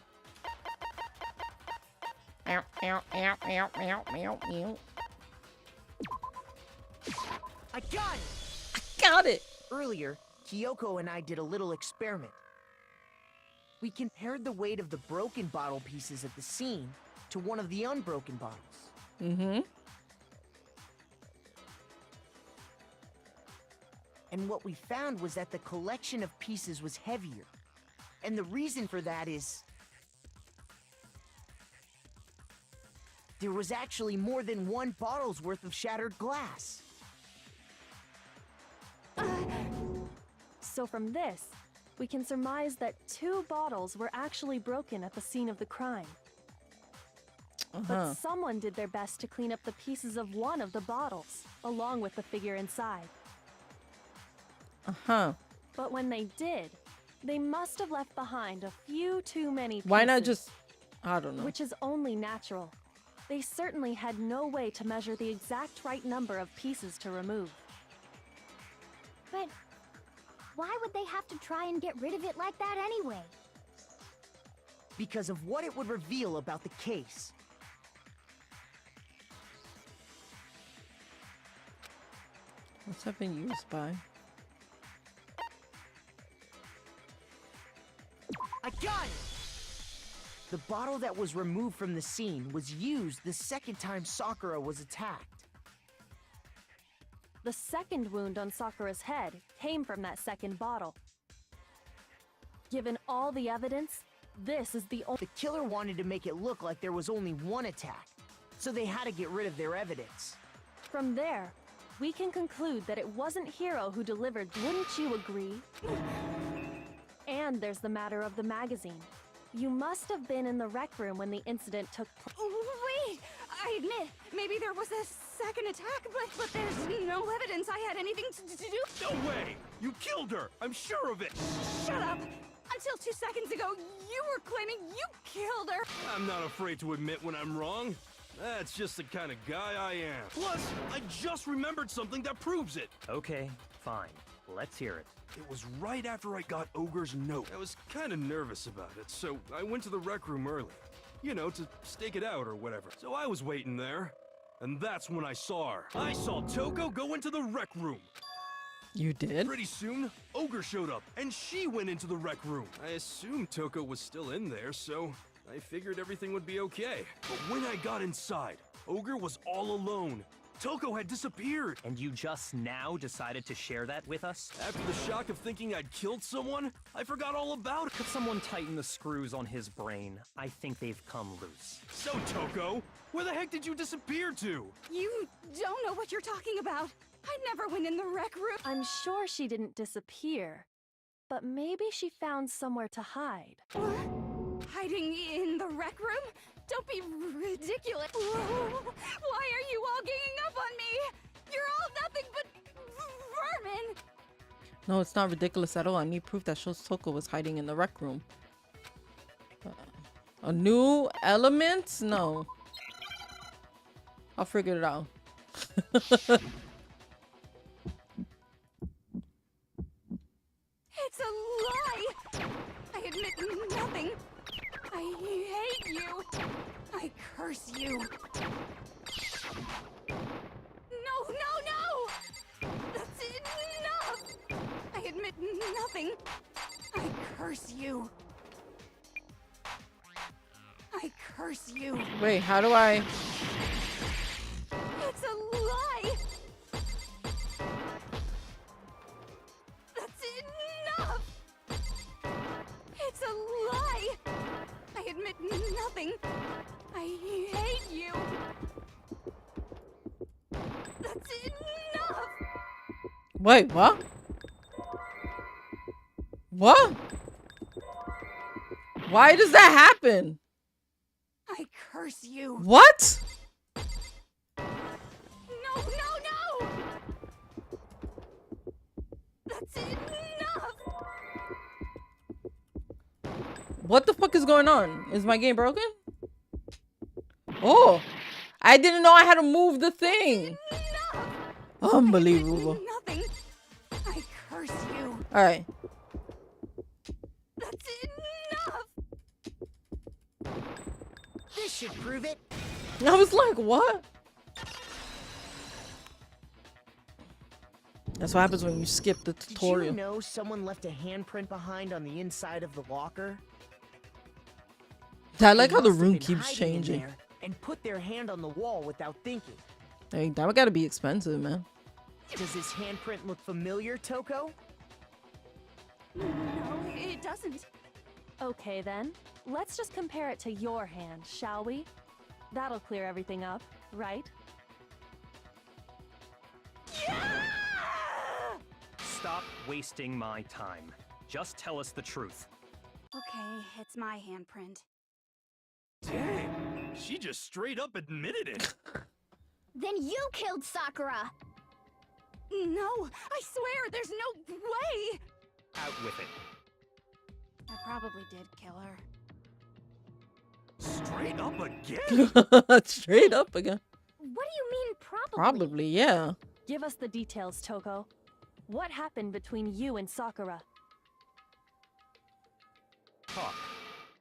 Ow, ow, ow, ow, ow, ow, ow. I got it! Got it! Earlier, Kyoko and I did a little experiment. We compared the weight of the broken bottle pieces at the scene to one of the unbroken bottles. Mm-hmm. And what we found was that the collection of pieces was heavier. And the reason for that is... there was actually more than 1 bottle's worth of shattered glass. So from this, we can surmise that 2 bottles were actually broken at the scene of the crime. But someone did their best to clean up the pieces of one of the bottles, along with the figure inside. But when they did, they must have left behind a few too many pieces. Why not just... I don't know. Which is only natural. They certainly had no way to measure the exact right number of pieces to remove. But why would they have to try and get rid of it like that anyway? Because of what it would reveal about the case. What's that been used by? I got it! The bottle that was removed from the scene was used the second time Sakura was attacked. The second wound on Sakura's head came from that second bottle. Given all the evidence, this is the only... The killer wanted to make it look like there was only 1 attack, so they had to get rid of their evidence. From there, we can conclude that it wasn't Hiro who delivered, wouldn't you agree? And there's the matter of the magazine. You must have been in the rec room when the incident took place. Wait! I admit, maybe there was a second attack, but there's no evidence I had anything to do. No way! You killed her! I'm sure of it! Shut up! Until 2 seconds ago, you were claiming you killed her! I'm not afraid to admit when I'm wrong. That's just the kind of guy I am. Plus, I just remembered something that proves it. Okay, fine. Let's hear it. It was right after I got Ogre's note. I was kind of nervous about it, so I went to the rec room early. You know, to stake it out or whatever. So I was waiting there, and that's when I saw her. I saw Toko go into the rec room. You did? Pretty soon, Ogre showed up, and she went into the rec room. I assumed Toko was still in there, so I figured everything would be okay. But when I got inside, Ogre was all alone. Toko had disappeared. And you just now decided to share that with us? After the shock of thinking I'd killed someone, I forgot all about it. Could someone tighten the screws on his brain? I think they've come loose. So, Toko, where the heck did you disappear to? You don't know what you're talking about. I never went in the rec room. I'm sure she didn't disappear, but maybe she found somewhere to hide. What? Hiding in the rec room? Don't be ridiculous. Whoa. Why are you all ganging up on me? You're all nothing but vermin. No, it's not ridiculous at all. I need proof that shows Toko was hiding in the rec room. A new element? No. I'll figure it out. It's a lie. I admit nothing. I hate you. I curse you. No. That's enough. I admit nothing. I curse you. I curse you. Wait, how do I... It's a lie. That's enough. It's a lie. I admit nothing. I hate you. That's enough. Wait, what? What? Why does that happen? I curse you. What? No. That's enough. What the fuck is going on? Is my game broken? Oh, I didn't know I had to move the thing. Enough! Unbelievable. Nothing. I curse you. All right. That's enough. This should prove it. I was like, what? That's what happens when you skip the Did you tutorial. know someone left a handprint behind on the inside of the locker? I like They how the must have room been keeps hiding in changing. there and put their hand on the wall without thinking. Hey, that gotta be expensive, man. Does this handprint look familiar, Toko? No, it doesn't. Okay then, let's just compare it to your hand, shall we? That'll clear everything up, right? Stop wasting my time. Just tell us the truth. Okay, it's my handprint. Dang, she just straight up admitted it. Then you killed Sakura. No, I swear, there's no way. Out with it. I probably did kill her. Straight up again? Straight up again. What do you mean, probably? Probably, yeah. Give us the details, Toko. What happened between you and Sakura? Talk.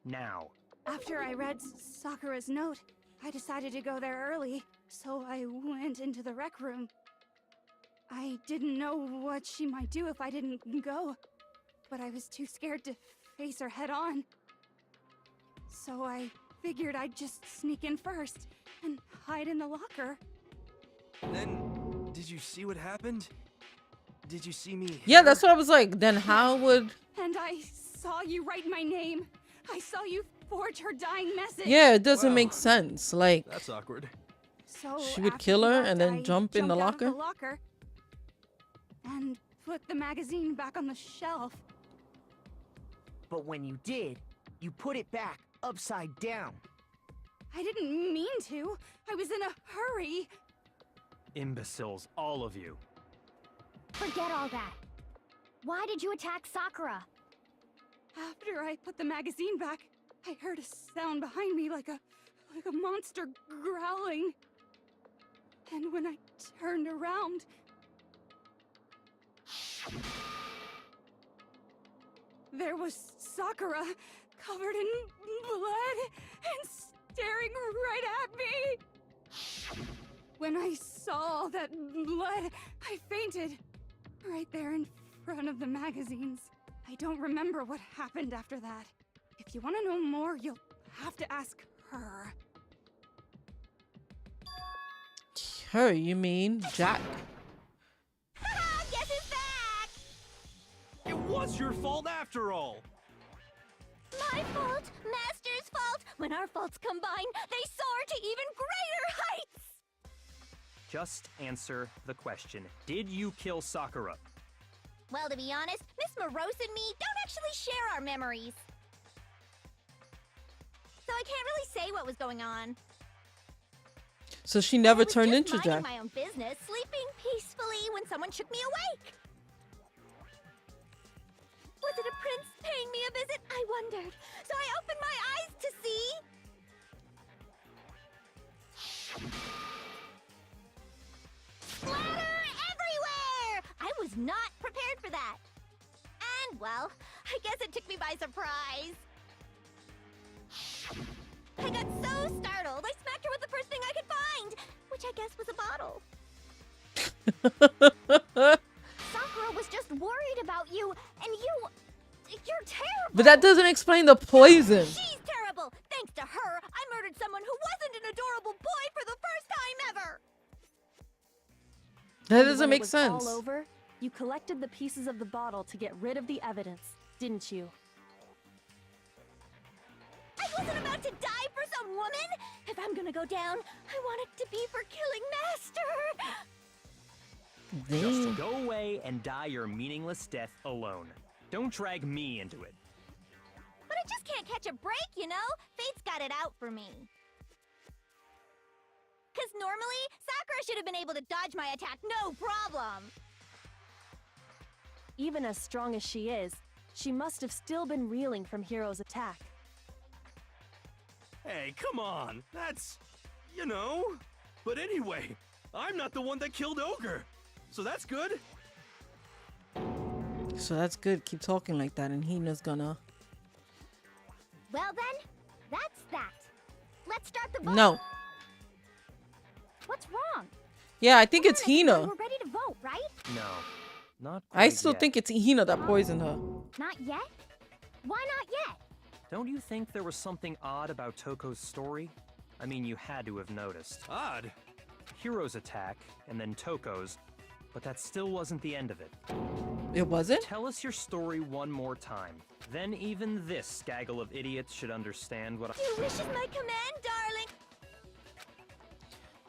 Now. After I read Sakura's note, I decided to go there early, so I went into the rec room. I didn't know what she might do if I didn't go, but I was too scared to face her head on. So I figured I'd just sneak in first and hide in the locker. Then, did you see what happened? Did you see me? Yeah, that's what I was like. Then how would... And I saw you write my name. I saw you forge her dying message. Yeah, it doesn't Wow. make sense. Like, That's awkward. So she would after kill you her left, and then I jump in the jumped out of locker? locker and put the magazine back on the shelf. But when you did, you put it back upside down. I didn't mean to. I was in a hurry. Imbeciles, all of you. Forget all that. Why did you attack Sakura? After I put the magazine back, I heard a sound behind me like a monster growling. And when I turned around, there was Sakura covered in blood and staring right at me. When I saw that blood, I fainted right there in front of the magazines. I don't remember what happened after that. If you want to know more, you'll have to ask her. Her, you mean Jack? Guess who's back? It was your fault after all. My fault, Master's fault. When our faults combine, they soar to even greater heights. Just answer the question. Did you kill Sakura? Well, to be honest, Miss Morose and me don't actually share our memories. So I can't really say what was going on. So she never I was turned just into minding Jack. my own business, sleeping peacefully when someone shook me awake. Was it a prince paying me a visit? I wondered. So I opened my eyes to see. Splatter everywhere! I was not prepared for that. And, well, I guess it took me by surprise. I got so startled, I smacked her with the first thing I could find, which I guess was a bottle. Sakura was just worried about you, and you're terrible. But that doesn't explain the poison. She's terrible. Thanks to her, I murdered someone who wasn't an adorable boy for the first time ever. That And doesn't when it make was sense. all over, you collected the pieces of the bottle to get rid of the evidence, didn't you? I wasn't about to die for some woman. If I'm gonna go down, I want it to be for killing Master. Just Damn. go away and die your meaningless death alone. Don't drag me into it. But I just can't catch a break, you know? Fate's got it out for me. Because normally, Sakura should have been able to dodge my attack no problem. Even as strong as she is, she must have still been reeling from Hiro's attack. Hey, come on. That's, you know. But anyway, I'm not the one that killed Ogre. So that's good. So that's good. Keep talking like that, and Hina's gonna. Well then, that's that. Let's start the vote. No. What's wrong? Yeah, I think it's Come on, Hina. we're ready to vote, right? No, not I quite still yet. think it's Hina that poisoned her. Not yet? Why not yet? Don't you think there was something odd about Toko's story? I mean, you had to have noticed. Odd. Hiro's attack, and then Toko's, but that still wasn't the end of it. It wasn't? Tell us your story one more time. Then even this gaggle of idiots should understand what I— Your wish is my command, darling.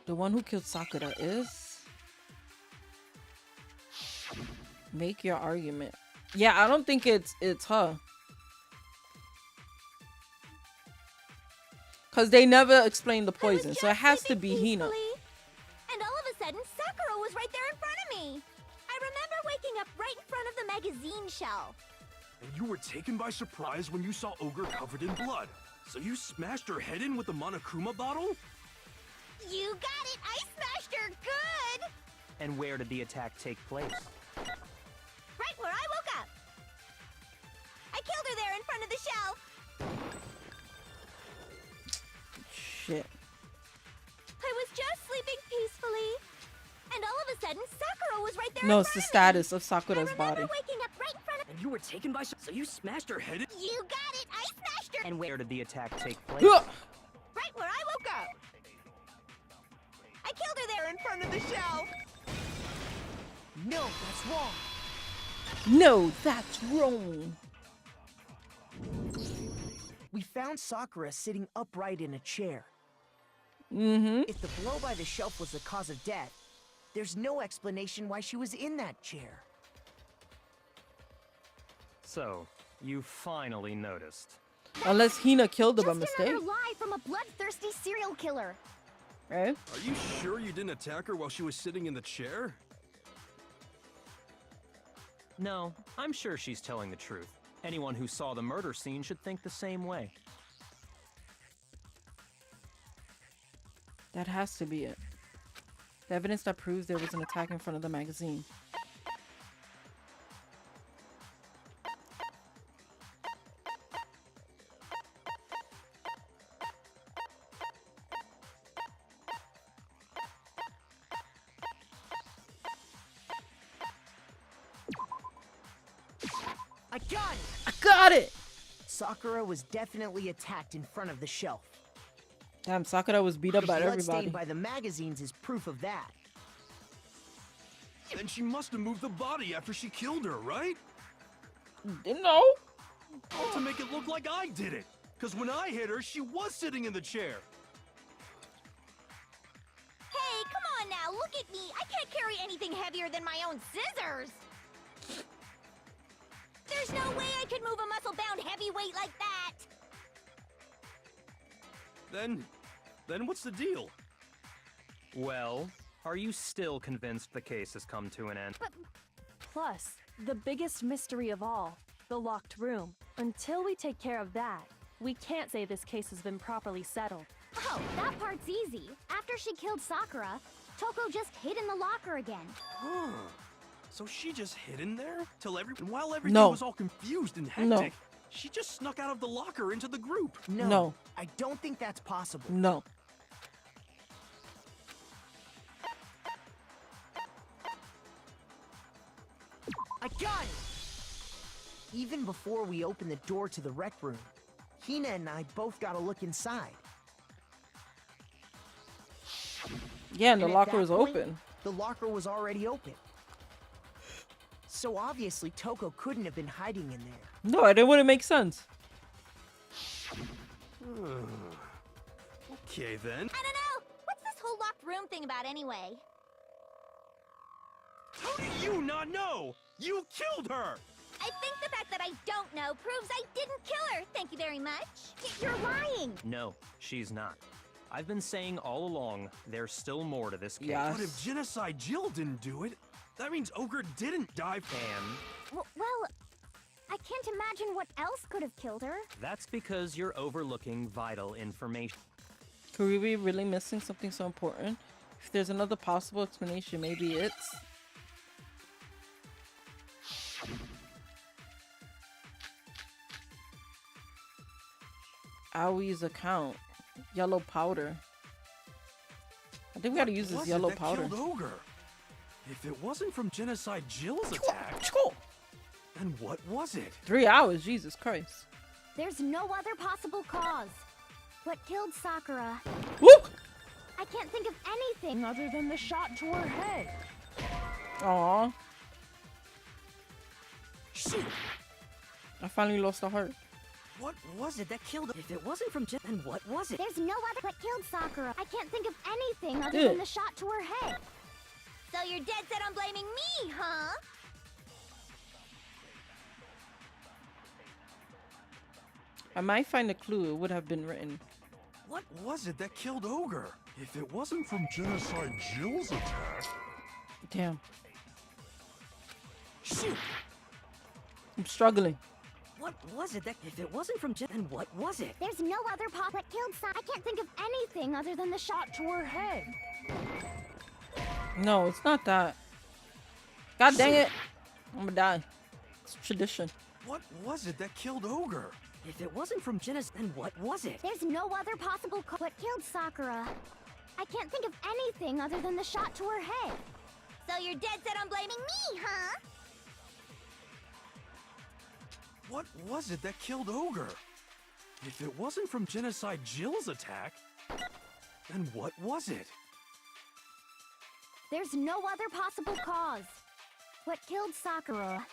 The one who killed Sakura is. Make your argument. Yeah, I don't think it's her. Cause they never explained the poison, so it has to be Hina. And all of a sudden, Sakura was right there in front of me. I remember waking up right in front of the magazine shelf. And you were taken by surprise when you saw Ogre covered in blood. So you smashed her head in with the Monokuma bottle? You got it! I smashed her good! And where did the attack take place? Right where I woke up. I killed her there in front of the shelf. Shit. I was just sleeping peacefully. And all of a sudden, Sakura was right there No, in it's the front of status me. of Sakura's I remember body. waking up right in front of... And you were taken by so you smashed her head in? You got it! I smashed her! And where did the attack take place? Ugh. Right where I woke up. I killed her there in front of the shelf. No, that's wrong. No, that's wrong. We found Sakura sitting upright in a chair. Mm-hmm. If the blow by the shelf was the cause of death, there's no explanation why she was in that chair. So, you finally noticed. Unless Hina killed her by Just mistake. another lie from a bloodthirsty serial killer. Right? Are you sure you didn't attack her while she was sitting in the chair? No, I'm sure she's telling the truth. Anyone who saw the murder scene should think the same way. That has to be it. The evidence that proves there was an attack in front of the magazine. I got it! I got it! Sakura was definitely attacked in front of the shelf. Damn, Sakura was beat up The by blood everybody. stained by the magazines is proof of that. Then she must have moved the body after she killed her, right? No. Well, to make it look like I did it. Because when I hit her, she was sitting in the chair. Hey, come on now, look at me. I can't carry anything heavier than my own scissors. There's no way I could move a muscle-bound heavyweight like that. Then what's the deal? Well, are you still convinced the case has come to an end? Plus, the biggest mystery of all, the locked room. Until we take care of that, we can't say this case has been properly settled. Oh, that part's easy. After she killed Sakura, Toko just hid in the locker again. Huh. So she just hid in there? While everything No. was all confused and hectic, No. she just snuck out of the locker into the group. No. I don't think that's possible. No. I got it! Even before we opened the door to the rec room, Hina and I both got a look inside. Yeah, and the And at locker that was point, open. The locker was already open. So obviously Toko couldn't have been hiding in there. No, it wouldn't make sense. Okay, then. I don't know. What's this whole locked room thing about anyway? How do you not know? You killed her! I think the fact that I don't know proves I didn't kill her. Thank you very much. You're lying. No, she's not. I've been saying all along, there's still more to this case. Yes. But if Genocide Jill didn't do it, that means Ogre didn't die. And Well, I can't imagine what else could have killed her. that's because you're overlooking vital information. Could we be really missing something so important? If there's another possible explanation, maybe it's... Awie's account. Yellow powder. I think we gotta use this yellow powder. Killed Ogre? If it wasn't from Genocide Jill's attack, then what was it? 3 hours, Jesus Christ. There's no other possible cause. What killed Sakura? Woo! I can't think of anything other than the shot to her head. Aww. Shoot! I finally lost a heart. What was it that killed her? If it wasn't from then what was it? There's no other what killed Sakura. I can't think of anything other than the shot to her head. So you're dead set on blaming me, huh? I might find a clue. It would have been written. What was it that killed Ogre? If it wasn't from Genocide Jill's attack... Damn. Shoot! I'm struggling. What was it that if it wasn't from then what was it? There's no other pop that killed Sakura. I can't think of anything other than the shot to her head. No, it's not that. God dang it. I'm gonna die. It's tradition. What was it that killed Ogre? If it wasn't from Genesis, then what was it? There's no other possible cause. What killed Sakura? I can't think of anything other than the shot to her head. So you're dead set on blaming me, huh? What was it that killed Ogre? If it wasn't from Genocide Jill's attack, then what was it? There's no other possible cause. What killed Sakura?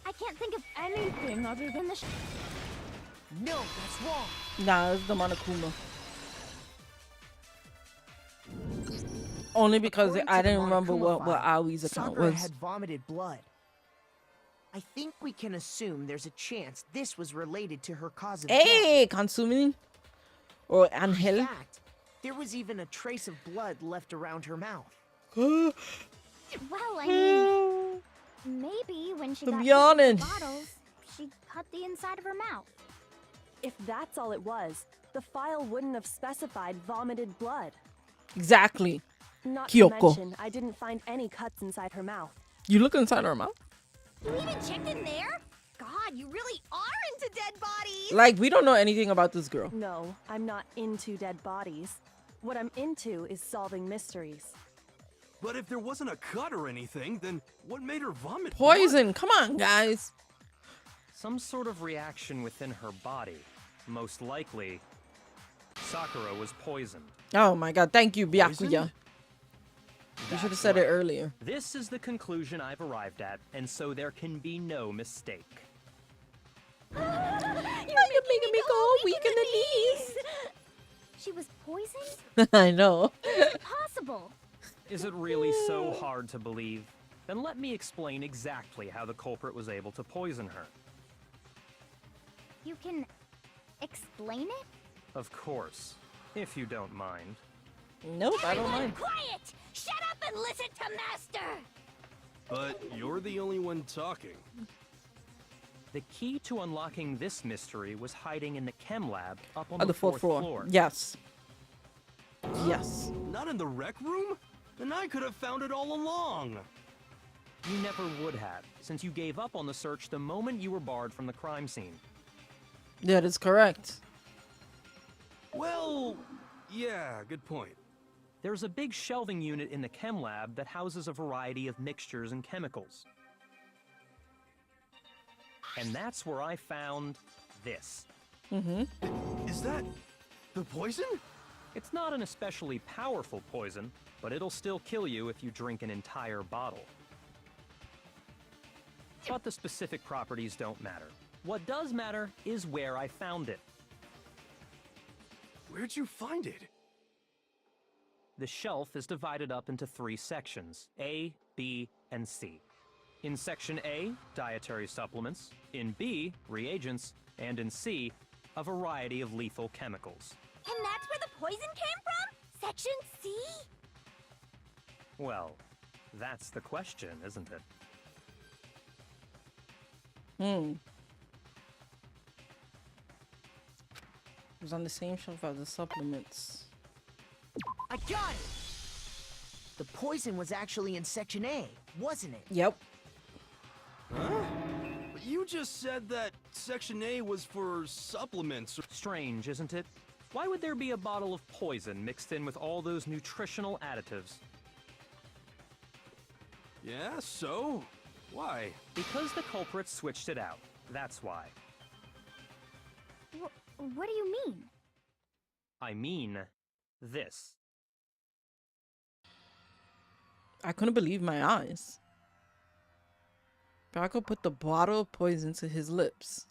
I can't think of anything other than the No, that's wrong. Nah, it's the Monokuma. Only because According I to the didn't remember Monokuma what file, Awie's account Sakura was. had vomited blood. I think we can assume there's a chance this was related to her cause of Hey, consuming or death. Angel. In fact, there was even a trace of blood left around her mouth. Well, I mean, maybe when she I'm got yawning. the bottles, she cut the inside of her mouth. If that's all it was, the file wouldn't have specified vomited blood. Exactly. Not Kyoko. to mention, I didn't find any cuts inside her mouth. You look inside her mouth? You even checked in there? God, you really are into dead bodies! Like, we don't know anything about this girl. No, I'm not into dead bodies. What I'm into is solving mysteries. But if there wasn't a cut or anything, then what made her vomit? Poison. Come on, guys. Some sort of reaction within her body. Most likely, Sakura was poisoned. Oh my god. Thank you, Byakuya. Poisoned? You should have That's said it right. earlier. This is the conclusion I've arrived at, and so there can be no mistake. You're making me go weak in the knees! She was poisoned? I know. Impossible! Is it really so hard to believe? Then let me explain exactly how the culprit was able to poison her. You can explain it? Of course, if you don't mind. Nope, I don't mind. Quiet! Shut up and listen to Master! But you're the only one talking. The key to unlocking this mystery was hiding in the chem lab up on On the the fourth floor. floor. Yes. Yes. Not in the rec room? Then I could have found it all along. You never would have, since you gave up on the search the moment you were barred from the crime scene. That is correct. Well, yeah, good point. There's a big shelving unit in the chem lab that houses a variety of mixtures and chemicals. And that's where I found this. Is that the poison? It's not an especially powerful poison, but it'll still kill you if you drink an entire bottle. But the specific properties don't matter. What does matter is where I found it. Where'd you find it? The shelf is divided up into 3 sections, A, B, and C. In Section A, dietary supplements. In B, reagents. And in C, a variety of lethal chemicals. And that's where the poison came from? Section C? Well, that's the question, isn't it? It was on the same shelf as the supplements. I got it! The poison was actually in Section A, wasn't it? Yep. Huh? But you just said that Section A was for supplements. Strange, isn't it? Why would there be a bottle of poison mixed in with all those nutritional additives? Yeah, so? Why? Because the culprit switched it out. That's why. What do you mean? I mean, this. I couldn't believe my eyes. Braco put the bottle of poison to his lips.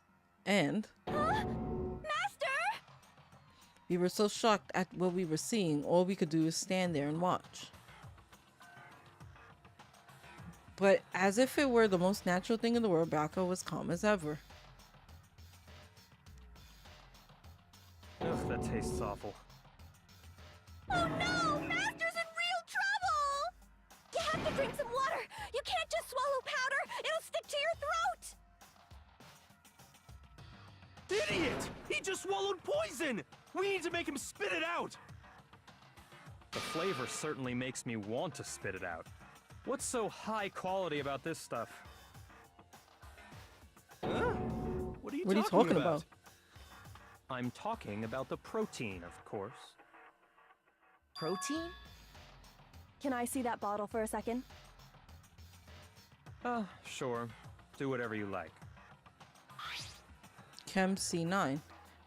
And... Huh? Master! We were so shocked at what we were seeing, all we could do was stand there and watch. But as if it were the most natural thing in the world, Braco was calm as ever. Ugh, that tastes awful. Oh no! Master's in real trouble! You have to drink some water! You can't just swallow powder! It'll stick to your throat! Idiot! He just swallowed poison! We need to make him spit it out! The flavor certainly makes me want to spit it out. What's so high quality about this stuff? Huh? What are you What are you talking about? I'm talking about the protein, of course. Protein? Can I see that bottle for a second? Sure. Do whatever you like. Chem C9.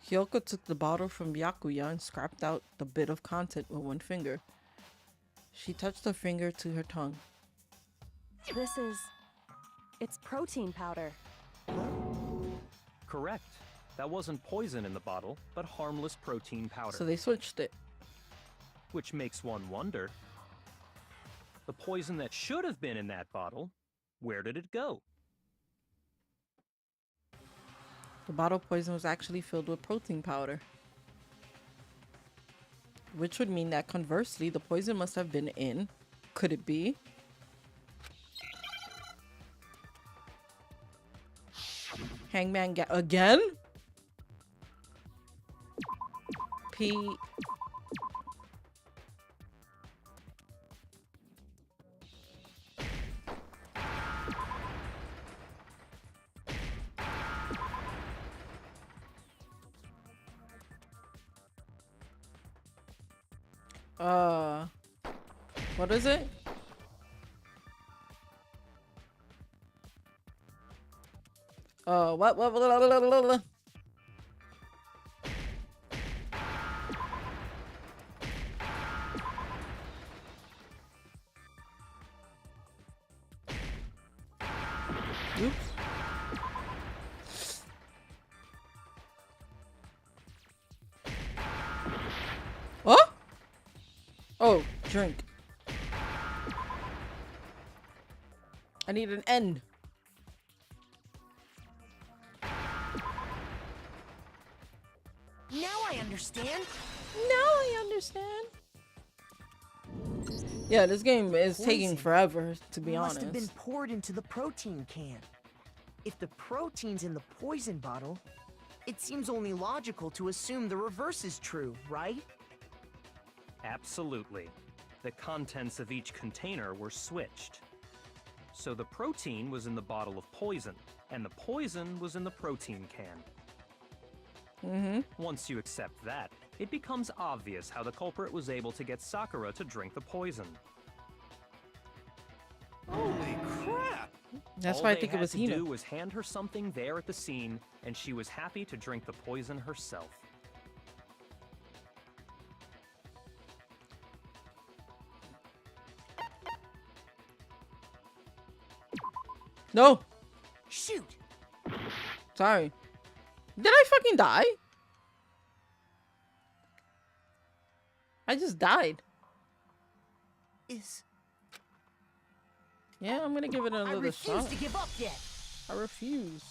Hyoko took the bottle from Byakuya and scraped out the bit of content with one finger. She touched her finger to her tongue. This is... it's protein powder. Correct. That wasn't poison in the bottle, but harmless protein powder. So they switched it. Which makes one wonder. The poison that should have been in that bottle, where did it go? The bottle of poison was actually filled with protein powder. Which would mean that conversely, the poison must have been in. Could it be? Hangman again? P. What is it? What? Oops. Oh? Oh, drink. I need an N. Now I understand. Now I understand. Yeah, this game is taking forever, to be honest. Must have been poured into the protein can. If the protein's in the poison bottle, it seems only logical to assume the reverse is true, right? Absolutely. The contents of each container were switched. So the protein was in the bottle of poison, and the poison was in the protein can. Once you accept that, it becomes obvious how the culprit was able to get Sakura to drink the poison. Holy crap! That's All why I they think it had was to Hina. do was hand her something there at the scene, and she was happy to drink the poison herself. No! Shoot! Sorry. Did I fucking die? I just died. Yeah, I'm gonna give it I another refuse shot. to give up yet. I refuse.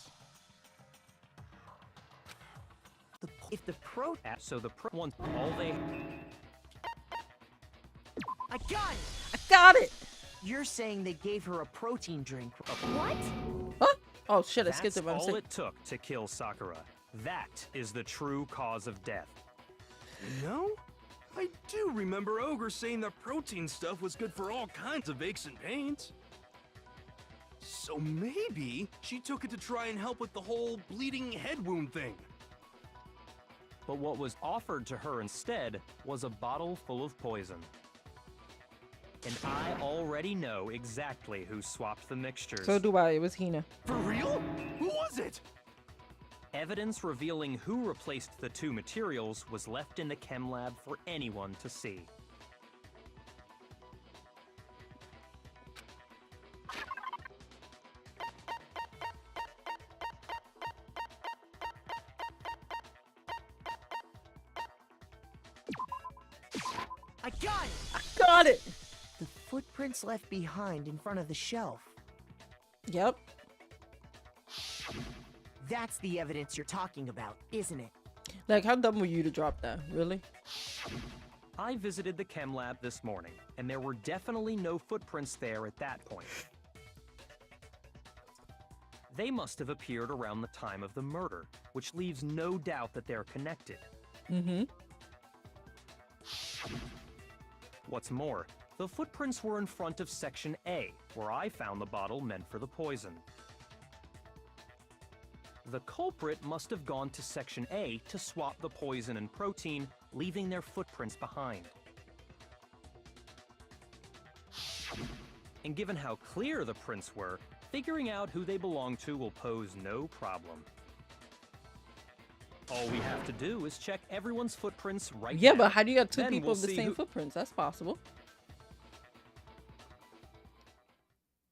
If the So the one, all they I got it! I got it! You're saying they gave her a protein drink. What? Huh? Oh shit, I skipped that's it by all mistake. it took to kill Sakura. That is the true cause of death. No? I do remember Ogre saying that protein stuff was good for all kinds of aches and pains. So maybe she took it to try and help with the whole bleeding head wound thing. But what was offered to her instead was a bottle full of poison. And I already know exactly who swapped the mixtures. So do I. It was Hina. For real? Who was it? Evidence revealing who replaced the two materials was left in the chem lab for anyone to see. I got it! Got it. The footprints left behind in front of the shelf. Yep. That's the evidence you're talking about, isn't it? Like, how dumb were you to drop that? Really? I visited the chem lab this morning, and there were definitely no footprints there at that point. They must have appeared around the time of the murder, which leaves no doubt that they're connected. Mm-hmm. What's more, the footprints were in front of Section A, where I found the bottle meant for the poison. The culprit must have gone to Section A to swap the poison and protein, leaving their footprints behind. And given how clear the prints were, figuring out who they belong to will pose no problem. All we have to do is check everyone's footprints right now. Yeah, but how do you got two Then people we'll with the see same who- footprints? That's possible.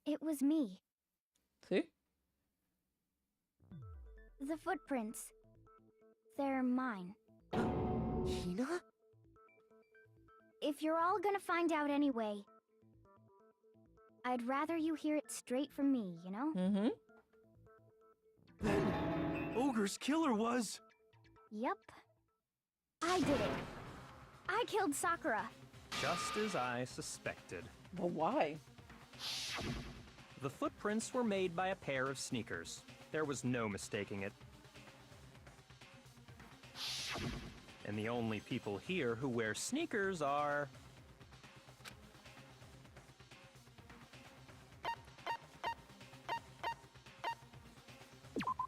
It was me. See? The footprints. They're mine. Hina? If you're all gonna find out anyway, I'd rather you hear it straight from me, you know? Mm-hmm. Then Ogre's killer was... Yep. I did it. I killed Sakura. Just as I suspected. But why? The footprints were made by a pair of sneakers. There was no mistaking it. And the only people here who wear sneakers are...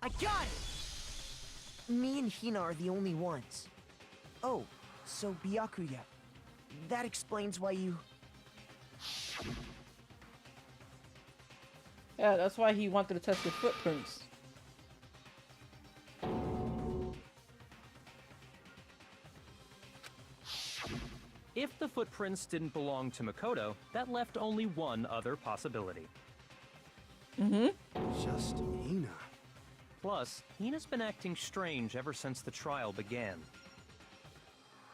I got it! Me and Hina are the only ones. Oh, so Byakuya. That explains why you... Yeah, that's why he wanted to test the footprints. If the footprints didn't belong to Makoto, that left only one other possibility. Mm-hmm. Just Hina. Plus, Hina's been acting strange ever since the trial began.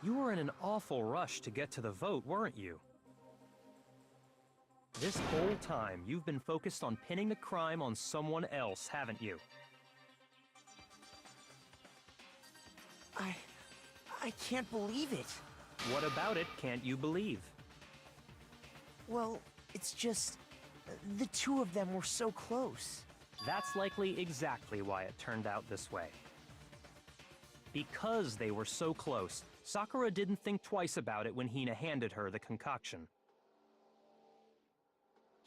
You were in an awful rush to get to the vote, weren't you? This whole time, you've been focused on pinning the crime on someone else, haven't you? I can't believe it. What about it can't you believe? Well, it's just... the two of them were so close. That's likely exactly why it turned out this way. Because they were so close, Sakura didn't think twice about it when Hina handed her the concoction.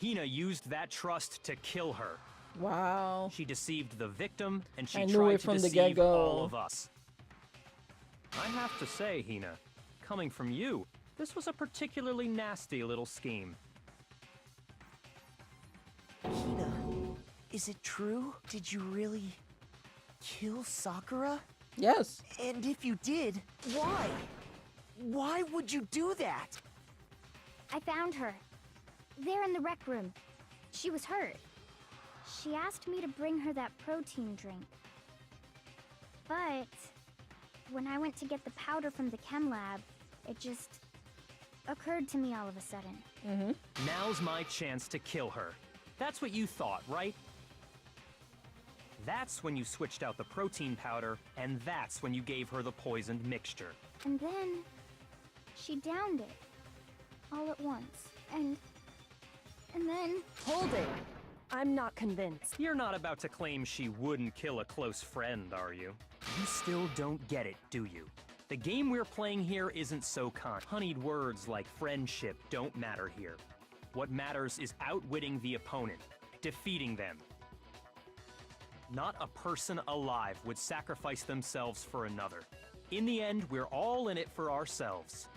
Hina used that trust to kill her. Wow. She deceived the victim, and she I knew tried it to from the deceive get-go. all of us. I have to say, Hina, coming from you, this was a particularly nasty little scheme. Hina, is it true? Did you really... kill Sakura? Yes. And if you did, why? Why would you do that? I found her. There in the rec room. She was hurt. She asked me to bring her that protein drink. But when I went to get the powder from the chem lab, it just occurred to me all of a sudden. Mm-hmm. Now's my chance to kill her. That's what you thought, right? That's when you switched out the protein powder, and that's when you gave her the poisoned mixture. And then she downed it all at once. And then Hold it. I'm not convinced. You're not about to claim she wouldn't kill a close friend, are you? You still don't get it, do you? The game we're playing here isn't so honeyed words like friendship don't matter here. What matters is outwitting the opponent, defeating them. Not a person alive would sacrifice themselves for another. In the end, we're all in it for ourselves.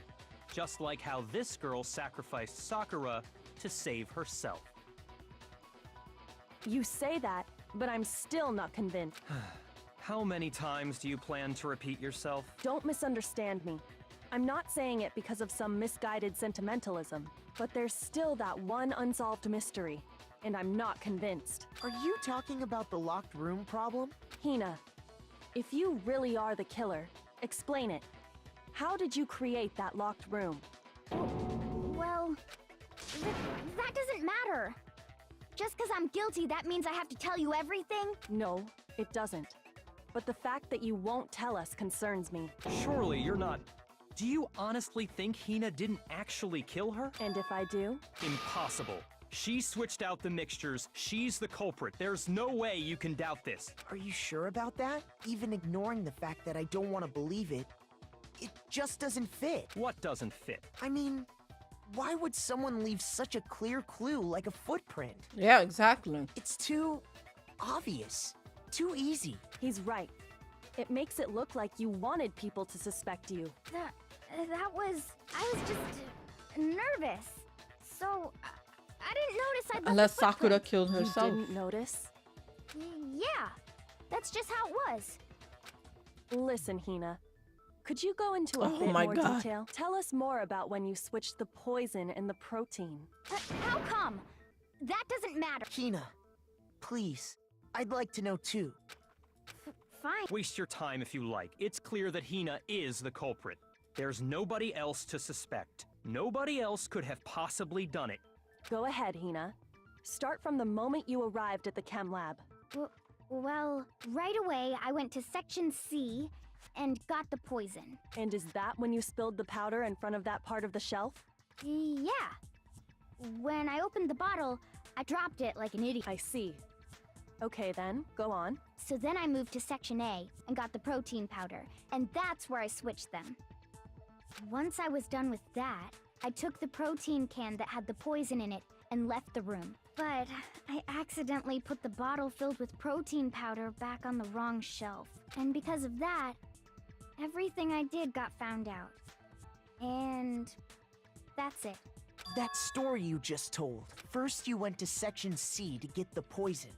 Just like how this girl sacrificed Sakura to save herself. You say that, but I'm still not convinced. How many times do you plan to repeat yourself? Don't misunderstand me. I'm not saying it because of some misguided sentimentalism, but there's still that one unsolved mystery, and I'm not convinced. Are you talking about the locked room problem? Hina, if you really are the killer, explain it. How did you create that locked room? Well, that doesn't matter. Just because I'm guilty, that means I have to tell you everything? No, it doesn't. But the fact that you won't tell us concerns me. Surely you're not... Do you honestly think Hina didn't actually kill her? And if I do? Impossible. She switched out the mixtures. She's the culprit. There's no way you can doubt this. Are you sure about that? Even ignoring the fact that I don't want to believe it, it just doesn't fit. What doesn't fit? I mean, why would someone leave such a clear clue like a footprint? Yeah, exactly. It's too obvious. Too easy. He's right. It makes it look like you wanted people to suspect you. I was just nervous. So, I didn't notice I'd left Unless the Sakura footprint. killed herself. You didn't notice? Yeah, that's just how it was. Listen, Hina. Could you go into a Oh bit my more God. detail? Tell us more about when you switched the poison and the protein. How come? That doesn't matter. Hina, please. I'd like to know too. Fine. Waste your time if you like. It's clear that Hina is the culprit. There's nobody else to suspect. Nobody else could have possibly done it. Go ahead, Hina. Start from the moment you arrived at the chem lab. Well, right away I went to Section C and got the poison. And is that when you spilled the powder in front of that part of the shelf? Yeah. When I opened the bottle, I dropped it like an idiot. I see. Okay then, go on. So then I moved to Section A and got the protein powder, and that's where I switched them. Once I was done with that, I took the protein can that had the poison in it and left the room. But I accidentally put the bottle filled with protein powder back on the wrong shelf. And because of that, everything I did got found out. And that's it. That story you just told. First you went to Section C to get the poison.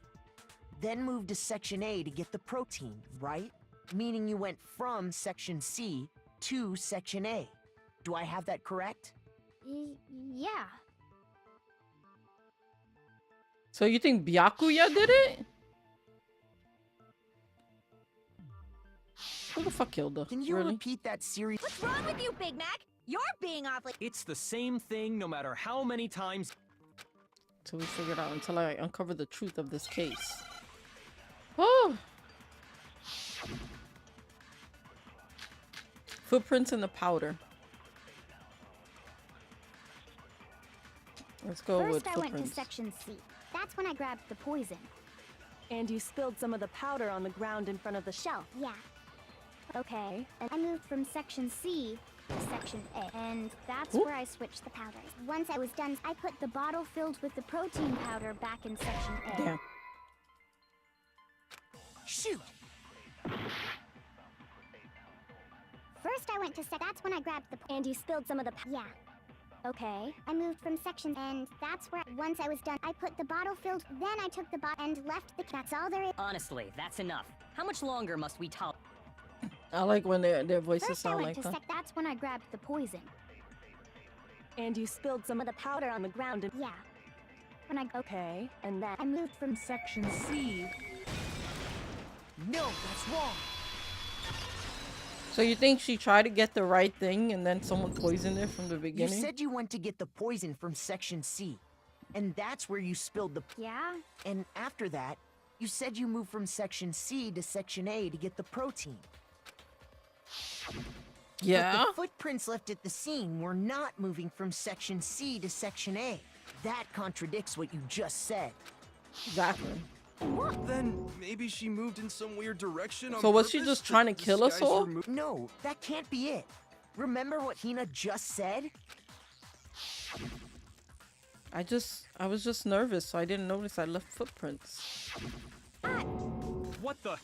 Then moved to Section A to get the protein, right? Meaning you went from Section C to Section A. Do I have that correct? Yeah. So you think Byakuya did it? Who the fuck killed her? Can you Really? repeat that series? What's wrong with you, Big Mac? You're being awfully... It's the same thing no matter how many times... Until we figure it out, until I uncover the truth of this case. Oh! Footprints in the powder. Let's go with First I went to footprints. Section C. That's when I grabbed the poison. And you spilled some of the powder on the ground in front of the shelf. Yeah. Okay. And I moved from Section C to Section A. And that's Ooh. where I switched the powders. Once I was done, I put the bottle filled with the protein powder back in Section A. Damn. Shoot! First I went to That's when I grabbed the... And you spilled some of the... Yeah. Okay. I moved from Section and that's where... Once I was done, I put the bottle filled... Then I took the bottle and left the... That's all there is. Honestly, that's enough. How much longer must we tolerate? I like when their voices First I sound went like to that. That's when I grabbed the poison. And you spilled some of the powder on the ground. Yeah. When I... Okay, and then... I moved from Section C. No, that's wrong. So you think she tried to get the right thing and then someone poisoned it from the You beginning? said you went to get the poison from Section C. And that's where you spilled the... Yeah? And after that, you said you moved from Section C to Section A to get the protein. Yeah? But the footprints left at the scene were not moving from Section C to Section A. That contradicts what you just said. Exactly. Then maybe she moved in some weird direction on So was she purpose just trying to kill us disguise all? her No, that can't be it. Remember what Hina just said? I was just nervous, so I didn't notice I left footprints. What the?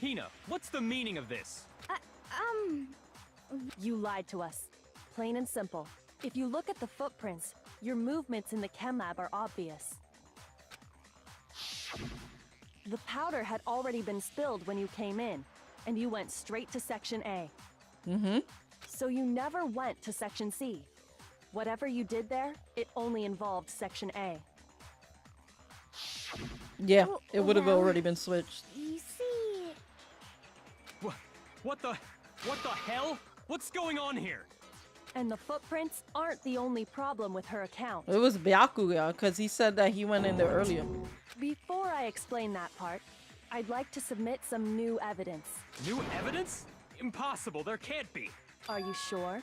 Hina, what's the meaning of this? You lied to us. Plain and simple. If you look at the footprints, your movements in the chem lab are obvious. The powder had already been spilled when you came in, and you went straight to Section A. Mm-hmm. So you never went to Section C. Whatever you did there, it only involved Section A. Yeah, Oh, it would have well. already been switched. You see... What the hell? What's going on here? And the footprints aren't the only problem with her account. It was Byakuya, because he said that he went in there earlier. Before I explain that part, I'd like to submit some new evidence. New evidence? Impossible, there can't be. Are you sure?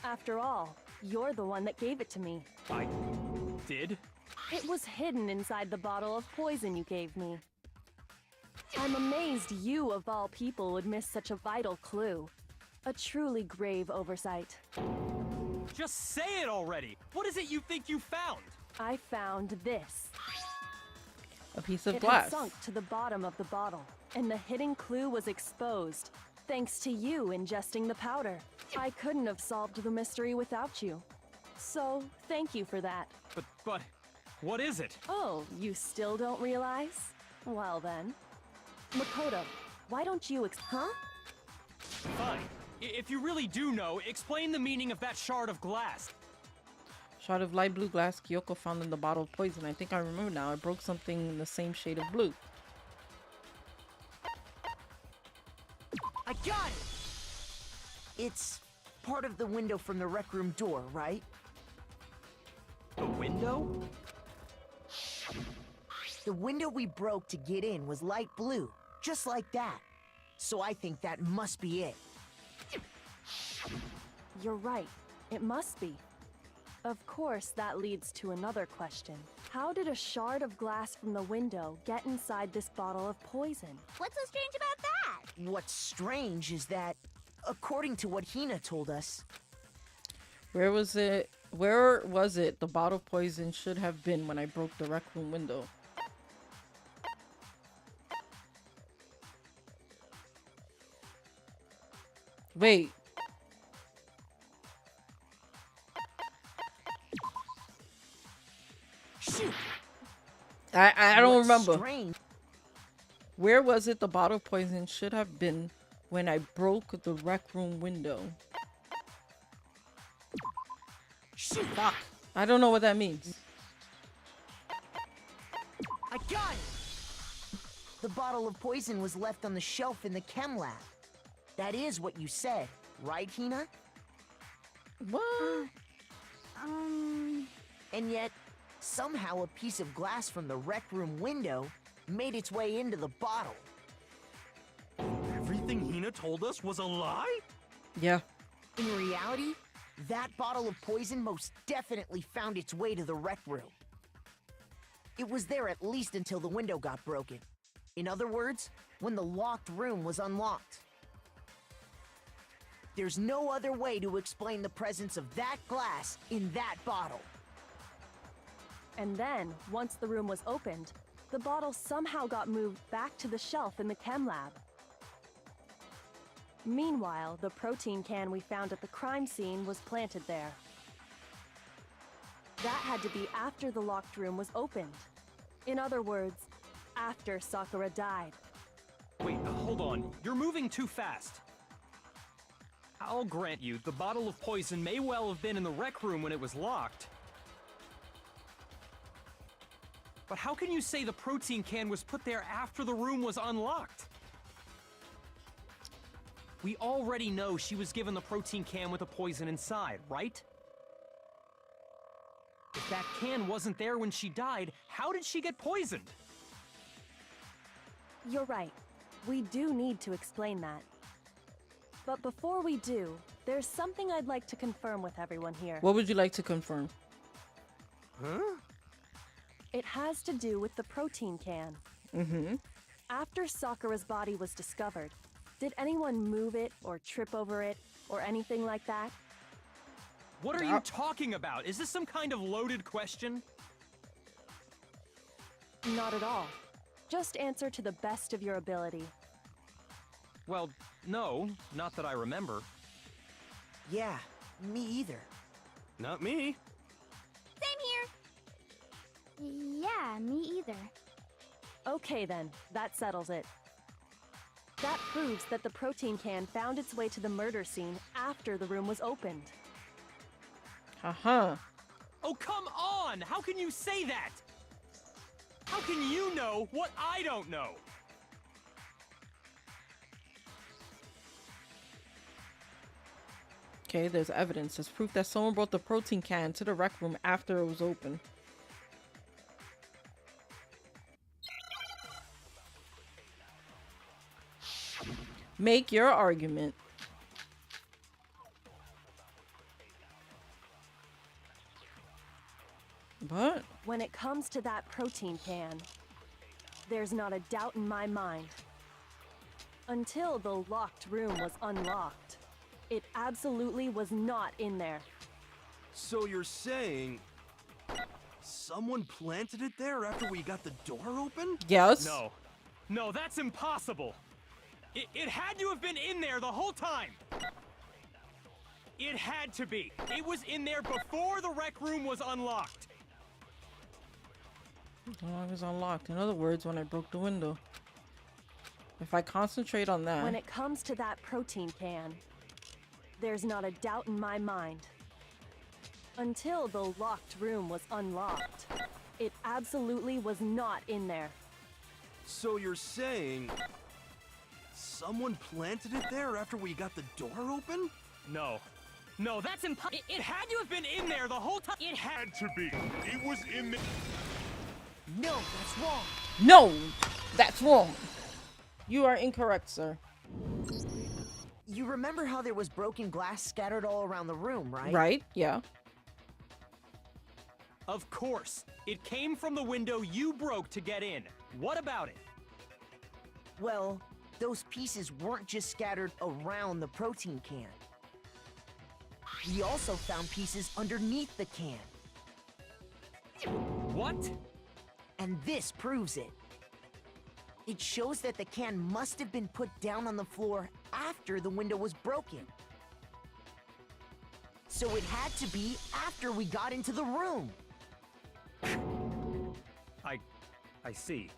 After all, you're the one that gave it to me. I did? It was hidden inside the bottle of poison you gave me. I'm amazed you, of all people, would miss such a vital clue. A truly grave oversight. Just say it already! What is it you think you found? I found this. A piece of It glass. had sunk to the bottom of the bottle, and the hidden clue was exposed, thanks to you ingesting the powder. I couldn't have solved the mystery without you. So, thank you for that. But, what is it? Oh, you still don't realize? Well then. Makoto, why don't you huh? Fine. If you really do know, explain the meaning of that shard of glass. Shard of light blue glass Kyoko found in the bottle of poison. I think I remember now. I broke something in the same shade of blue. I got it! It's part of the window from the rec room door, right? The window? The window we broke to get in was light blue, just like that. So I think that must be it. You're right. It must be. Of course, that leads to another question. How did a shard of glass from the window get inside this bottle of poison? What's so strange about that? What's strange is that, according to what Hina told us, Where was it? Where was it? The bottle of poison should have been when I broke the rec room window. Wait. shoot! I don't What's remember. strange- Where was it? The bottle of poison should have been when I broke the rec room window. Shoot! Fuck. I don't know what that means. I got it! The bottle of poison was left on the shelf in the chem lab. That is what you said, right, Hina? What? And yet, somehow a piece of glass from the rec room window made its way into the bottle. Everything Hina told us was a lie? Yeah. In reality, that bottle of poison most definitely found its way to the rec room. It was there at least until the window got broken. In other words, when the locked room was unlocked. There's no other way to explain the presence of that glass in that bottle. And then, once the room was opened, the bottle somehow got moved back to the shelf in the chem lab. Meanwhile, the protein can we found at the crime scene was planted there. That had to be after the locked room was opened. In other words, after Sakura died. Wait, hold on. You're moving too fast. I'll grant you, the bottle of poison may well have been in the rec room when it was locked. But how can you say the protein can was put there after the room was unlocked? We already know she was given the protein can with the poison inside, right? If that can wasn't there when she died, how did she get poisoned? You're right. We do need to explain that. But before we do, there's something I'd like to confirm with everyone here. What would you like to confirm? Huh? It has to do with the protein can. After Sakura's body was discovered, did anyone move it or trip over it or anything like that? What are you talking about? Is this some kind of loaded question? Not at all. Just answer to the best of your ability. Well, no, not that I remember. Yeah, me either. Not me. Same here. Yeah, me either. Okay then, that settles it. That proves that the protein can found its way to the murder scene after the room was opened. Uh-huh. Oh, come on! How can you say that? How can you know what I don't know? Okay, there's evidence. There's proof that someone brought the protein can to the rec room after it was open. Make your argument. But When it comes to that protein can, there's not a doubt in my mind. Until the locked room was unlocked, it absolutely was not in there. So you're saying someone planted it there after we got the door open? yes. No. No, that's impossible. It had to have been in there the whole time. It had to be. It was in there before the rec room was unlocked. Oh, it was unlocked. In other words, when I broke the window. If I concentrate on that. When it comes to that protein can, there's not a doubt in my mind. Until the locked room was unlocked, it absolutely was not in there. So you're saying someone planted it there after we got the door open? No. No, that's impossible. It had to have been in there the whole time. It had to be. It was in the... No, that's wrong. No! That's wrong. You are incorrect, sir. You remember how there was broken glass scattered all around the room, right? Right? Yeah. Of course. It came from the window you broke to get in. What about it? Well, those pieces weren't just scattered around the protein can. We also found pieces underneath the can. What? And this proves it. It shows that the can must have been put down on the floor after the window was broken. So it had to be after we got into the room. I see.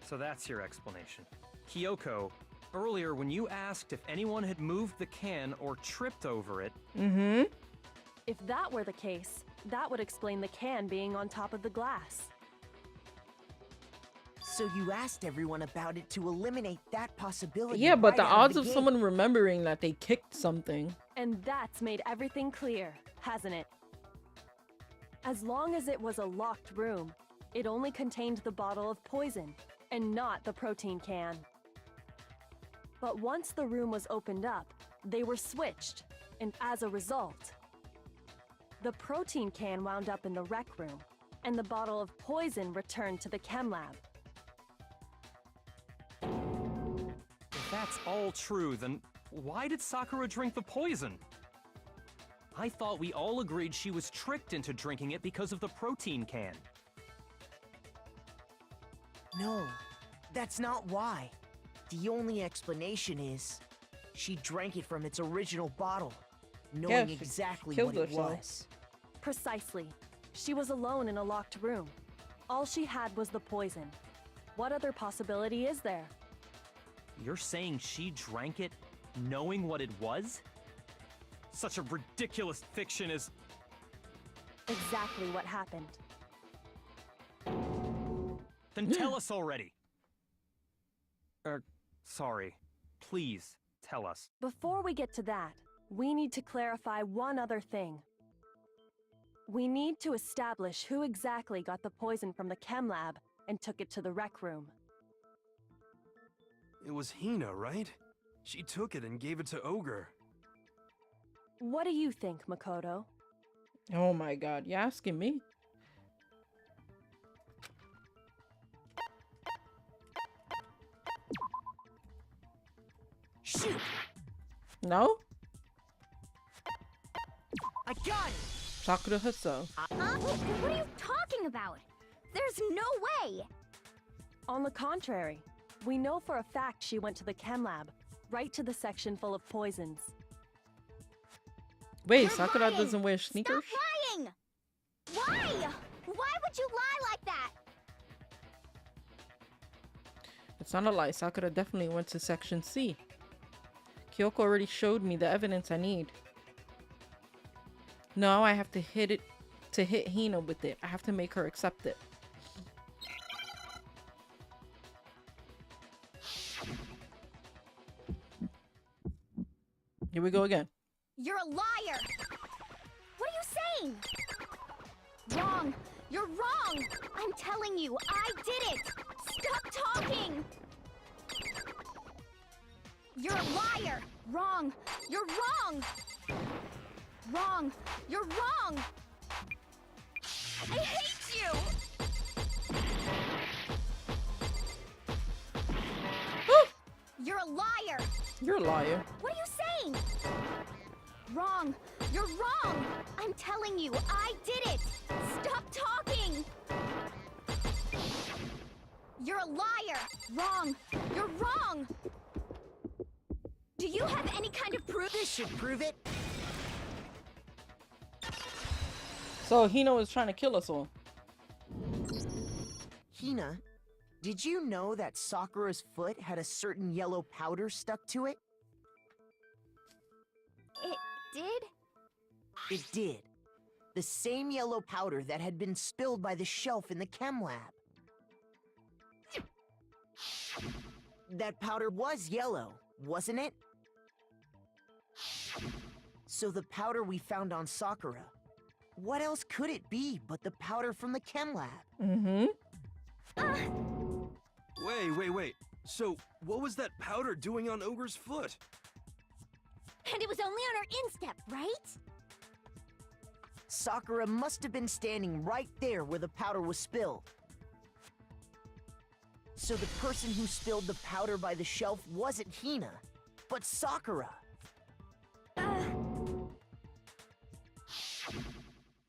So that's your explanation. Kyoko, earlier when you asked if anyone had moved the can or tripped over it... Mm-hmm. If that were the case, that would explain the can being on top of the glass. So you asked everyone about it to eliminate that possibility. Yeah, but right the out odds the of gate. someone remembering that they kicked something. And that's made everything clear, hasn't it? As long as it was a locked room, it only contained the bottle of poison, and not the protein can. But once the room was opened up, they were switched, and as a result, the protein can wound up in the rec room, and the bottle of poison returned to the chem lab. If that's all true, then why did Sakura drink the poison? I thought we all agreed she was tricked into drinking it because of the protein can. No, that's not why. The only explanation is she drank it from its original bottle, knowing she exactly killed what it herself. was. Precisely. She was alone in a locked room. All she had was the poison. What other possibility is there? You're saying she drank it knowing what it was? Such a ridiculous fiction as... Exactly what happened. Then tell us already. Sorry. Please, tell us. Before we get to that, we need to clarify one other thing. We need to establish who exactly got the poison from the chem lab and took it to the rec room. It was Hina, right? She took it and gave it to Ogre. What do you think, Makoto? Oh my god, you asking me? Shoot! No? I got it! Sakura herself. Huh? What are you talking about? There's no way! On the contrary, we know for a fact she went to the chem lab, right to the section full of poisons. Wait, You're Sakura lying. doesn't wear sneakers? Stop lying! Why? Why would you lie like that? It's not a lie. Sakura definitely went to section C. Kyoko already showed me the evidence I need. Now I have to hit Hina with it. I have to make her accept it. Here we go again. You're a liar! What are you saying? Wrong! You're wrong! I'm telling you, I did it! Stop talking! You're a liar! Wrong! You're wrong! Wrong! You're wrong! I hate you! You're a liar! You're a liar. What are you saying? Wrong! You're wrong! I'm telling you, I did it! Stop talking! You're a liar! Wrong! You're wrong! Do you have any kind of proof? This should prove it. So Hina was trying to kill us all. Hina, did you know that Sakura's foot had a certain yellow powder stuck to it? It did? It did. The same yellow powder that had been spilled by the shelf in the chem lab. That powder was yellow, wasn't it? So the powder we found on Sakura, what else could it be but the powder from the chem lab? Mm-hmm. Wait. So, what was that powder doing on Ogre's foot? And it was only on her instep, right? Sakura must have been standing right there where the powder was spilled. So the person who spilled the powder by the shelf wasn't Hina, but Sakura.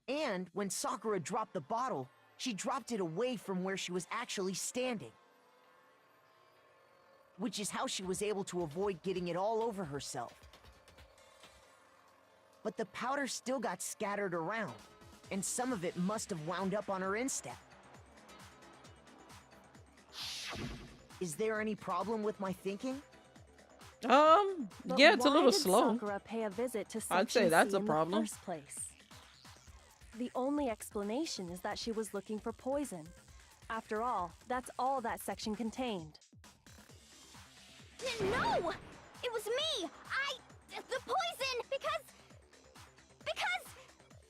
And when Sakura dropped the bottle, she dropped it away from where she was actually standing. Which is how she was able to avoid getting it all over herself. But the powder still got scattered around, and some of it must have wound up on her instep. Is there any problem with my thinking? But Yeah, it's a why little did slow. Sakura pay a visit to I'd say Section that's C a in problem. the first place? The only explanation is that she was looking for poison. After all, that's all that section contained. No! It was me! The poison!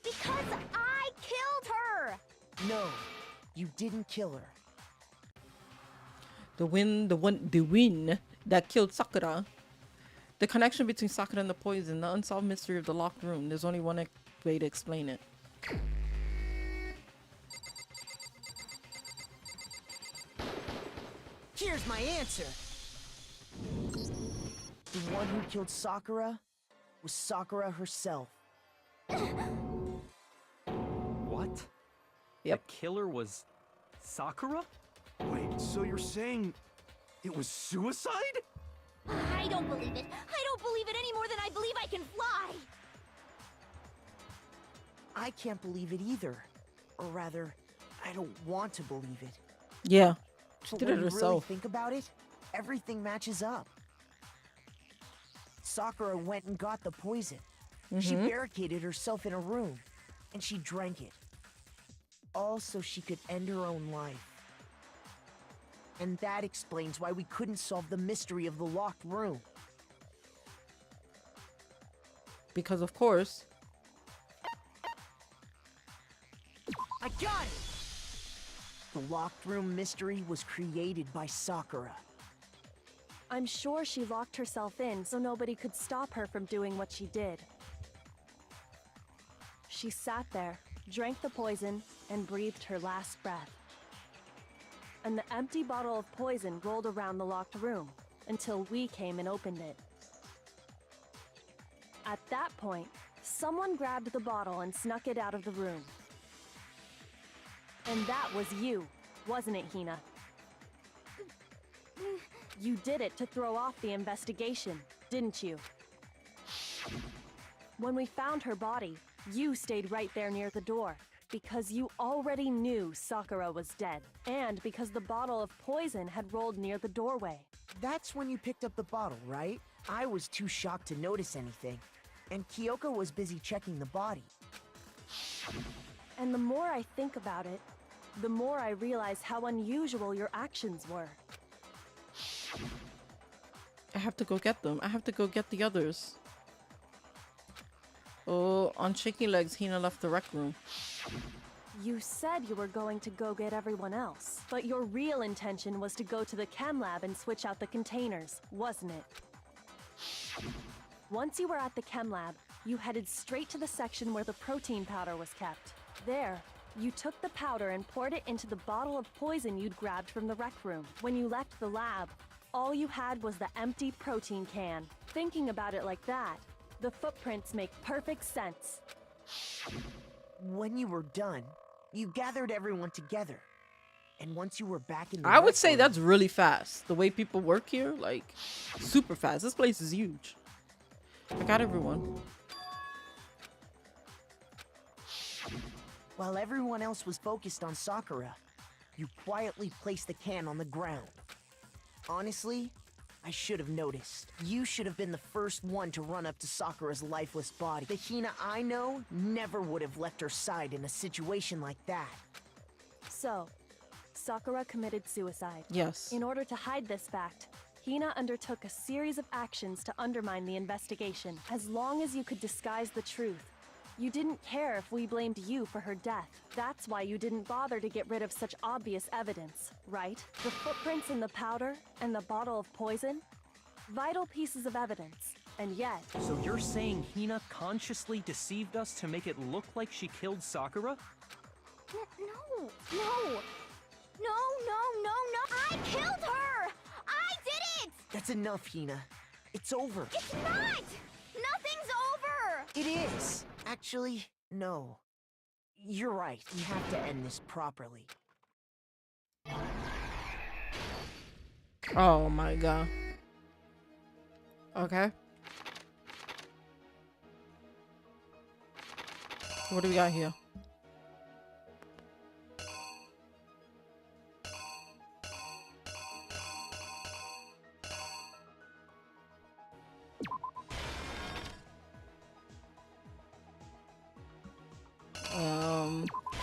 Because I killed her! No, you didn't kill her. The win that killed Sakura. The connection between Sakura and the poison, the unsolved mystery of the locked room. There's only one way to explain it. Here's my answer. The one who killed Sakura was Sakura herself. What? Yep. The killer was Sakura? Wait, so you're saying it was suicide? I don't believe it. I don't believe it any more than I believe I can fly. I can't believe it either. Or rather, I don't want to believe it. Yeah. She But did when it you really herself. think about it, everything matches up. Sakura went and got the poison. She barricaded herself in a room, and she drank it. All so she could end her own life. And that explains why we couldn't solve the mystery of the locked room. Because of course. I got it! The locked room mystery was created by Sakura. I'm sure she locked herself in so nobody could stop her from doing what she did. She sat there, drank the poison, and breathed her last breath. And the empty bottle of poison rolled around the locked room until we came and opened it. At that point, someone grabbed the bottle and snuck it out of the room. And that was you, wasn't it, Hina? You did it to throw off the investigation, didn't you? When we found her body, you stayed right there near the door, because you already knew Sakura was dead, and because the bottle of poison had rolled near the doorway. That's when you picked up the bottle, right? I was too shocked to notice anything, and Kyoko was busy checking the body. And the more I think about it, the more I realize how unusual your actions were. I have to go get them. I have to go get the others. Oh, on shaky legs, Hina left the rec room. You said you were going to go get everyone else, but your real intention was to go to the chem lab and switch out the containers, wasn't it? Once you were at the chem lab, you headed straight to the section where the protein powder was kept. There, you took the powder and poured it into the bottle of poison you'd grabbed from the rec room. When you left the lab, all you had was the empty protein can. Thinking about it like that, the footprints make perfect sense. When you were done, you gathered everyone together. And once you were back in the I would rec say room- that's really fast. The way people work here, like, super fast. This place is huge. I got everyone. While everyone else was focused on Sakura, you quietly placed the can on the ground. Honestly, I should have noticed. You should have been the first one to run up to Sakura's lifeless body. The Hina I know never would have left her side in a situation like that. So, Sakura committed suicide. Yes. In order to hide this fact, Hina undertook a series of actions to undermine the investigation. As long as you could disguise the truth, you didn't care if we blamed you for her death. That's why you didn't bother to get rid of such obvious evidence, right? The footprints in the powder and the bottle of poison? Vital pieces of evidence. And yet, So you're saying Hina consciously deceived us to make it look like she killed Sakura? No. I killed her! I did it! That's enough, Hina. It's over. It's not! Nothing's over! It is. Actually, no. You're right. We have to end this properly. Oh my god. Okay. What do we got here?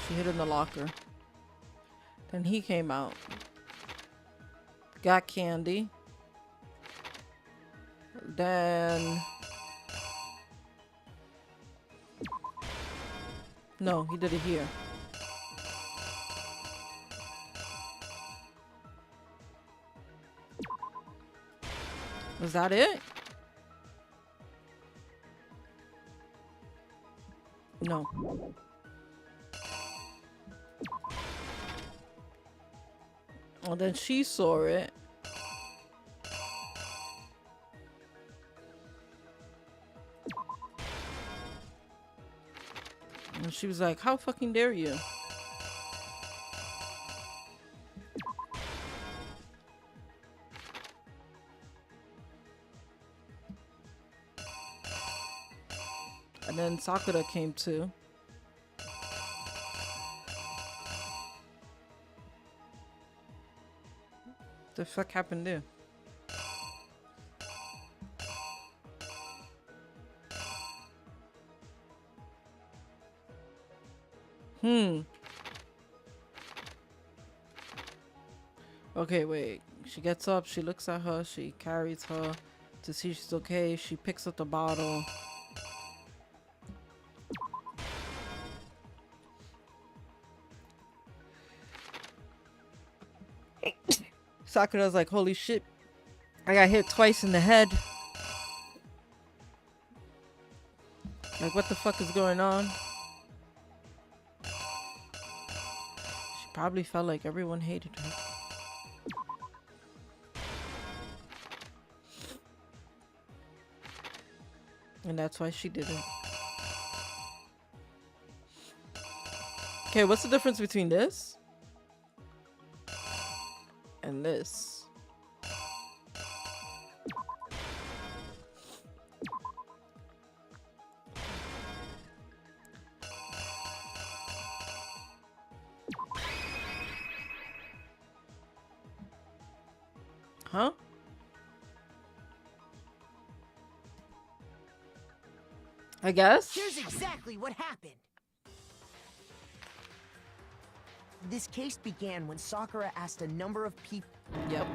She hid in the locker. Then he came out. Got candy. Then... No, he did it here. Was that it? No. Well, then she saw it. And she was like, how fucking dare you? And then Sakura came too. The fuck happened there? Okay, wait. She gets up, she looks at her, she carries her to see she's okay. She picks up the bottle. Sakura's like, holy shit, I got hit twice in the head. Like, what the fuck is going on? She probably felt like everyone hated her. And that's why she didn't. Okay, what's the difference between this and this? Huh? I guess? Here's exactly what happened. This case began when Sakura asked a number of people. Yep.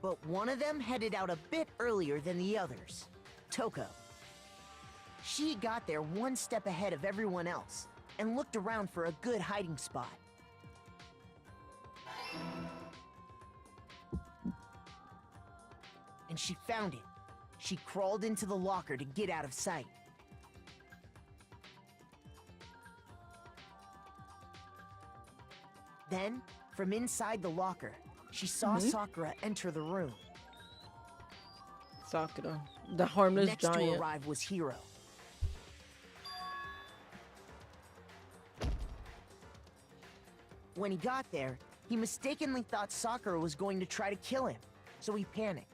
But one of them headed out a bit earlier than the others, Toko. She got there one step ahead of everyone else and looked around for a good hiding spot. And she found it. She crawled into the locker to get out of sight. Then, from inside the locker, she saw Sakura enter the room. Sakura, the harmless Next giant. to arrive was Hiro. When he got there, he mistakenly thought Sakura was going to try to kill him, so he panicked.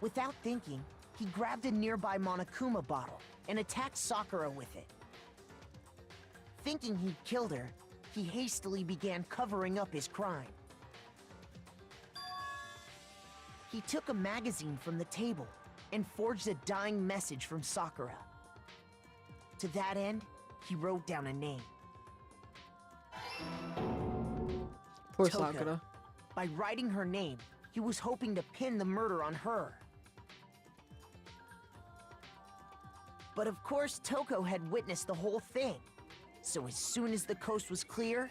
Without thinking, he grabbed a nearby Monokuma bottle and attacked Sakura with it. Thinking he'd killed her, he hastily began covering up his crime. He took a magazine from the table and forged a dying message from Sakura. To that end, he wrote down a name. Poor Toko. Sakura. By writing her name, he was hoping to pin the murder on her. But of course, Toko had witnessed the whole thing. So as soon as the coast was clear,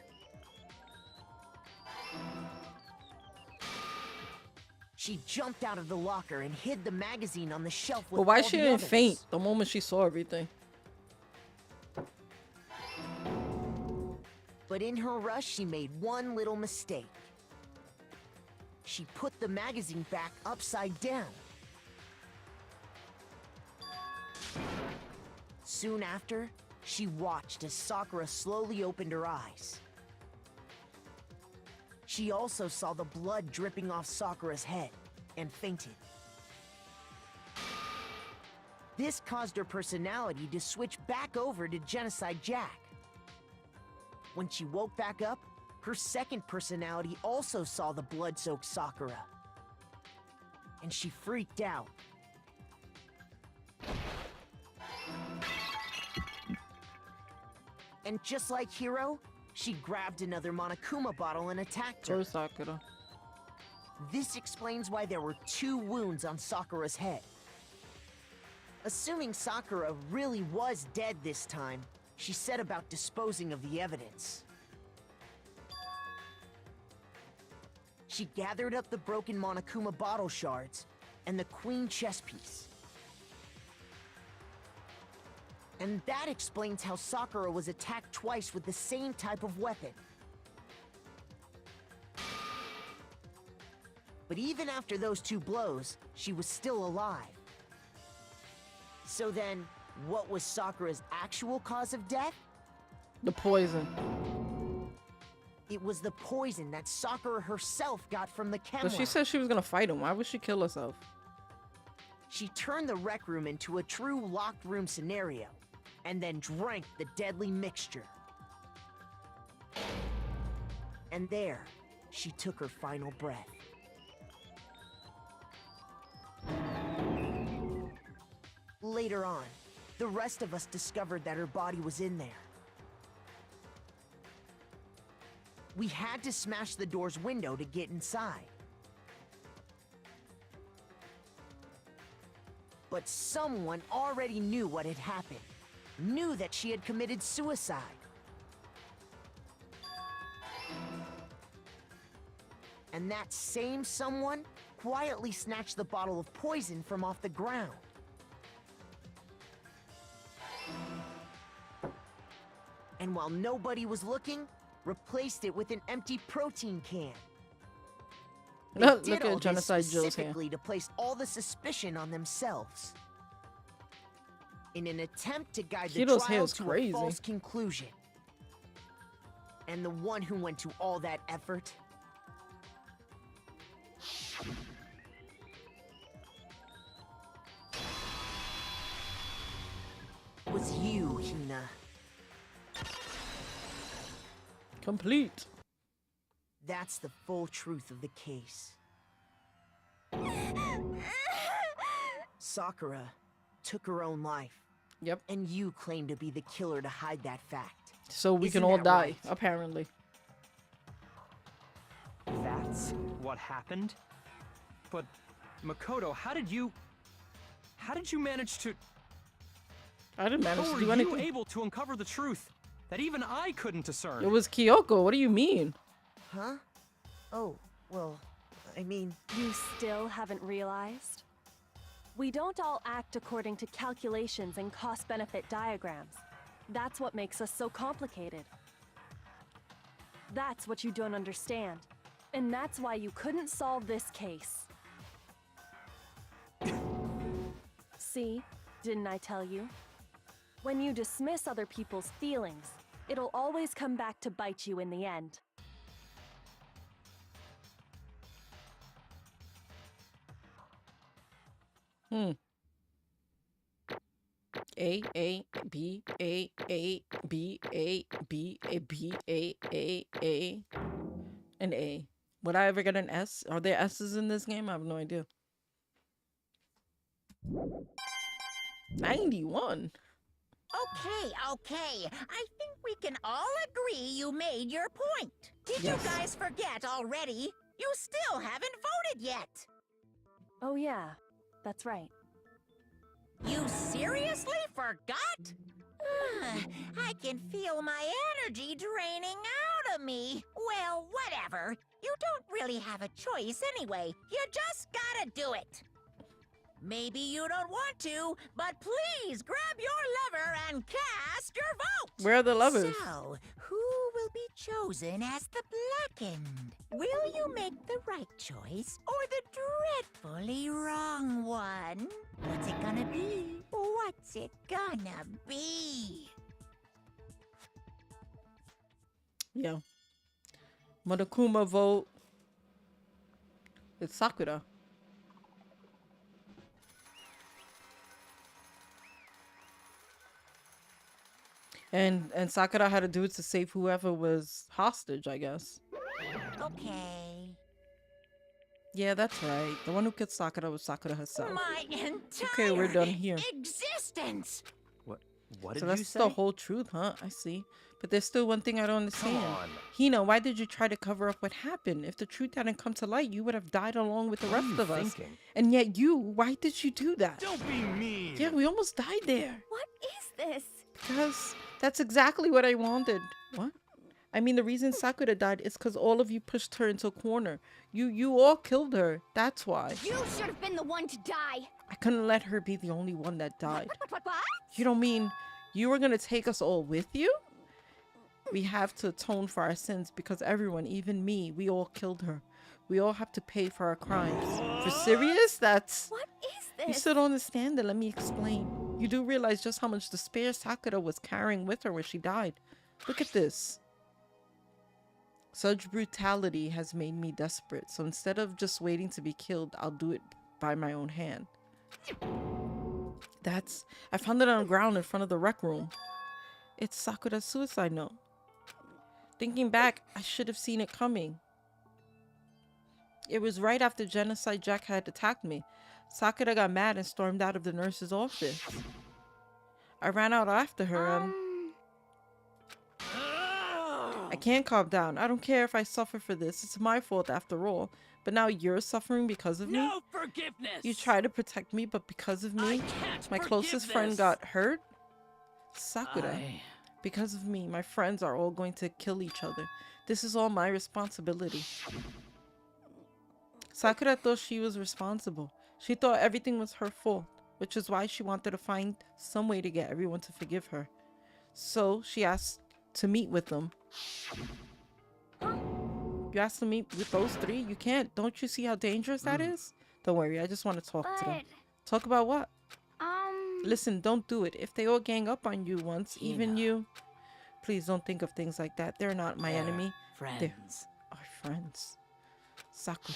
she jumped out of the locker and hid the magazine on the shelf with But why all she the didn't others. faint the moment she saw everything? But in her rush, she made one little mistake. She put the magazine back upside down. Soon after, she watched as Sakura slowly opened her eyes. She also saw the blood dripping off Sakura's head and fainted. This caused her personality to switch back over to Genocide Jack. When she woke back up, her second personality also saw the blood-soaked Sakura. And she freaked out. And just like Hiro, she grabbed another Monokuma bottle and attacked her. Poor Sakura. This explains why there were 2 wounds on Sakura's head. Assuming Sakura really was dead this time, she set about disposing of the evidence. She gathered up the broken Monokuma bottle shards and the queen chess piece. And that explains how Sakura was attacked twice with the same type of weapon. But even after those 2 blows, she was still alive. So then, what was Sakura's actual cause of death? The poison. It was the poison that Sakura herself got from the Chemlab. But she said she was gonna fight him. Why would she kill herself? She turned the rec room into a true locked room scenario, and then drank the deadly mixture. And there, she took her final breath. Later on, the rest of us discovered that her body was in there. We had to smash the door's window to get inside. But someone already knew what had happened. Knew that she had committed suicide. And that same someone quietly snatched the bottle of poison from off the ground. And while nobody was looking, replaced it with an empty protein can. They Look did at all this Genocide Joe's hand. specifically to place all the suspicion on themselves. In an attempt to guide the Kiddo's hair trial is to crazy. a false conclusion. And the one who went to all that effort was you, Hina. Complete. That's the full truth of the case. Sakura took her own life. Yep. And you claim to be the killer to hide that fact. So we can Isn't all that die, right? apparently. That's what happened? But, Makoto, how did you manage to... I didn't manage How to were do you anything. able to uncover the truth that even I couldn't discern? It was Kyoko. What do you mean? Huh? Oh, well, I mean... You still haven't realized? We don't all act according to calculations and cost-benefit diagrams. That's what makes us so complicated. That's what you don't understand. And that's why you couldn't solve this case. See? Didn't I tell you? When you dismiss other people's feelings, it'll always come back to bite you in the end. A A B A A B A B A B A an A. Would I ever get an S? Are there S's in this game? I have no idea. 91. Okay. I think we can all agree you made your point. Did Yes. you guys forget already? You still haven't voted yet. Oh yeah, that's right. You seriously forgot? I can feel my energy draining out of me. Well, whatever. You don't really have a choice anyway. You just gotta do it. Maybe you don't want to, but please grab your lever and cast your vote. Where are the levers? So, who will be chosen as the blackened? Will you make the right choice or the dreadfully wrong one? What's it gonna be? What's it gonna be? Yeah. Monokuma vote. It's Sakura. And Sakura had to do it to save whoever was hostage, I guess. Okay. Yeah, that's right. The one who killed Sakura was Sakura herself. My entire Okay, we're done here. existence. What did So you that's say? the whole truth, huh? I see. But there's still one thing I don't understand. Come on. Hina, why did you try to cover up what happened? If the truth hadn't come to light, you would have died along with the What are rest you of us. thinking? And yet why did you do that? Don't be mean. Yeah, we almost died there. What is this? Because that's exactly what I wanted. What? I mean, the reason Sakura died is because all of you pushed her into a corner. You all killed her. That's why. You should have been the one to die. I couldn't let her be the only one that died. What? You don't mean you were going to take us all with you? We have to atone for our sins because everyone, even me, we all killed her. We all have to pay for our crimes. For serious? That's... What is this? You still don't understand it. Let me explain. You do realize just how much despair Sakura was carrying with her when she died. Look at this. Such brutality has made me desperate. So instead of just waiting to be killed, I'll do it by my own hand. I found it on the ground in front of the rec room. It's Sakura's suicide note. Thinking back, I should have seen it coming. It was right after Genocide Jack had attacked me. Sakura got mad and stormed out of the nurse's office. I ran out after her and... I can't calm down. I don't care if I suffer for this. It's my fault after all. But now you're suffering because of me? No forgiveness! You try to protect me, but because of me, can't my closest forgive friend this. got hurt? Sakura. Because of me, my friends are all going to kill each other. This is all my responsibility. Sakura thought she was responsible. She thought everything was her fault, which is why she wanted to find some way to get everyone to forgive her. So she asked to meet with them. You asked to meet with those three? You can't. Don't you see how dangerous that is? Don't worry, I just want to talk to them. Talk about what? Listen, don't do it. If they all gang up on you once, even you... Please don't think of things like that. They're not my enemy. Friends. They're our friends. Sakura.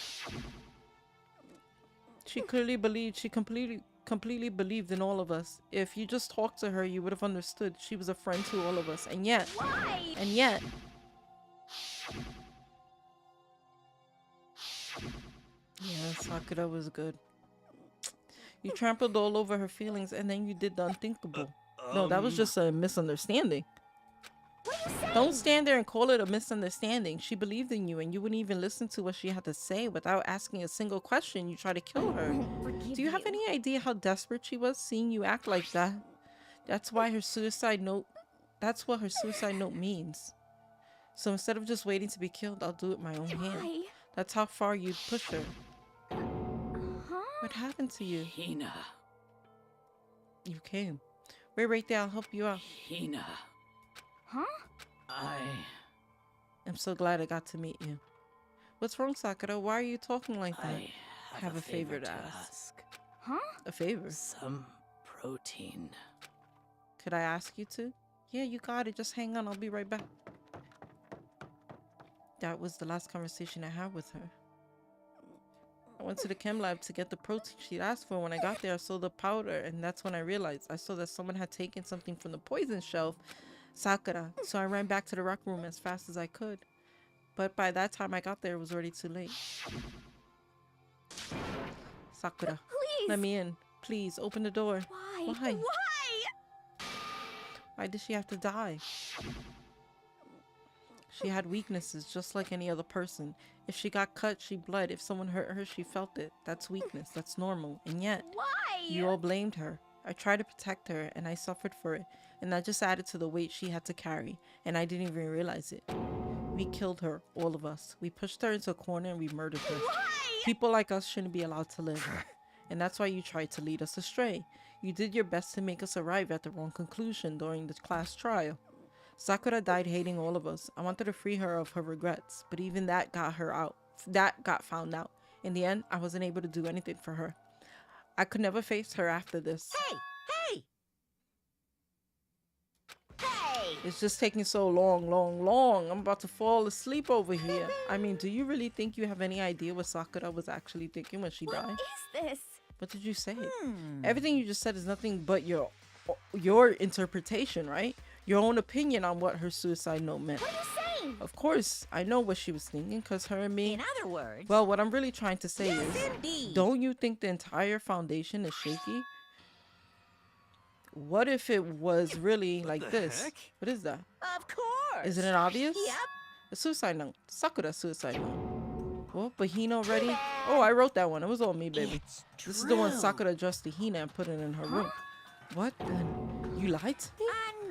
She clearly believed, she completely believed in all of us. If you just talked to her, you would have understood. She was a friend to all of us. And yet... Why? And yet... Yeah, Sakura was good. You trampled all over her feelings and then you did the unthinkable. No, that was just a misunderstanding. What are you saying? Don't stand there and call it a misunderstanding. She believed in you and you wouldn't even listen to what she had to say without asking a single question. You tried to kill her. Do you have any idea how desperate she was seeing you act like that? That's why her suicide note... That's what her suicide note means. So instead of just waiting to be killed, I'll do it my own hand. Why? That's how far you'd push her. Huh? What happened to you? Hina. You came. Wait right there, I'll help you out. Hina. Huh? I'm so glad I got to meet you. What's wrong, Sakura? Why are you talking like that? I have a favor to ask. Huh? A favor? Some protein. Could I ask you to? Yeah, you got it. Just hang on. I'll be right back. That was the last conversation I had with her. I went to the chem lab to get the protein she'd asked for. When I got there, I saw the powder, and that's when I realized. I saw that someone had taken something from the poison shelf, Sakura. So I ran back to the rec room as fast as I could. But by that time I got there, it was already too late. Sakura, Please. let me in. Please, open the door. Why? Why? Why? Why did she have to die? She had weaknesses just like any other person. If she got cut, she bled. If someone hurt her, she felt it. That's weakness. That's normal. And yet, Why? you all blamed her. I tried to protect her, and I suffered for it. And that just added to the weight she had to carry. And I didn't even realize it. We killed her, all of us. We pushed her into a corner and we murdered her. Why? People like us shouldn't be allowed to live. And that's why you tried to lead us astray. You did your best to make us arrive at the wrong conclusion during the class trial. Sakura died hating all of us. I wanted to free her of her regrets, but even that got her out. That got found out. In the end, I wasn't able to do anything for her. I could never face her after this. Hey! Hey! It's just taking so long. I'm about to fall asleep over here. I mean, do you really think you have any idea what Sakura was actually thinking when she died? What is this? What did you say? Everything you just said is nothing but your interpretation, right? Your own opinion on what her suicide note meant. What are you saying? Of course, I know what she was thinking, because her and me... In other words... Well, what I'm really trying to say yes, is... indeed. Don't you think the entire foundation is shaky? What if it was really like this? heck? What is that? Of course! Isn't it obvious? Yep. A suicide note. Sakura suicide note. Well, but Hina already... Oh, I wrote that one. It was all me, baby. This is the one Sakura addressed to Hina and put it in her room. What then? You lied to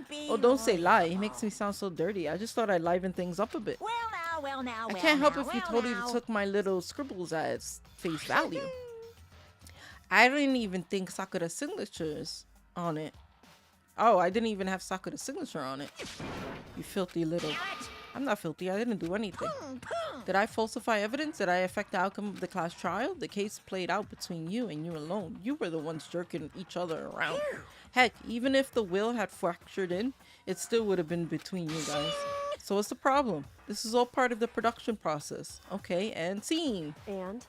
me? Oh, don't say lie. It makes me sound so dirty. I just thought I'd liven things up a bit. Well now, I can't help if you totally took my little scribbles as face value. I didn't even think Sakura's signatures on it. Oh, I didn't even have Sakura's signature on it. You filthy little... I'm not filthy. I didn't do anything. Did I falsify evidence? Did I affect the outcome of the class trial? The case played out between you and you alone. You were the ones jerking each other around. Heck, even if the will had fractured in, it still would have been between you guys. So what's the problem? This is all part of the production process. Okay, and scene. And?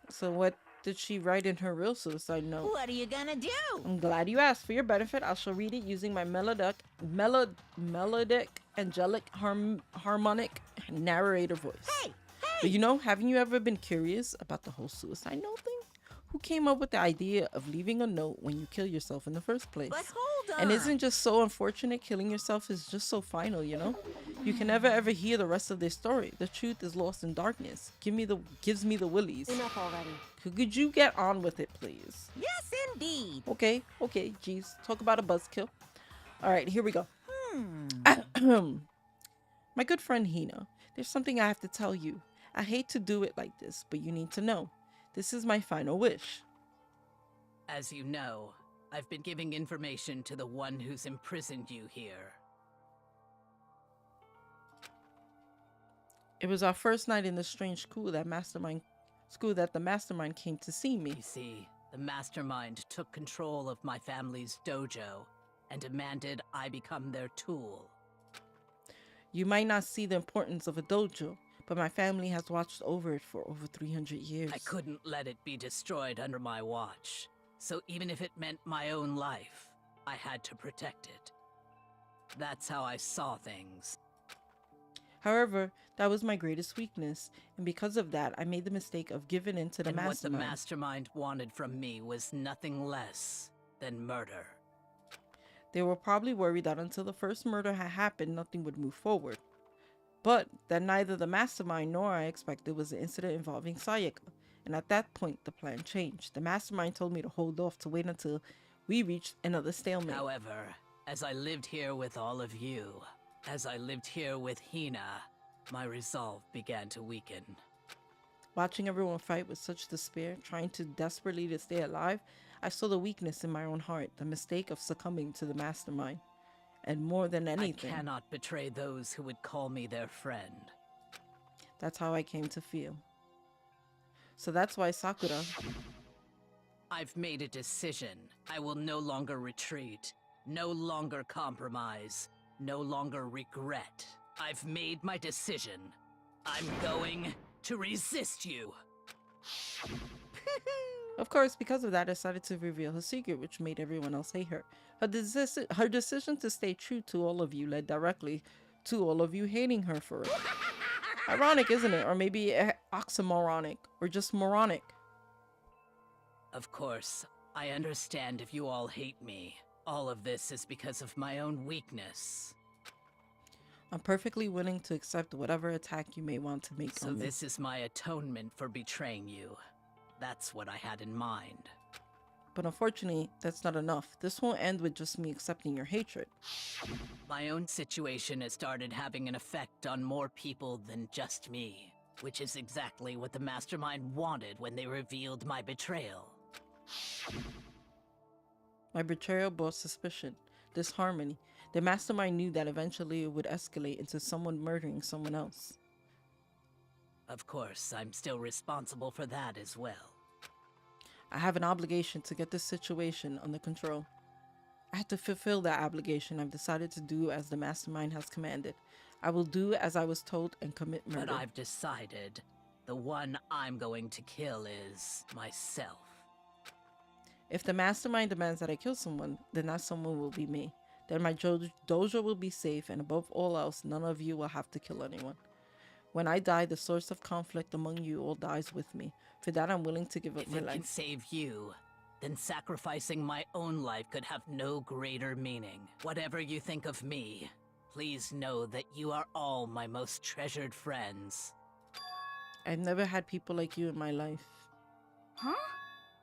So what did she write in her real suicide note? What are you gonna do? I'm glad you asked. For your benefit, I shall read it using my melodic, angelic, harmonic narrator voice. Hey! But you know, haven't you ever been curious about the whole suicide note thing? Who came up with the idea of leaving a note when you kill yourself in the first place? But hold on! And isn't just so unfortunate? Killing yourself is just so final, you know? You can never ever hear the rest of their story. The truth is lost in darkness. Gives me the willies. Enough already. Could you get on with it, please? Yes, indeed! Okay, geez. Talk about a buzzkill. Alright, here we go. My good friend Hina, there's something I have to tell you. I hate to do it like this, but you need to know. This is my final wish. As you know, I've been giving information to the one who's imprisoned you here. It was our first night in the strange school that the mastermind came to see me. You see, the mastermind took control of my family's dojo and demanded I become their tool. You might not see the importance of a dojo, but my family has watched over it for over 300 years. I couldn't let it be destroyed under my watch, so even if it meant my own life, I had to protect it. That's how I saw things. However, that was my greatest weakness, and because of that, I made the mistake of giving in to the And what the mastermind. mastermind wanted from me was nothing less than murder. They were probably worried that until the first murder had happened, nothing would move forward. But that neither the mastermind nor I expected was an incident involving Sayaka, and at that point, the plan changed. The mastermind told me to hold off to wait until we reached another stalemate. However, as I lived here with all of you, as I lived here with Hina, my resolve began to weaken. Watching everyone fight with such despair, trying to desperately to stay alive, I saw the weakness in my own heart, the mistake of succumbing to the mastermind. And more than anything, I cannot betray those who would call me their friend. that's how I came to feel. So that's why Sakura, I've made a decision. I will no longer retreat, no longer compromise, no longer regret. I've made my decision. I'm going to resist you. of course, because of that, decided to reveal her secret, which made everyone else hate her. Her decision to stay true to all of you led directly to all of you hating her for it. Ironic, isn't it? Or maybe oxymoronic, or just moronic. Of course, I understand if you all hate me. All of this is because of my own weakness. I'm perfectly willing to accept whatever attack you may want to make So on me. this is my atonement for betraying you. That's what I had in mind. But unfortunately, that's not enough. This won't end with just me accepting your hatred. My own situation has started having an effect on more people than just me, which is exactly what the mastermind wanted when they revealed my betrayal. My betrayal brought suspicion, disharmony. The mastermind knew that eventually it would escalate into someone murdering someone else. Of course, I'm still responsible for that as well. I have an obligation to get this situation under control. I had to fulfill that obligation. I've decided to do as the mastermind has commanded. I will do as I was told and commit murder. But I've decided the one I'm going to kill is myself. If the mastermind demands that I kill someone, then that someone will be me. Then my dojo will be safe, and above all else, none of you will have to kill anyone. When I die, the source of conflict among you all dies with me. For that, I'm willing to give up If my it can life. save you, then sacrificing my own life could have no greater meaning. Whatever you think of me, please know that you are all my most treasured friends. I've never had people like you in my life. Huh?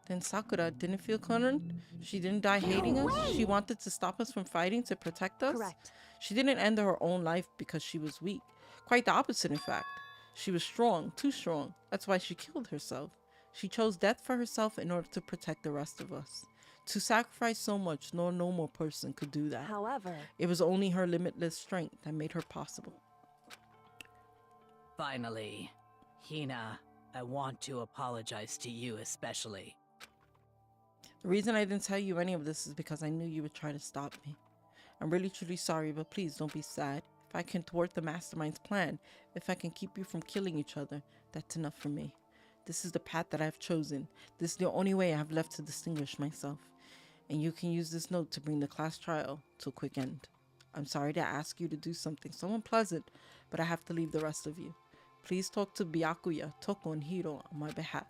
Then Sakura didn't feel cornered? She didn't die hating us? She wanted to stop us from fighting to protect us? Correct. She didn't end her own life because she was weak. Quite the opposite, in fact. She was strong, too strong. That's why she killed herself. She chose death for herself in order to protect the rest of us. To sacrifice so much, no normal person could do that. However, It was only her limitless strength that made her possible. Finally, Hina, I want to apologize to you especially. The reason I didn't tell you any of this is because I knew you would try to stop me. I'm really truly sorry, but please don't be sad. If I can thwart the mastermind's plan, if I can keep you from killing each other, that's enough for me. This is the path that I've chosen. This is the only way I have left to distinguish myself. And you can use this note to bring the class trial to a quick end. I'm sorry to ask you to do something so unpleasant, but I have to leave the rest of you. Please talk to Byakuya, Toko, and Hiro on my behalf.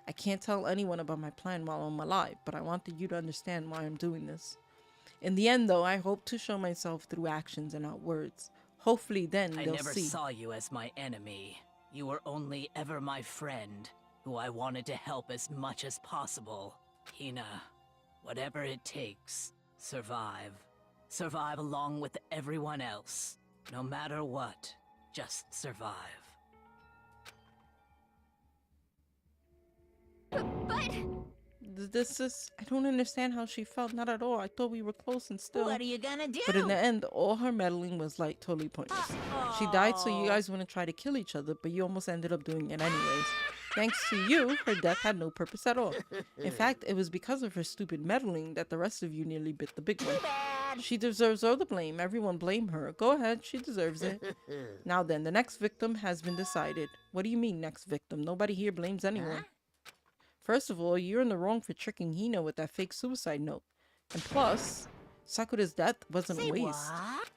I can't tell anyone about my plan while I'm alive, but I wanted you to understand why I'm doing this. In the end, though, I hope to show myself through actions and not words. Hopefully then I they'll never see. saw you as my enemy. You were only ever my friend, who I wanted to help as much as possible. Hina, whatever it takes, survive. Survive along with everyone else. No matter what, just survive. But I don't understand how she felt. Not at all. I thought we were close and still. What are you gonna do? But in the end, all her meddling was like totally pointless. She died so you guys wouldn't try to kill each other, but you almost ended up doing it anyways. Thanks to you, her death had no purpose at all. In fact, it was because of her stupid meddling that the rest of you nearly bit the big one. She deserves all the blame. Everyone blame her. Go ahead, she deserves it. Now then, the next victim has been decided. What do you mean, next victim? Nobody here blames anyone. First of all, you're in the wrong for tricking Hina with that fake suicide note. And plus, Sakura's death wasn't a waste. What?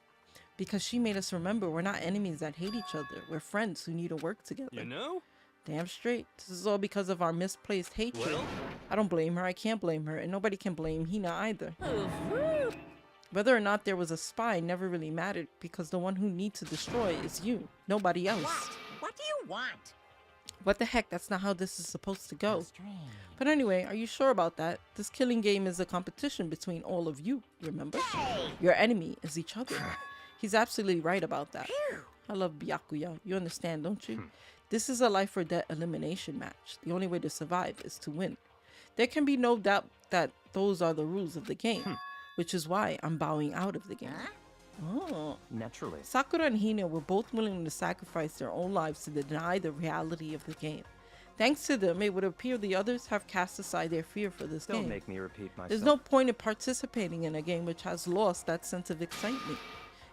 Because she made us remember we're not enemies that hate each other. We're friends who need to work together. You know? Damn straight. This is all because of our misplaced hatred. Well? I don't blame her. I can't blame her. And nobody can blame Hina either. Oof. Whether or not there was a spy never really mattered because the one who needs to destroy is you. Nobody else. What do you want? What the heck? That's not how this is supposed to go. Strange. But anyway, are you sure about that? This killing game is a competition between all of you, remember? Hey! Your enemy is each other. He's absolutely right about that. I love Byakuya. You understand, don't you? This is a life or death elimination match. The only way to survive is to win. There can be no doubt that those are the rules of the game, which is why I'm bowing out of the game. Oh. Naturally. Sakura and Hina were both willing to sacrifice their own lives to deny the reality of the game. Thanks to them, it would appear the others have cast aside their fear for this Don't game. make me repeat myself. There's no point in participating in a game which has lost that sense of excitement,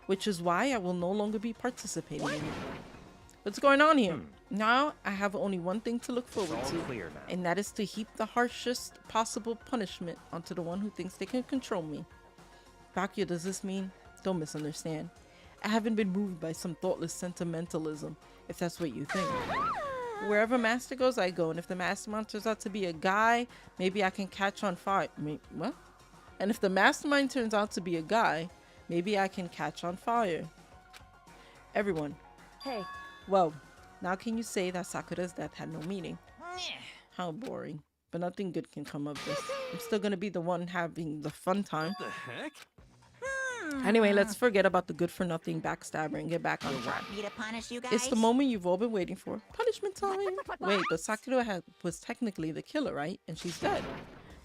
which is why I will no longer be participating in it. What's going on here? Now, I have only one thing to look forward It's to, all clear now. and that is to heap the harshest possible punishment onto the one who thinks they can control me. Byakuya, does this mean? Don't misunderstand. I haven't been moved by some thoughtless sentimentalism, if that's what you think. Wherever Master goes, I go, and if the Mastermind turns out to be a guy, maybe I can catch on fire. What? And if the Mastermind turns out to be a guy, maybe I can catch on fire. Everyone. Hey, Well, now can you say that Sakura's death had no meaning? How boring. But nothing good can come of this. I'm still gonna be the one having the fun time. What the heck? Anyway, let's forget about the good-for-nothing backstabber and get back on track. Want me to punish you guys? It's the moment you've all been waiting for. Punishment time. Wait, but Sakura was technically the killer, right? And she's dead.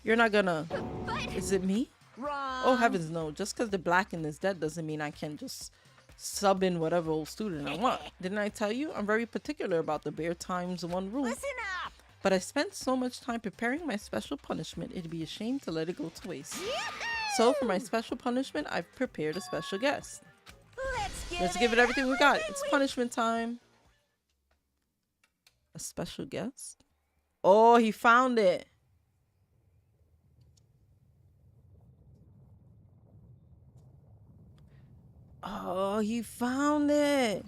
You're not gonna... Is it me? Wrong. Oh, heavens no. Just because the Blackened is dead doesn't mean I can just sub in whatever old student I want. Didn't I tell you? I'm very particular about the bare times one rule. Listen up. But I spent so much time preparing my special punishment, it'd be a shame to let it go to waste. So for my special punishment, I've prepared a special guest. Let's give it everything we got. It's punishment time. A special guest? Oh, he found it. Oh, he found it.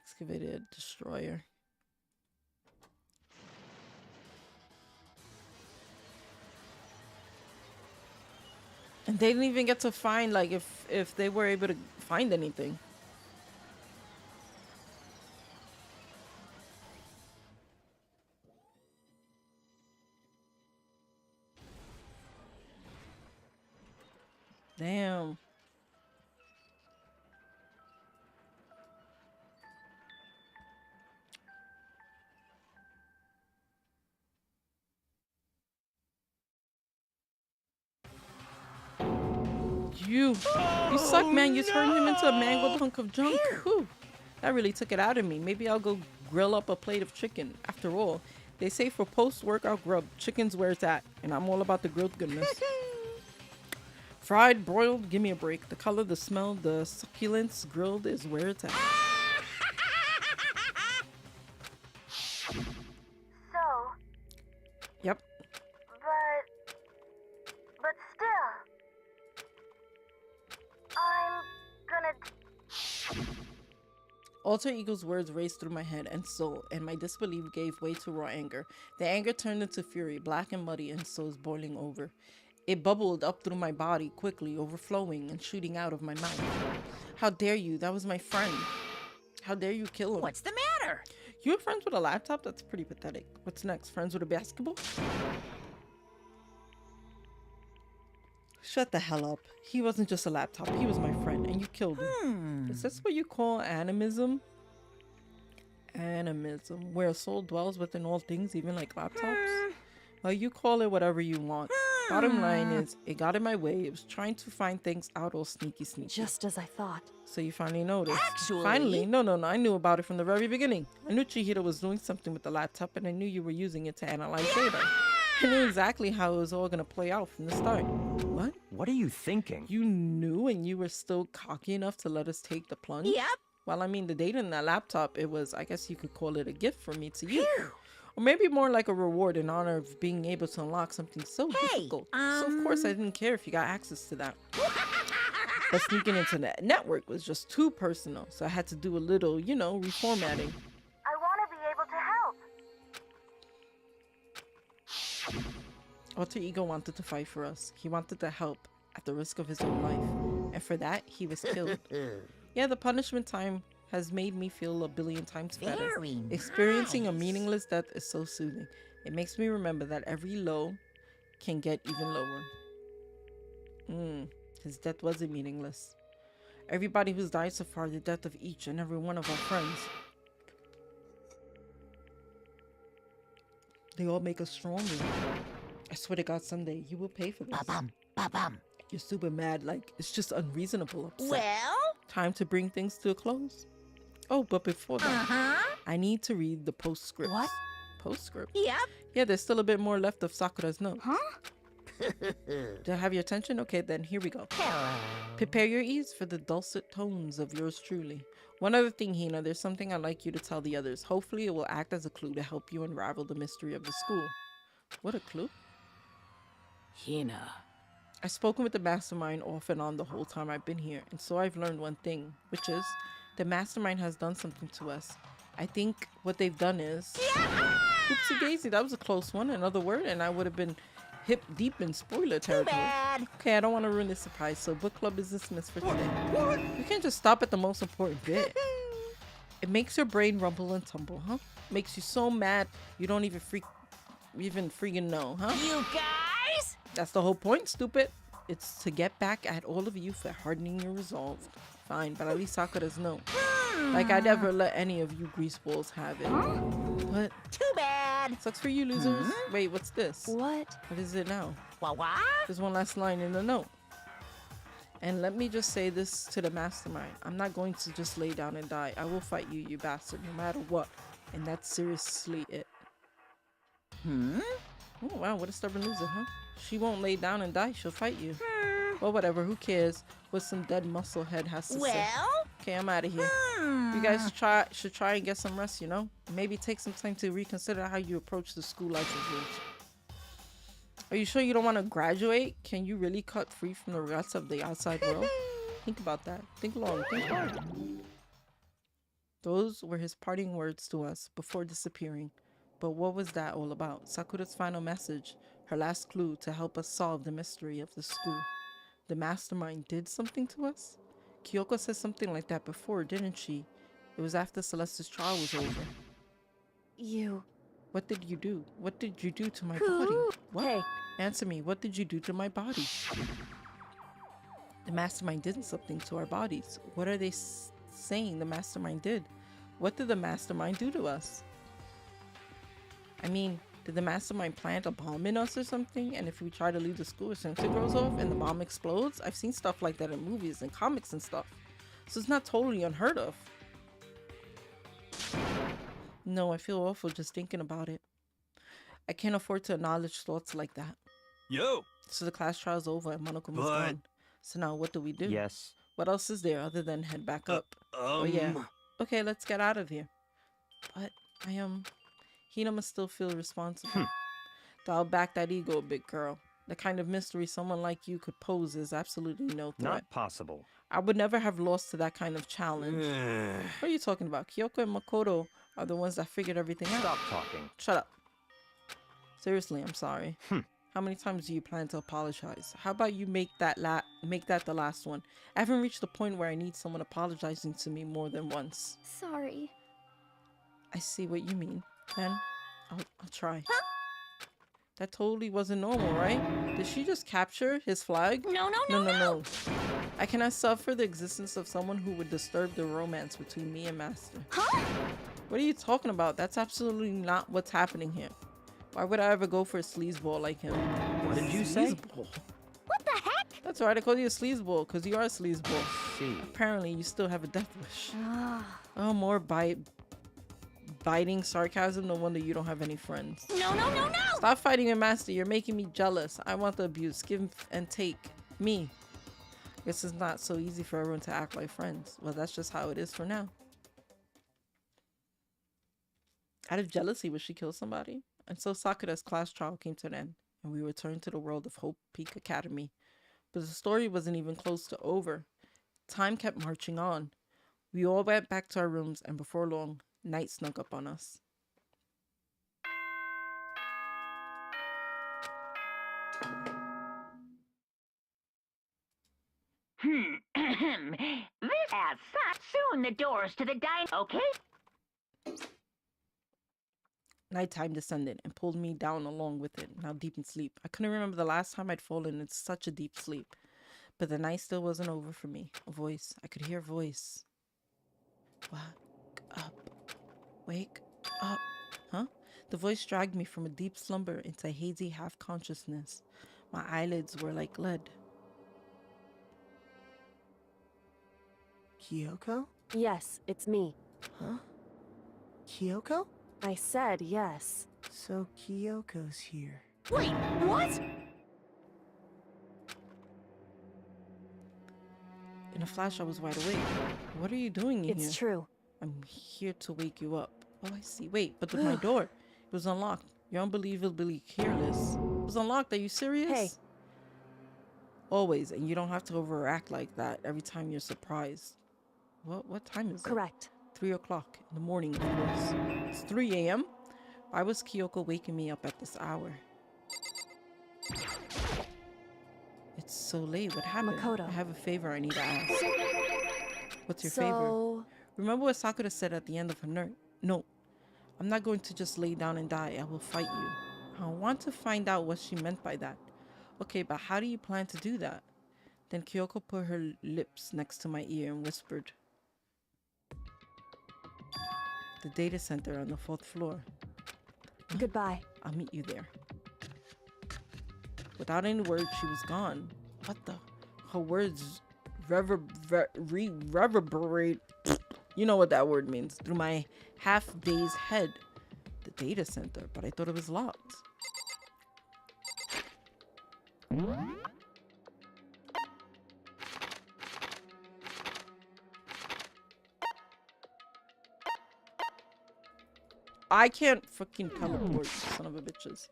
Excavated destroyer. And they didn't even get to find, like, if they were able to find anything. Damn. You suck, man. You turned him into a mangled hunk of junk. Whew. That really took it out of me. Maybe I'll go grill up a plate of chicken. After all, they say for post-workout grub, chicken's where it's at. And I'm all about the grilled goodness. Fried, broiled, give me a break. The color, the smell, the succulence, grilled is where it's at. So, Yep. but still, I'm gonna... Alter Ego's words raced through my head and soul, and my disbelief gave way to raw anger. The anger turned into fury, black and muddy, and so is boiling over. It bubbled up through my body, quickly, overflowing and shooting out of my mouth. How dare you? That was my friend. How dare you kill him? What's the matter? You have friends with a laptop? That's pretty pathetic. What's next? Friends with a basketball? Shut the hell up. He wasn't just a laptop. He was my friend, and you killed him. Is this what you call animism? Animism, where a soul dwells within all things, even like laptops? Well, you call it whatever you want. Bottom line is, it got in my way. It was trying to find things out all sneaky. Just as I thought. So you finally noticed. Actually- Finally? No. I knew about it from the very beginning. I knew Chihiro was doing something with the laptop, and I knew you were using it to analyze data. I knew exactly how it was all going to play out from the start. What? What are you thinking? You knew, and you were still cocky enough to let us take the plunge? Yep. Well, I mean, the data in that laptop, it was, I guess you could call it a gift for me to use. Or maybe more like a reward in honor of being able to unlock something so difficult. So of course I didn't care if you got access to that. But sneaking into the network was just too personal. So I had to do a little, you know, reformatting. I want to be able to help. Alter Ego wanted to fight for us. He wanted to help at the risk of his own life. And for that, he was killed. Yeah, the punishment time has made me feel a billion times better. Very Experiencing a nice. meaningless death is so soothing. It makes me remember that every low can get even lower. His death wasn't meaningless. Everybody who's died so far, the death of each and every one of our friends. They all make us stronger. I swear to God, someday you will pay for this. Ba-bum, ba-bum. You're super mad, like it's just unreasonable upset. Well? Time to bring things to a close. Oh, but before that, I need to read the postscript. What? Postscript? Yep. Yeah, there's still a bit more left of Sakura's note. Huh? Do I have your attention? Okay, then here we go. Hello. Prepare your ears for the dulcet tones of yours truly. One other thing, Hina, there's something I'd like you to tell the others. Hopefully it will act as a clue to help you unravel the mystery of the school. What a clue? Hina. I've spoken with the mastermind off and on the whole time I've been here, and so I've learned one thing, which is the mastermind has done something to us. I think what they've done is... Oopsie daisy, that was a close one. Another word, and I would have been hip deep in spoiler territory. Bad. Okay, I don't want to ruin this surprise, so book club is dismissed for today. You can't just stop at the most important bit. It makes your brain rumble and tumble, huh? Makes you so mad you don't even freaking know, huh? You guys? That's the whole point, stupid. It's to get back at all of you for hardening your resolve. Fine, but at least Sakura's know. Like I never let any of you greaseballs have it. What? Too bad. Sucks for you, losers. Wait, what's this? What? What is it now? What? There's one last line in the note. And let me just say this to the mastermind. I'm not going to just lay down and die. I will fight you, you bastard, no matter what. And that's seriously it. Oh, wow, what a stubborn loser, huh? She won't lay down and die. She'll fight you. Well, whatever. Who cares what some dead muscle head has to say? Well? Okay, I'm out of here. You guys should try and get some rest, you know? Maybe take some time to reconsider how you approach the school life of yours. Are you sure you don't want to graduate? Can you really cut free from the rest of the outside world? Think about that. Think long. Think hard. Those were his parting words to us before disappearing. But what was that all about? Sakura's final message, her last clue to help us solve the mystery of the school. The mastermind did something to us? Kyoko said something like that before, didn't she? It was after Celeste's trial was over. You. What did you do? What did you do to my body? What? Hey. Answer me. What did you do to my body? The mastermind did something to our bodies. What are they saying the mastermind did? What did the mastermind do to us? I mean, did the mastermind plant a bomb in us or something? And if we try to leave the school, a sensor goes off and the bomb explodes? I've seen stuff like that in movies and comics and stuff. So it's not totally unheard of. No, I feel awful just thinking about it. I can't afford to acknowledge thoughts like that. Yo! So the class trial's over and Monokuma was gone. So now what do we do? Yes. What else is there other than head back up? Oh yeah. Okay, let's get out of here. But Hina must still feel responsible. Dial back that ego a bit, girl. The kind of mystery someone like you could pose is absolutely no threat. Not possible. I would never have lost to that kind of challenge. What are you talking about? Kyoko and Makoto are the ones that figured everything out. Stop talking. Shut up. Seriously, I'm sorry. How many times do you plan to apologize? How about you make that the last one? I haven't reached the point where I need someone apologizing to me more than once. Sorry. I see what you mean. Then I'll try. That totally wasn't normal, right? Did she just capture his flag? No. I cannot suffer the existence of someone who would disturb the romance between me and Master. Huh? What are you talking about? That's absolutely not what's happening here. Why would I ever go for a sleazeball like him? What did you say? Sleazeball? What the heck? That's right, I called you a sleazeball because you are a sleazeball. See. Apparently, you still have a death wish. Ah. Oh, more biting sarcasm. No wonder you don't have any friends. No. Stop fighting your master. You're making me jealous. I want the abuse. Give and take. Me. Guess it's not so easy for everyone to act like friends. Well, that's just how it is for now. Out of jealousy, would she kill somebody? And so Sakura's class trial came to an end, and we returned to the world of Hope Peak Academy. But the story wasn't even close to over. Time kept marching on. We all went back to our rooms, and before long, night snuck up on us. This as such. Soon the doors to the dine. Okay. Nighttime descended and pulled me down along with it, now deep in sleep. I couldn't remember the last time I'd fallen into such a deep sleep. But the night still wasn't over for me. A voice. I could hear a voice. Wake up. Wake up. Huh? The voice dragged me from a deep slumber into a hazy half-consciousness. My eyelids were like lead. Kyoko? Yes, it's me. Huh? Kyoko? I said yes. So Kyoko's here. Wait, what? In a flash, I was wide awake. What are you doing in here? It's true. I'm here to wake you up. Oh, I see. Wait, but my door, it was unlocked. You're unbelievably careless. It was unlocked. Are you serious? Hey. Always, and you don't have to overact like that every time you're surprised. What time is it? Correct. 3 o'clock in the morning, of course. It's 3 a.m.? Why was Kyoko waking me up at this hour? It's so late. What happened? Makoto. I have a favor I need to ask. What's your favor? Remember what Sakura said at the end of her note? I'm not going to just lay down and die. I will fight you. I want to find out what she meant by that. Okay, but how do you plan to do that? Then Kyoko put her lips next to my ear and whispered. The data center on the 4th floor. Huh? Goodbye. I'll meet you there. Without any words, she was gone. What the? Her words reverberate. You know what that word means. Through my half-dazed head. The data center, but I thought it was locked. I can't fucking teleport, son of a bitches.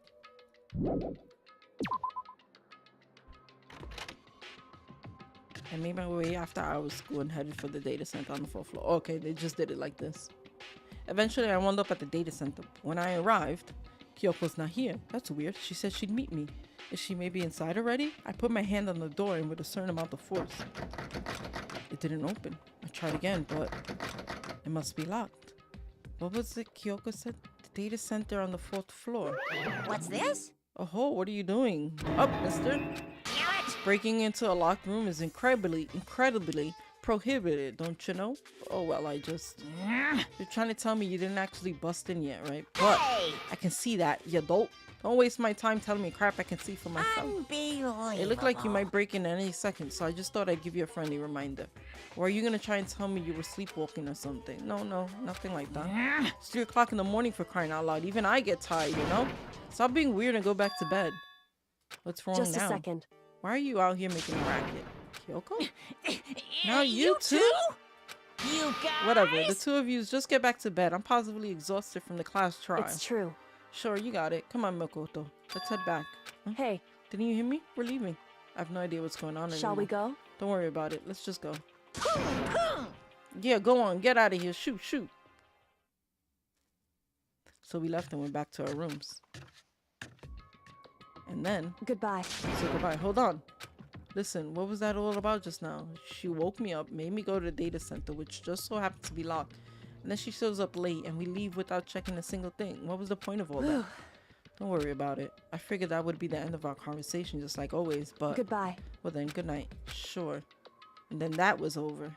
I made my way after hours school and headed for the data center on the 4th floor. Okay, they just did it like this. Eventually, I wound up at the data center. When I arrived, Kyoko's not here. That's weird. She said she'd meet me. Is she maybe inside already? I put my hand on the door and with a certain amount of force. It didn't open. I tried again, but it must be locked. What was it Kyoko said? The data center on the 4th floor. What's this? Oh, what are you doing? Up, mister. Damn it! Breaking into a locked room is incredibly prohibited, don't you know? Oh, well, You're trying to tell me you didn't actually bust in yet, right? But Hey! I can see that, you dope. Don't waste my time telling me crap I can see for myself. Unbelievable. It looked like you might break in any second, so I just thought I'd give you a friendly reminder. Or are you gonna try and tell me you were sleepwalking or something? No, nothing like that. It's 3 o'clock in the morning for crying out loud. Even I get tired, you know? Stop being weird and go back to bed. What's wrong Just now? a second. Why are you out here making a racket? Kyoko? Now you too? You guys? Whatever, the two of you just get back to bed. I'm positively exhausted from the class trial. It's true. Sure, you got it. Come on, Makoto. Let's head back. Huh? Hey, Didn't you hear me? We're leaving. I have no idea what's going on shall anymore. we go? Don't worry about it. Let's just go. Yeah, go on. Get out of here. Shoot. So we left and went back to our rooms. And then... Goodbye. So goodbye. Hold on. Listen, what was that all about just now? She woke me up, made me go to the data center, which just so happened to be locked. And then she shows up late and we leave without checking a single thing. What was the point of all that? Don't worry about it. I figured that would be the end of our conversation, just like always, but... Goodbye. Well then, good night. Sure. And then that was over.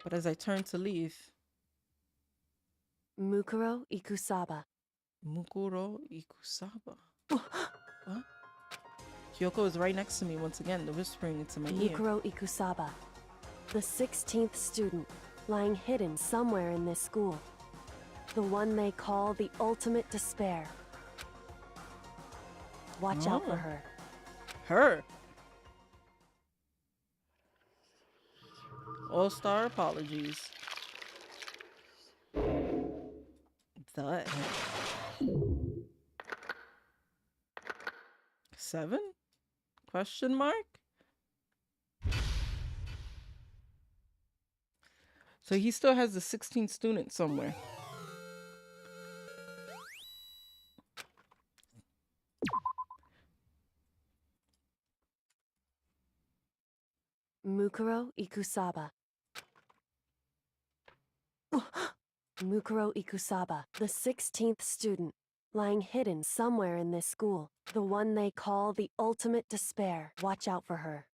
But as I turned to leave... Mukuro Ikusaba. Mukuro Ikusaba. What? Kyoko is right next to me once again, whispering into my ear. Mukuro Ikusaba. The 16th student, lying hidden somewhere in this school. The one they call the ultimate despair. Watch out for her. Her? All-star apologies. The 7? Question mark? So he still has the 16th student somewhere. Mukuro Ikusaba. Mukuro Ikusaba, the 16th student, lying hidden somewhere in this school. The one they call the ultimate despair. Watch out for her.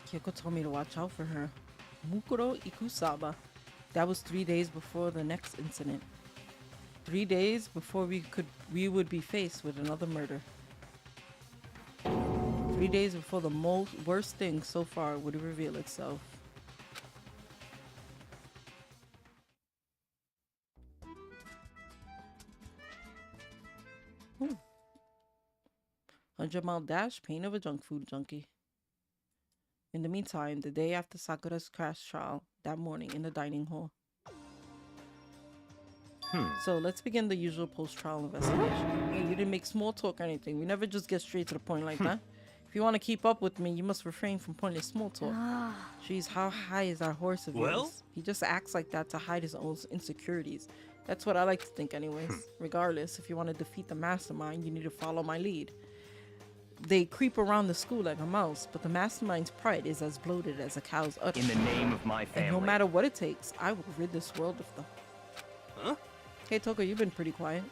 Kyoko told me to watch out for her. Mukuro Ikusaba. That was 3 days before the next incident. 3 days before we would be faced with another murder. 3 days before the worst thing so far would reveal itself. Hmm. 100-mile dash, pain of a junk food junkie. In the meantime, the day after Sakura's crash trial, that morning in the dining hall. So let's begin the usual post-trial investigation. Hey, you didn't make small talk or anything. We never just get straight to the point like that. If you want to keep up with me, you must refrain from pointless small talk. Jeez, how high is that horse of yours? He just acts like that to hide his own insecurities. That's what I like to think anyways. Regardless, if you want to defeat the mastermind, you need to follow my lead. They creep around the school like a mouse, but the mastermind's pride is as bloated as a cow's udder. In the name of my family. And no matter what it takes, I will rid this world of them. Huh? Hey, Toko, you've been pretty quiet.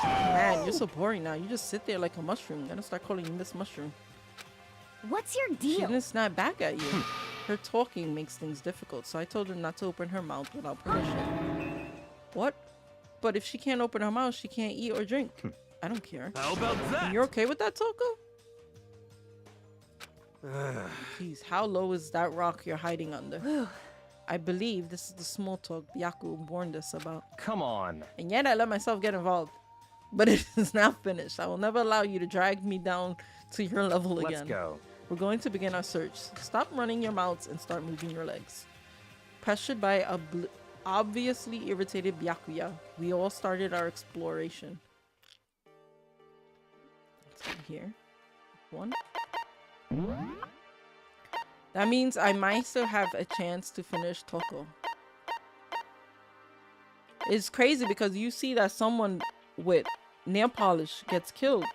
Man, you're so boring now. You just sit there like a mushroom. I'm gonna start calling you Miss Mushroom. What's your She deal? didn't snap back at you. Her talking makes things difficult, so I told her not to open her mouth without permission. What? But if she can't open her mouth, she can't eat or drink. I don't care. How about that? You're okay with that, Toko? Jeez, how low is that rock you're hiding under? I believe this is the small talk Byaku warned us about. Come on. And yet I let myself get involved. But it is now finished. I will never allow you to drag me down to your level again. Let's go. We're going to begin our search. Stop running your mouths and start moving your legs. Pressured by a obviously irritated Byakuya, we all started our exploration. Let's go here. 1. That means I might still have a chance to finish Toko. It's crazy because you see that someone with nail polish gets killed.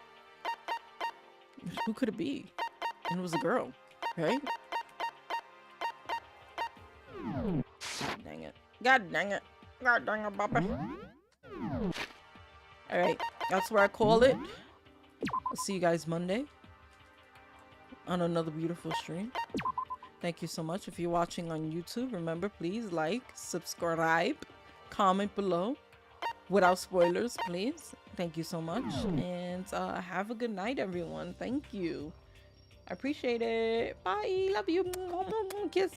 Who could it be? And it was a girl, right? God dang it. God dang it. God dang it, Papa. Alright, that's where I call it. I'll see you guys Monday on another beautiful stream. Thank you so much. If you're watching on YouTube, remember, please like, subscribe, comment below without spoilers, please. Thank you so much. And have a good night, everyone. Thank you. I appreciate it. Bye. Love you. Kiss.